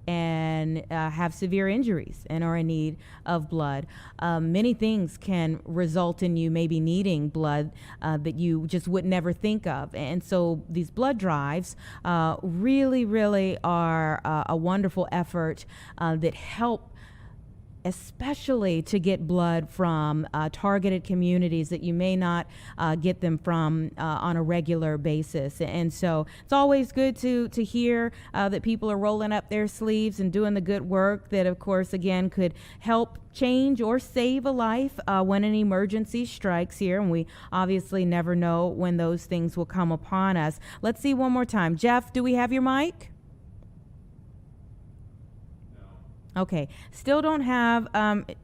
and have severe injuries and are in need of blood. Many things can result in you maybe needing blood that you just would never think of. And so these blood drives really, really are a wonderful effort that help especially to get blood from targeted communities that you may not get them from on a regular basis. And so it's always good to hear that people are rolling up their sleeves and doing the good work that, of course, again, could help change or save a life when an emergency strikes here. And we obviously never know when those things will come upon us. Let's see one more time. Jeff, do we have your mic? Okay, still don't have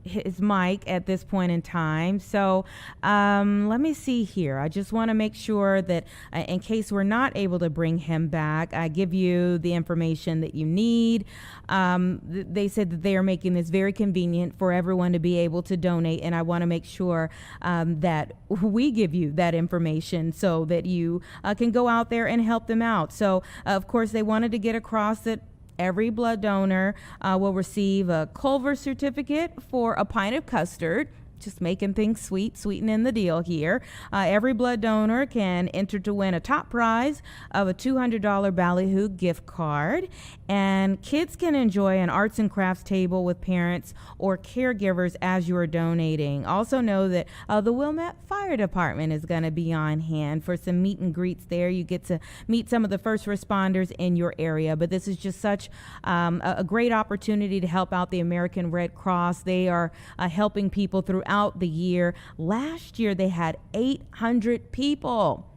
his mic at this point in time. So let me see here. I just want to make sure that in case we're not able to bring him back, I give you the information that you need. They said that they are making this very convenient for everyone to be able to donate, and I want to make sure that we give you that information so that you can go out there and help them out. So, of course, they wanted to get across that every blood donor will receive a Culver certificate for a pint of custard. Just making things sweet, sweetening the deal here. Every blood donor can enter to win a top prize of a $200 Ballyhoo gift card. And kids can enjoy an arts and crafts table with parents or caregivers as you are donating. Also know that the Wilmette Fire Department is going to be on hand for some meet and greets there. You get to meet some of the first responders in your area. But this is just such a great opportunity to help out the American Red Cross. They are helping people throughout the year. Last year they had 800 people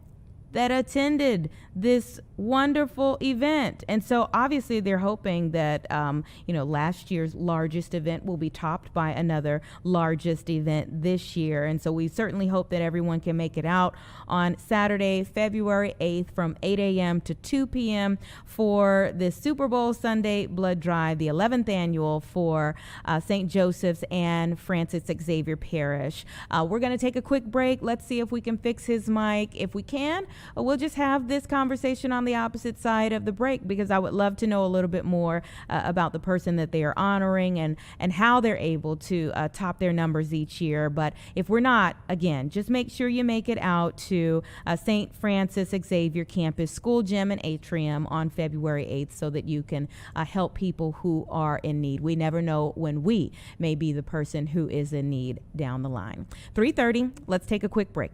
that attended this wonderful event. And so obviously they're hoping that, last year's largest event will be topped by another largest event this year. And so we certainly hope that everyone can make it out on Saturday, February 8th from 8 a.m. to 2 p.m. for the Super Bowl Sunday blood drive, the 11th annual for St. Joseph's and Francis Xavier Parish. We're going to take a quick break. Let's see if we can fix his mic. If we can, we'll just have this conversation on the opposite side of the break, because I would love to know a little bit more about the person that they are honoring and how they're able to top their numbers each year. But if we're not, again, just make sure you make it out to St. Francis Xavier Campus School Gym and Atrium on February 8th so that you can help people who are in need. We never know when we may be the person who is in need down the line. 3:30, let's take a quick break.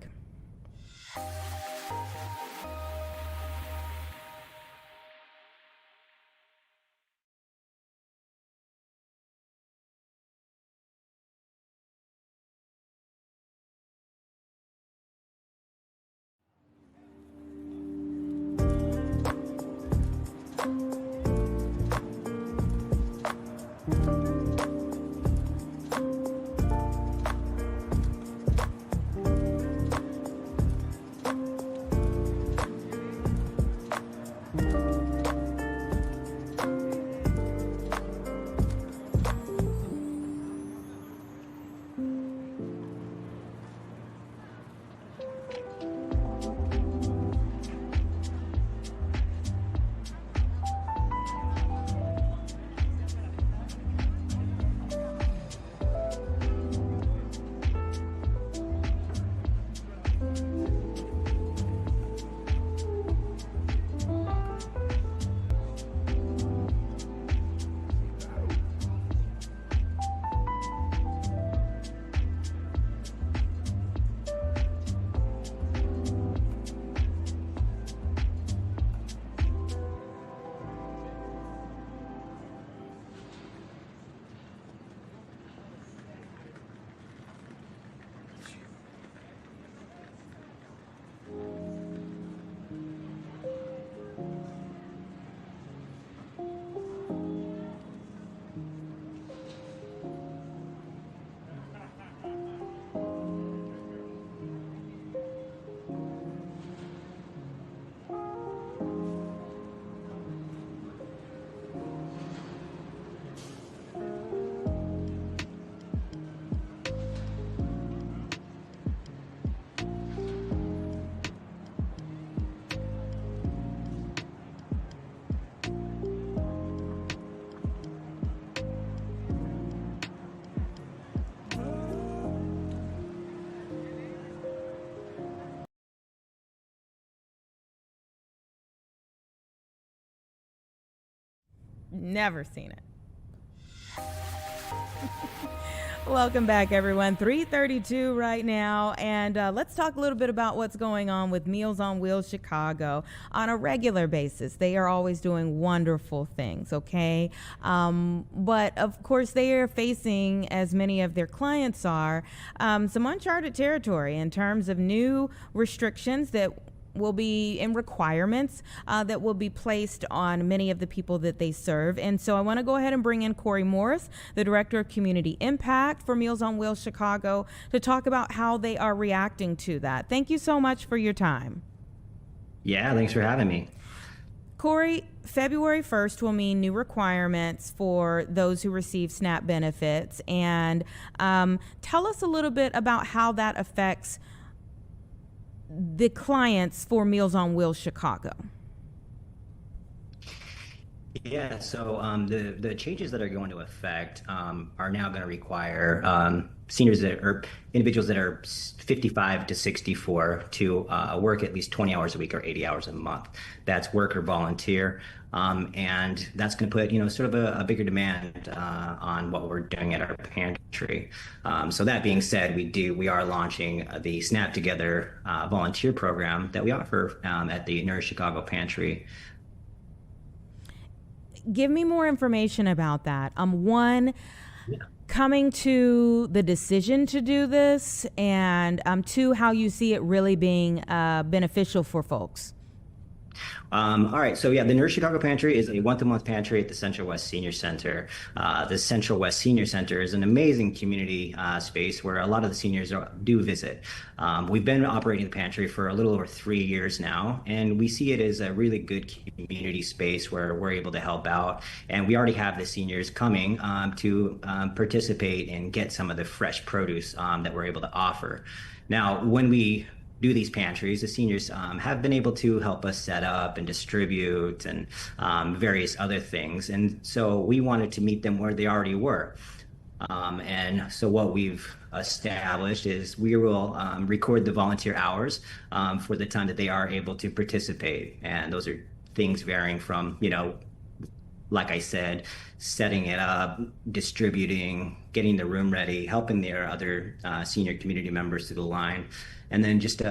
Never seen it. Welcome back, everyone. 3:32 right now, and let's talk a little bit about what's going on with Meals on Wheels Chicago on a regular basis. They are always doing wonderful things, okay? But of course, they are facing, as many of their clients are, some uncharted territory in terms of new restrictions that will be in requirements that will be placed on many of the people that they serve. And so I want to go ahead and bring in Corey Morris, the Director of Community Impact for Meals on Wheels Chicago, to talk about how they are reacting to that. Thank you so much for your time. Yeah, thanks for having me. Corey, February 1st will mean new requirements for those who receive SNAP benefits. And tell us a little bit about how that affects the clients for Meals on Wheels Chicago. Yeah, so the changes that are going to affect are now going to require seniors or individuals that are 55 to 64 to work at least 20 hours a week or 80 hours a month. That's work or volunteer. And that's going to put, sort of a bigger demand on what we're doing at our pantry. So that being said, we are launching the Snap Together volunteer program that we offer at the Nourish Chicago Pantry. Give me more information about that. Coming to the decision to do this, and two, how you see it really being beneficial for folks. All right, so yeah, the Nourish Chicago Pantry is a once-a-month pantry at the Central West Senior Center. The Central West Senior Center is an amazing community space where a lot of the seniors do visit. We've been operating the pantry for a little over 3 years now, and we see it as a really good community space where we're able to help out. And we already have the seniors coming to participate and get some of the fresh produce that we're able to offer. Now, when we do these pantries, the seniors have been able to help us set up and distribute and various other things. And so we wanted to meet them where they already were. And so what we've established is we will record the volunteer hours for the time that they are able to participate. And those are things varying from, like I said, setting it up, distributing, getting the room ready, helping their other senior community members through the line, and then just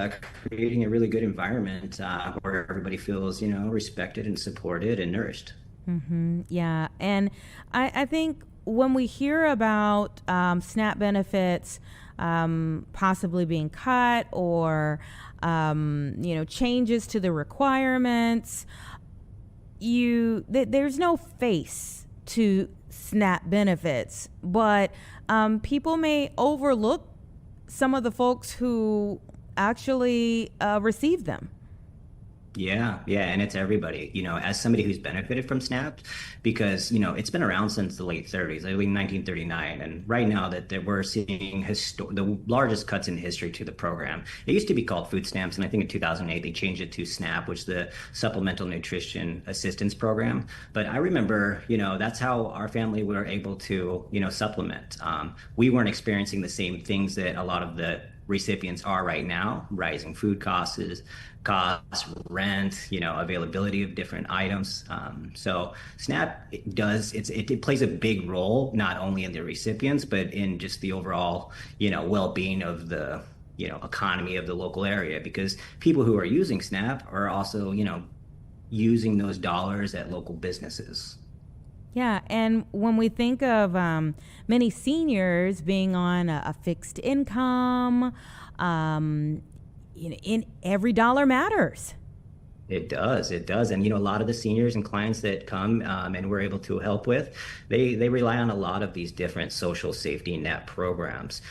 creating a really good environment where everybody feels, respected and supported and nourished. Mm-hmm. Yeah, and I think when we hear about SNAP benefits possibly being cut or, changes to the requirements, there's no face to SNAP benefits, but people may overlook some of the folks who actually receive them. Yeah, and it's everybody, as somebody who's benefited from SNAP, because, it's been around since the late 30s, I believe 1939. And right now that we're seeing the largest cuts in history to the program. It used to be called food stamps, and I think in 2008 they changed it to SNAP, which is the Supplemental Nutrition Assistance Program. But I remember, that's how our family were able to, supplement. We weren't experiencing the same things that a lot of the recipients are right now: rising food costs, rent, availability of different items. So SNAP it plays a big role, not only in the recipients, but in just the overall, well-being of the, economy of the local area, because people who are using SNAP are also, using those dollars at local businesses. Yeah, and when we think of many seniors being on a fixed income, in every dollar matters. It does. And, a lot of the seniors and clients that come and we're able to help with, they rely on a lot of these different social safety net programs.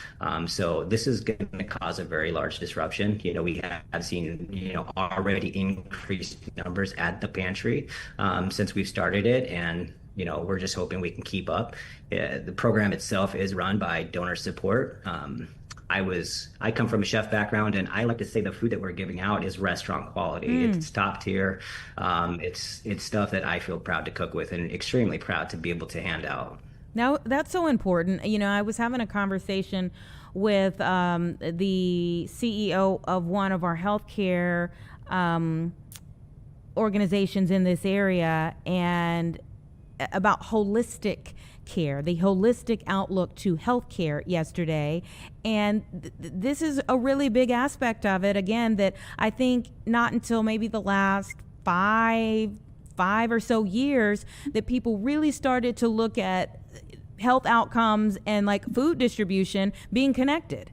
So this is going to cause a very large disruption. We have seen, already increased numbers at the pantry since we've started it. And, we're just hoping we can keep up. The program itself is run by donor support. I come from a chef background, and I like to say the food that we're giving out is restaurant quality. It's top tier. It's stuff that I feel proud to cook with and extremely proud to be able to hand out. Now, that's so important. I was having a conversation with the CEO of one of our healthcare organizations in this area, and about holistic care, the holistic outlook to healthcare yesterday. And this is a really big aspect of it, again, that I think not until maybe the last five or so years that people really started to look at health outcomes and like food distribution being connected.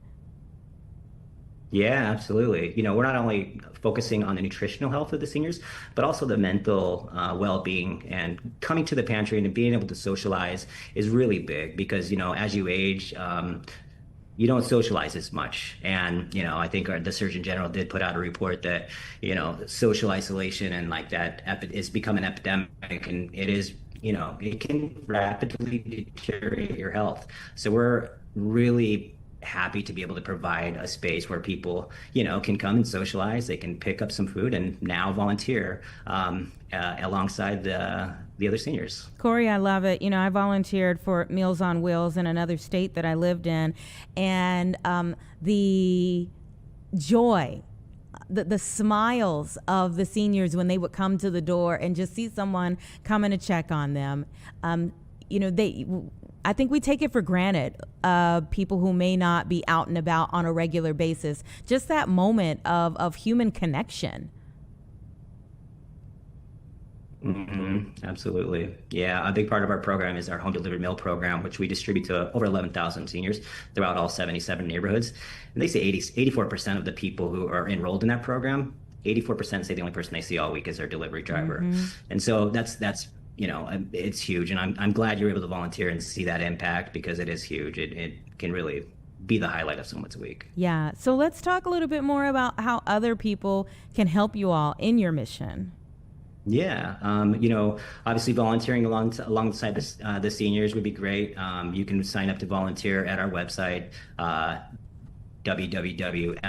Yeah, absolutely. We're not only focusing on the nutritional health of the seniors, but also the mental well-being, and coming to the pantry and being able to socialize is really big because, as you age, you don't socialize as much. And, I think the Surgeon General did put out a report that, social isolation and like that is become an epidemic, and it is, it can rapidly deteriorate your health. So we're really happy to be able to provide a space where people, can come and socialize. They can pick up some food and now volunteer alongside the other seniors. Corey, I love it. I volunteered for Meals on Wheels in another state that I lived in, and the joy, the smiles of the seniors when they would come to the door and just see someone coming to check on them. I think we take it for granted, people who may not be out and about on a regular basis, just that moment of human connection. Mm-hmm. Absolutely. Yeah, a big part of our program is our home delivered meal program, which we distribute to over 11,000 seniors throughout all 77 neighborhoods. And they say 84% of the people who are enrolled in that program, 84% say the only person they see all week is their delivery driver. Mm-hmm. And so that's it's huge. And I'm glad you're able to volunteer and see that impact, because it is huge. It can really be the highlight of someone's week. Yeah. So let's talk a little bit more about how other people can help you all in your mission. Yeah, obviously volunteering alongside the seniors would be great. You can sign up to volunteer at our website, www.mowc.org.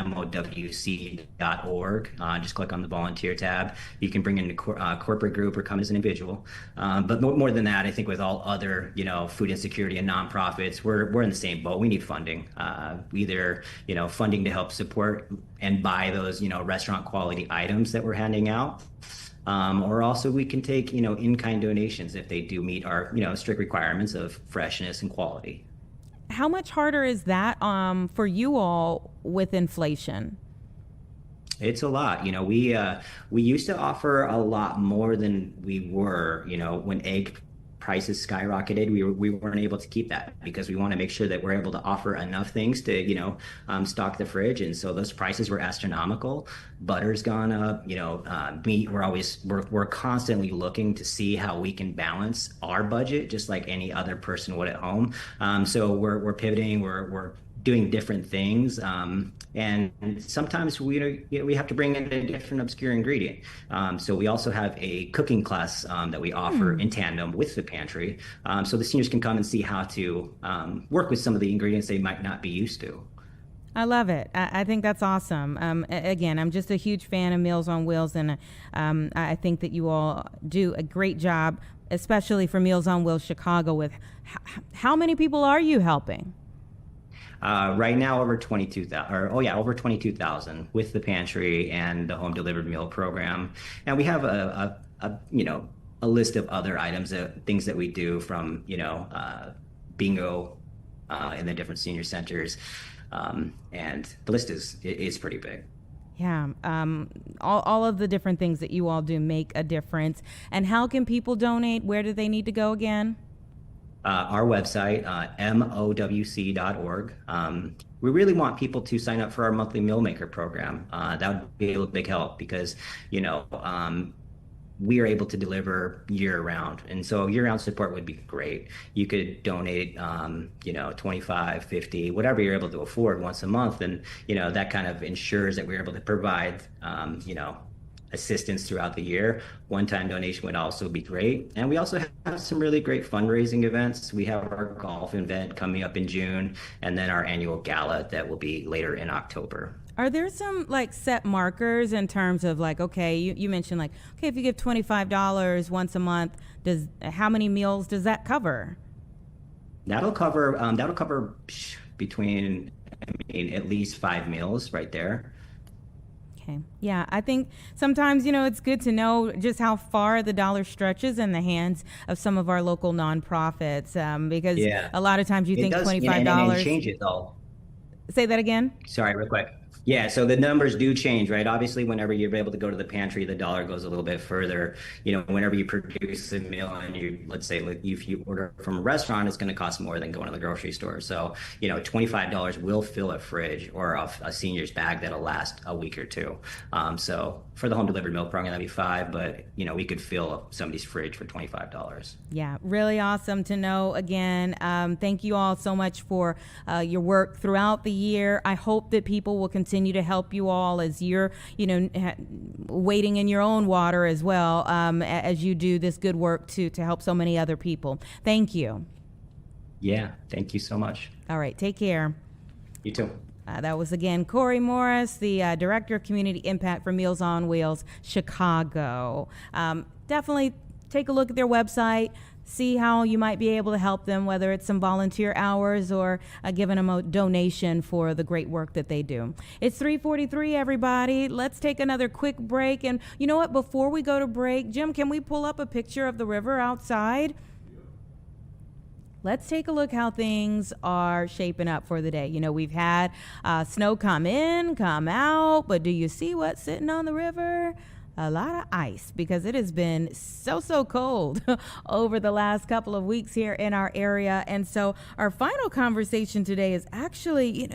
Just click on the volunteer tab. You can bring in a corporate group or come as an individual. But more than that, I think with all other, food insecurity and nonprofits, we're in the same boat. We need funding, either, funding to help support and buy those, restaurant quality items that we're handing out. Or also we can take, in-kind donations if they do meet our, strict requirements of freshness and quality. How much harder is that for you all with inflation? It's a lot. We used to offer a lot more than we were, when egg prices skyrocketed. We weren't able to keep that because we want to make sure that we're able to offer enough things to, stock the fridge. And so those prices were astronomical. Butter's gone up, meat. We're constantly looking to see how we can balance our budget, just like any other person would at home. So we're pivoting, we're doing different things. And sometimes we have to bring in a different obscure ingredient. So we also have a cooking class that we offer in tandem with the pantry. So the seniors can come and see how to work with some of the ingredients they might not be used to. I love it. I think that's awesome. Again, I'm just a huge fan of Meals on Wheels, and I think that you all do a great job, especially for Meals on Wheels Chicago. With how many people are you helping? Right now, over 22,000 with the pantry and the home delivered meal program. And we have a list of other items, things that we do from, bingo in the different senior centers. And the list is pretty big. Yeah. All of the different things that you all do make a difference. And how can people donate? Where do they need to go again? Our website, mowc.org. We really want people to sign up for our monthly meal maker program. That would be a big help because, we are able to deliver year round. And so year round support would be great. You could donate, 25, 50, whatever you're able to afford once a month. And, that kind of ensures that we're able to provide, assistance throughout the year. One-time donation would also be great. And we also have some really great fundraising events. We have our golf event coming up in June, and then our annual gala that will be later in October. Are there some set markers in terms of okay, you mentioned if you give $25 once a month, how many meals does that cover? That'll cover between at least 5 meals right there. Okay. Yeah, I think sometimes, it's good to know just how far the dollar stretches in the hands of some of our local nonprofits, because Yeah. a lot of times you It think does, and it changes all. Say that again? Sorry, real quick. Yeah, so the numbers do change, right? Obviously, whenever you're able to go to the pantry, the dollar goes a little bit further. Whenever you produce a meal and let's say, like, if you order from a restaurant, it's going to cost more than going to the grocery store. So, $25 will fill a fridge or a senior's bag that'll last a week or two. So for the home delivered milk program, that'd be $5, but we could fill somebody's fridge for $25. Yeah, really awesome to know. Again, thank you all so much for your work throughout the year. I hope that people will continue to help you all as you're, wading in your own water as well, as you do this good work to help so many other people. Thank you. Yeah, thank you so much. All right, take care. You too. That was, again, Corey Morris, the Director of Community Impact for Meals on Wheels Chicago. Definitely take a look at their website, see how you might be able to help them, whether it's some volunteer hours or giving them a donation for the great work that they do. It's 3:43, everybody. Let's take another quick break. And you know what? Before we go to break, Jim, can we pull up a picture of the river outside? Let's take a look how things are shaping up for the day. We've had snow come in, come out, but do you see what's sitting on the river? A lot of ice, because it has been so cold over the last couple of weeks here in our area. And so our final conversation today is actually,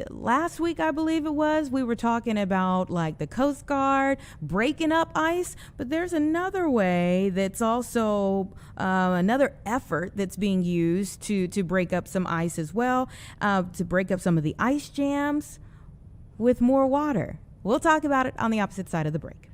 last week, I believe it was, we were talking about like the Coast Guard breaking up ice, but there's another way that's also another effort that's being used to break up some ice as well, to break up some of the ice jams with more water. We'll talk about it on the opposite side of the break.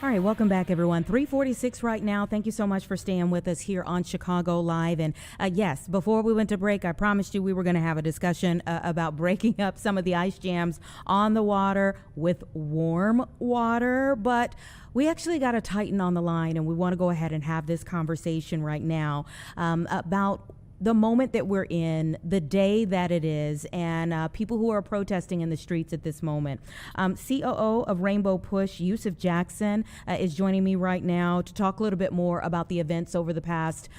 All right, welcome back, everyone. 3:46 right now. Thank you so much for staying with us here on Chicago Live. And yes, before we went to break, I promised you we were going to have a discussion about breaking up some of the ice jams on the water with warm water. But we actually got a Titan on the line, and we want to go ahead and have this conversation right now about the moment that we're in, the day that it is, and people who are protesting in the streets at this moment. COO of Rainbow Push, Yusuf Jackson, is joining me right now to talk a little bit more about the events over the past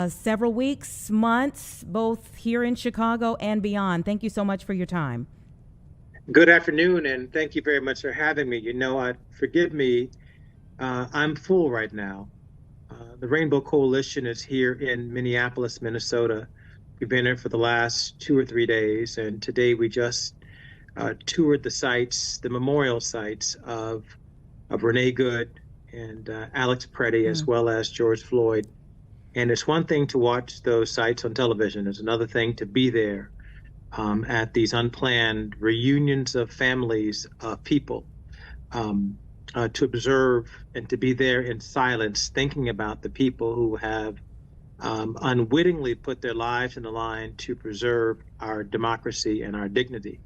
several weeks, months, both here in Chicago and beyond. Thank you so much for your time. Good afternoon, and thank you very much for having me. Forgive me, I'm full right now. The Rainbow Coalition is here in Minneapolis, Minnesota. We've been here for the last 2 or 3 days, and today we just toured the sites, the memorial sites of Renee Good and Alex Preddy, as well as George Floyd. And it's one thing to watch those sites on television. It's another thing to be there at these unplanned reunions of families, of people, to observe and to be there in silence, thinking about the people who have unwittingly put their lives in the line to preserve our democracy and our dignity.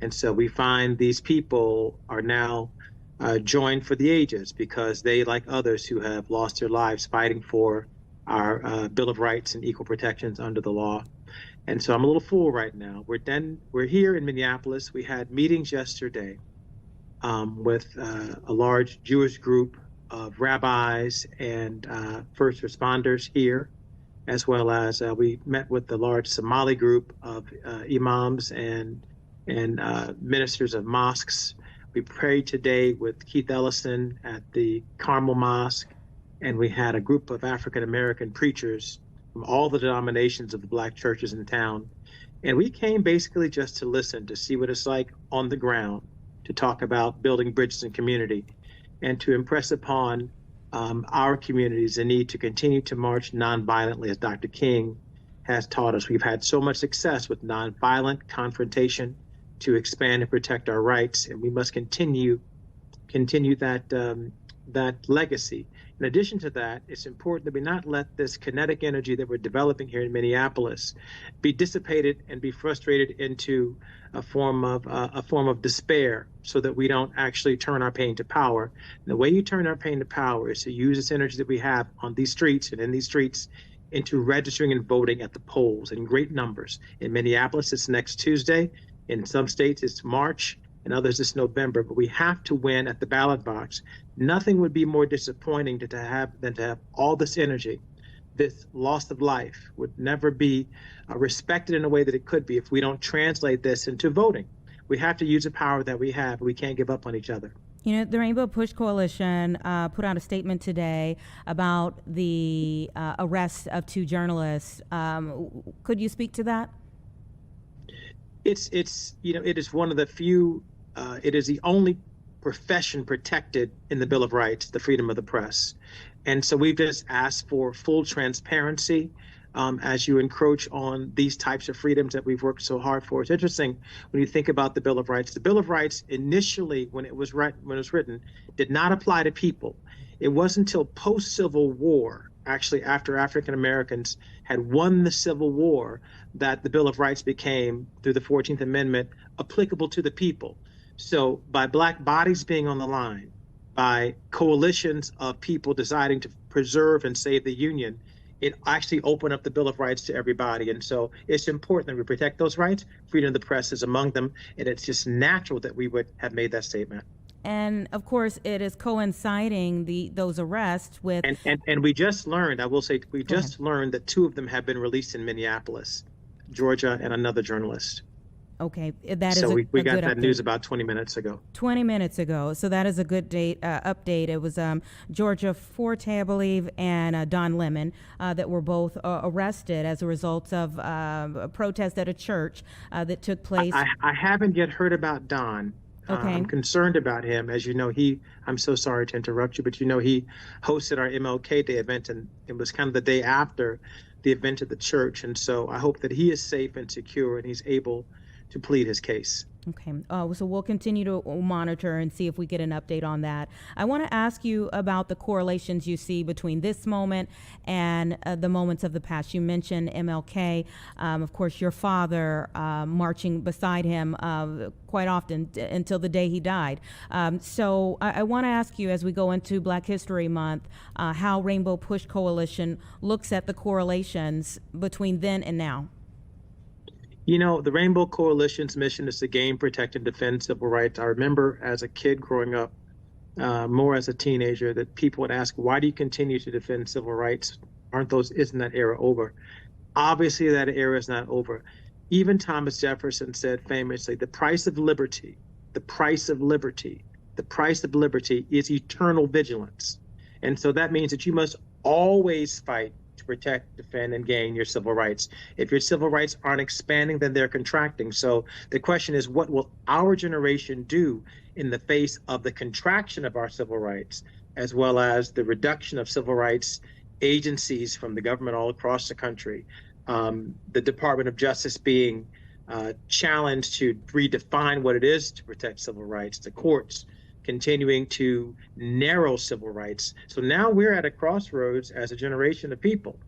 And so we find these people are now joined for the ages because they, like others who have lost their lives fighting for our Bill of Rights and equal protections under the law. And so I'm a little full right now. We're here in Minneapolis. We had meetings yesterday with a large Jewish group of rabbis and first responders here, as well as we met with the large Somali group of imams and ministers of mosques. We prayed today with Keith Ellison at the Carmel Mosque, and we had a group of African-American preachers from all the denominations of the Black churches in town. And we came basically just to listen, to see what it's like on the ground, to talk about building bridges and community, and to impress upon our communities the need to continue to march nonviolently, as Dr. King has taught us. We've had so much success with nonviolent confrontation to expand and protect our rights, and we must continue that legacy. In addition to that, it's important that we not let this kinetic energy that we're developing here in Minneapolis be dissipated and be frustrated into a form of despair, so that we don't actually turn our pain to power. And the way you turn our pain to power is to use this energy that we have on these streets and in these streets into registering and voting at the polls in great numbers. In Minneapolis, it's next Tuesday. In some states, it's March. In others, it's November. But we have to win at the ballot box. Nothing would be more disappointing than to have all this energy. This loss of life would never be respected in a way that it could be if we don't translate this into voting. We have to use the power that we have. We can't give up on each other. You know, the Rainbow Push Coalition put out a statement today about the arrest of 2 journalists. Could you speak to that? It is one of the few, it is the only profession protected in the Bill of Rights, the freedom of the press. And so we've just asked for full transparency as you encroach on these types of freedoms that we've worked so hard for. It's interesting when you think about the Bill of Rights. The Bill of Rights initially, when it was written, did not apply to people. It wasn't until post-Civil War, actually after African Americans had won the Civil War, that the Bill of Rights became, through the 14th Amendment, applicable to the people. So by Black bodies being on the line, by coalitions of people deciding to preserve and save the Union, it actually opened up the Bill of Rights to everybody. And so it's important that we protect those rights. Freedom of the press is among them. And it's just natural that we would have made that statement. And of course, it is coinciding those arrests with. And we just learned, I will say, learned that 2 of them have been released in Minneapolis, Georgia, and another journalist. Okay, that is so we got that update. News about 20 minutes ago. 20 minutes ago. So that is a good update. It was Georgia Forte, I believe, and Don Lemon that were both arrested as a result of a protest at a church that took place. I haven't yet heard about Don. Okay. I'm concerned about him. As you know, I'm so sorry to interrupt you, but you know, he hosted our MLK Day event, and it was kind of the day after the event at the church. And so I hope that he is safe and secure and he's able to plead his case. Okay, so we'll continue to monitor and see if we get an update on that. I want to ask you about the correlations you see between this moment and the moments of the past. You mentioned MLK, of course, your father marching beside him quite often until the day he died. So I want to ask you, as we go into Black History Month, how Rainbow Push Coalition looks at the correlations between then and now. You know, the Rainbow Coalition's mission is to gain, protect, and defend civil rights. I remember as a kid growing up, more as a teenager, that people would ask, why do you continue to defend civil rights? Isn't that era over? Obviously, that era is not over. Even Thomas Jefferson said famously, the price of liberty, the price of liberty, the price of liberty is eternal vigilance. And so that means that you must always fight to protect, defend, and gain your civil rights. If your civil rights aren't expanding, then they're contracting. So the question is, what will our generation do in the face of the contraction of our civil rights, as well as the reduction of civil rights agencies from the government all across the country? The Department of Justice being challenged to redefine what it is to protect civil rights, the courts continuing to narrow civil rights. So now we're at a crossroads as a generation of people.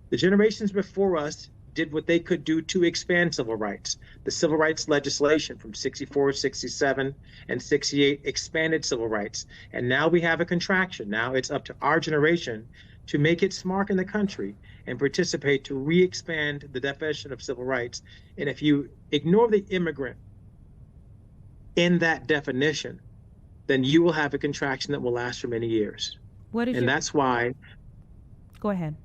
The generations before us did what they could do to expand civil rights. The civil rights legislation from 64, 67, and 68 expanded civil rights. And now we have a contraction. Now it's up to our generation to make its mark in the country and participate to re-expand the definition of civil rights. And if you ignore the immigrant in that definition, then you will have a contraction that will last for many years. That's why. Go ahead.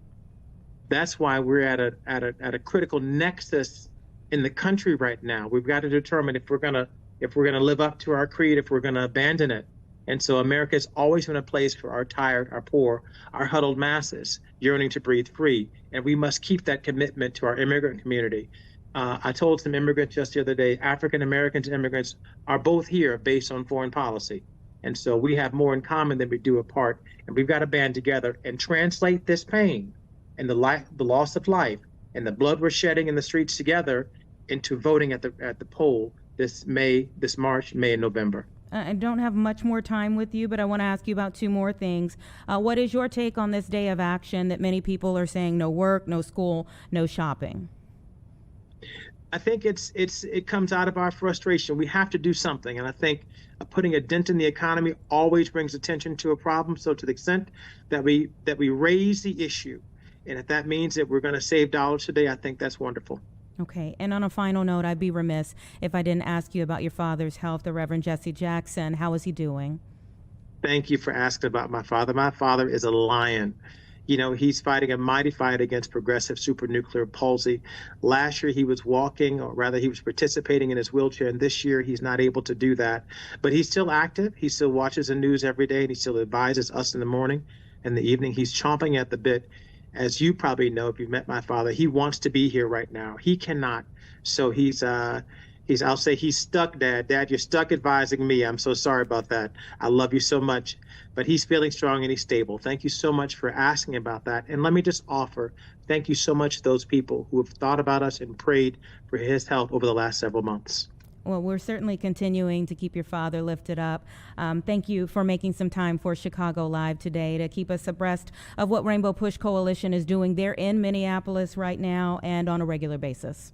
That's why we're at a critical nexus in the country right now. We've got to determine if we're gonna live up to our creed, if we're gonna abandon it. And so America has always been a place for our tired, our poor, our huddled masses yearning to breathe free. And we must keep that commitment to our immigrant community. I told some immigrants just the other day, African Americans and immigrants are both here based on foreign policy. And so we have more in common than we do apart. And we've got to band together and translate this pain and the loss of life and the blood we're shedding in the streets together into voting at the poll this March, May, and November. I don't have much more time with you, but I want to ask you about two more things. What is your take on this day of action that many people are saying no work, no school, no shopping? I think it comes out of our frustration. We have to do something. And I think putting a dent in the economy always brings attention to a problem. So to the extent that we raise the issue, and if that means that we're going to save dollars today, I think that's wonderful. Okay. And on a final note, I'd be remiss if I didn't ask you about your father's health, the Reverend Jesse Jackson. How is he doing? Thank you for asking about my father. My father is a lion. You know, he's fighting a mighty fight against progressive supranuclear palsy. Last year he was walking, or rather he was participating in his wheelchair, and this year he's not able to do that. But he's still active. He still watches the news every day, and he still advises us in the morning and the evening. He's chomping at the bit. As you probably know, if you've met my father, he wants to be here right now. He cannot. So I'll say he's stuck, Dad. Dad, you're stuck advising me. I'm so sorry about that. I love you so much. But he's feeling strong and he's stable. Thank you so much for asking about that. And let me just offer, thank you so much to those people who have thought about us and prayed for his health over the last several months. Well, we're certainly continuing to keep your father lifted up. Thank you for making some time for Chicago Live today to keep us abreast of what Rainbow Push Coalition is doing there in Minneapolis right now and on a regular basis.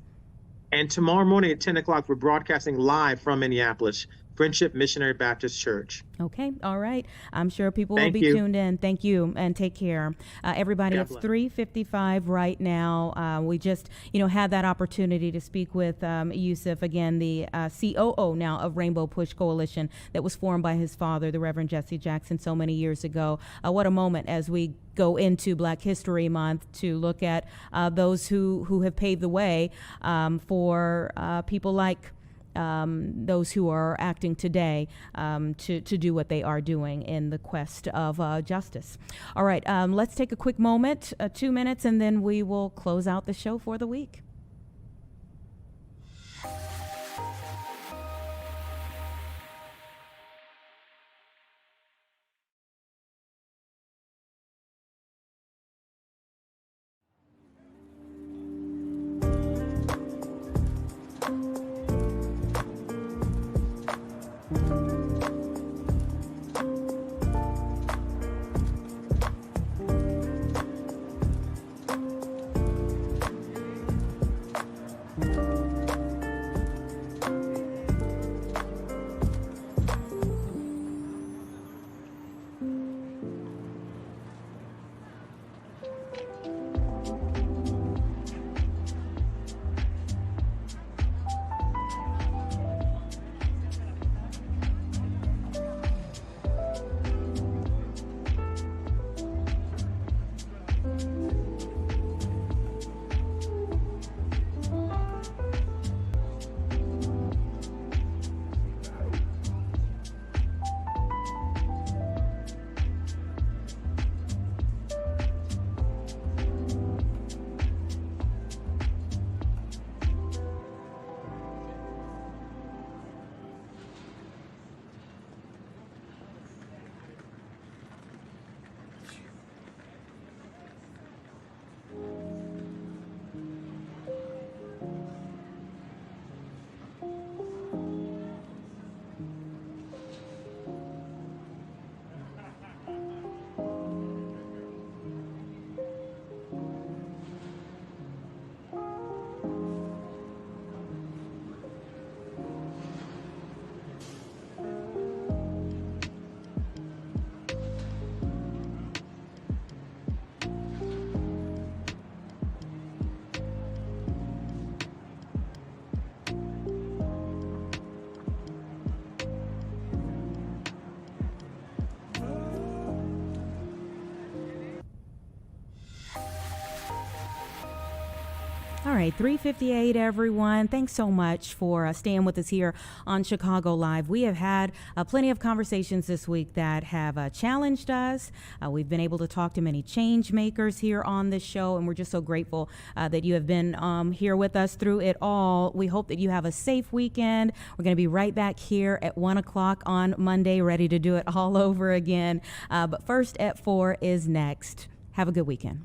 And tomorrow morning at 10 o'clock, we're broadcasting live from Minneapolis, Friendship Missionary Baptist Church. Okay. All right. I'm sure people will be tuned in. Thank you and take care. Everybody, it's 3:55 right now. We just, had that opportunity to speak with Yusuf, again, the COO now of Rainbow Push Coalition that was formed by his father, the Reverend Jesse Jackson, so many years ago. What a moment as we go into Black History Month to look at those who have paved the way for people like those who are acting today to do what they are doing in the quest of justice. All right, let's take a quick moment, 2 minutes, and then we will close out the show for the week. All right, 3:58, everyone. Thanks so much for staying with us here on Chicago Live. We have had plenty of conversations this week that have challenged us. We've been able to talk to many change makers here on this show, and we're just so grateful that you have been here with us through it all. We hope that you have a safe weekend. We're going to be right back here at 1 o'clock on Monday, ready to do it all over again. But First at 4 is next. Have a good weekend.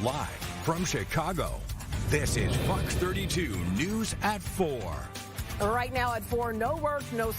Live from Chicago, this is Fox 32 News at 4. Right now at 4, no work, no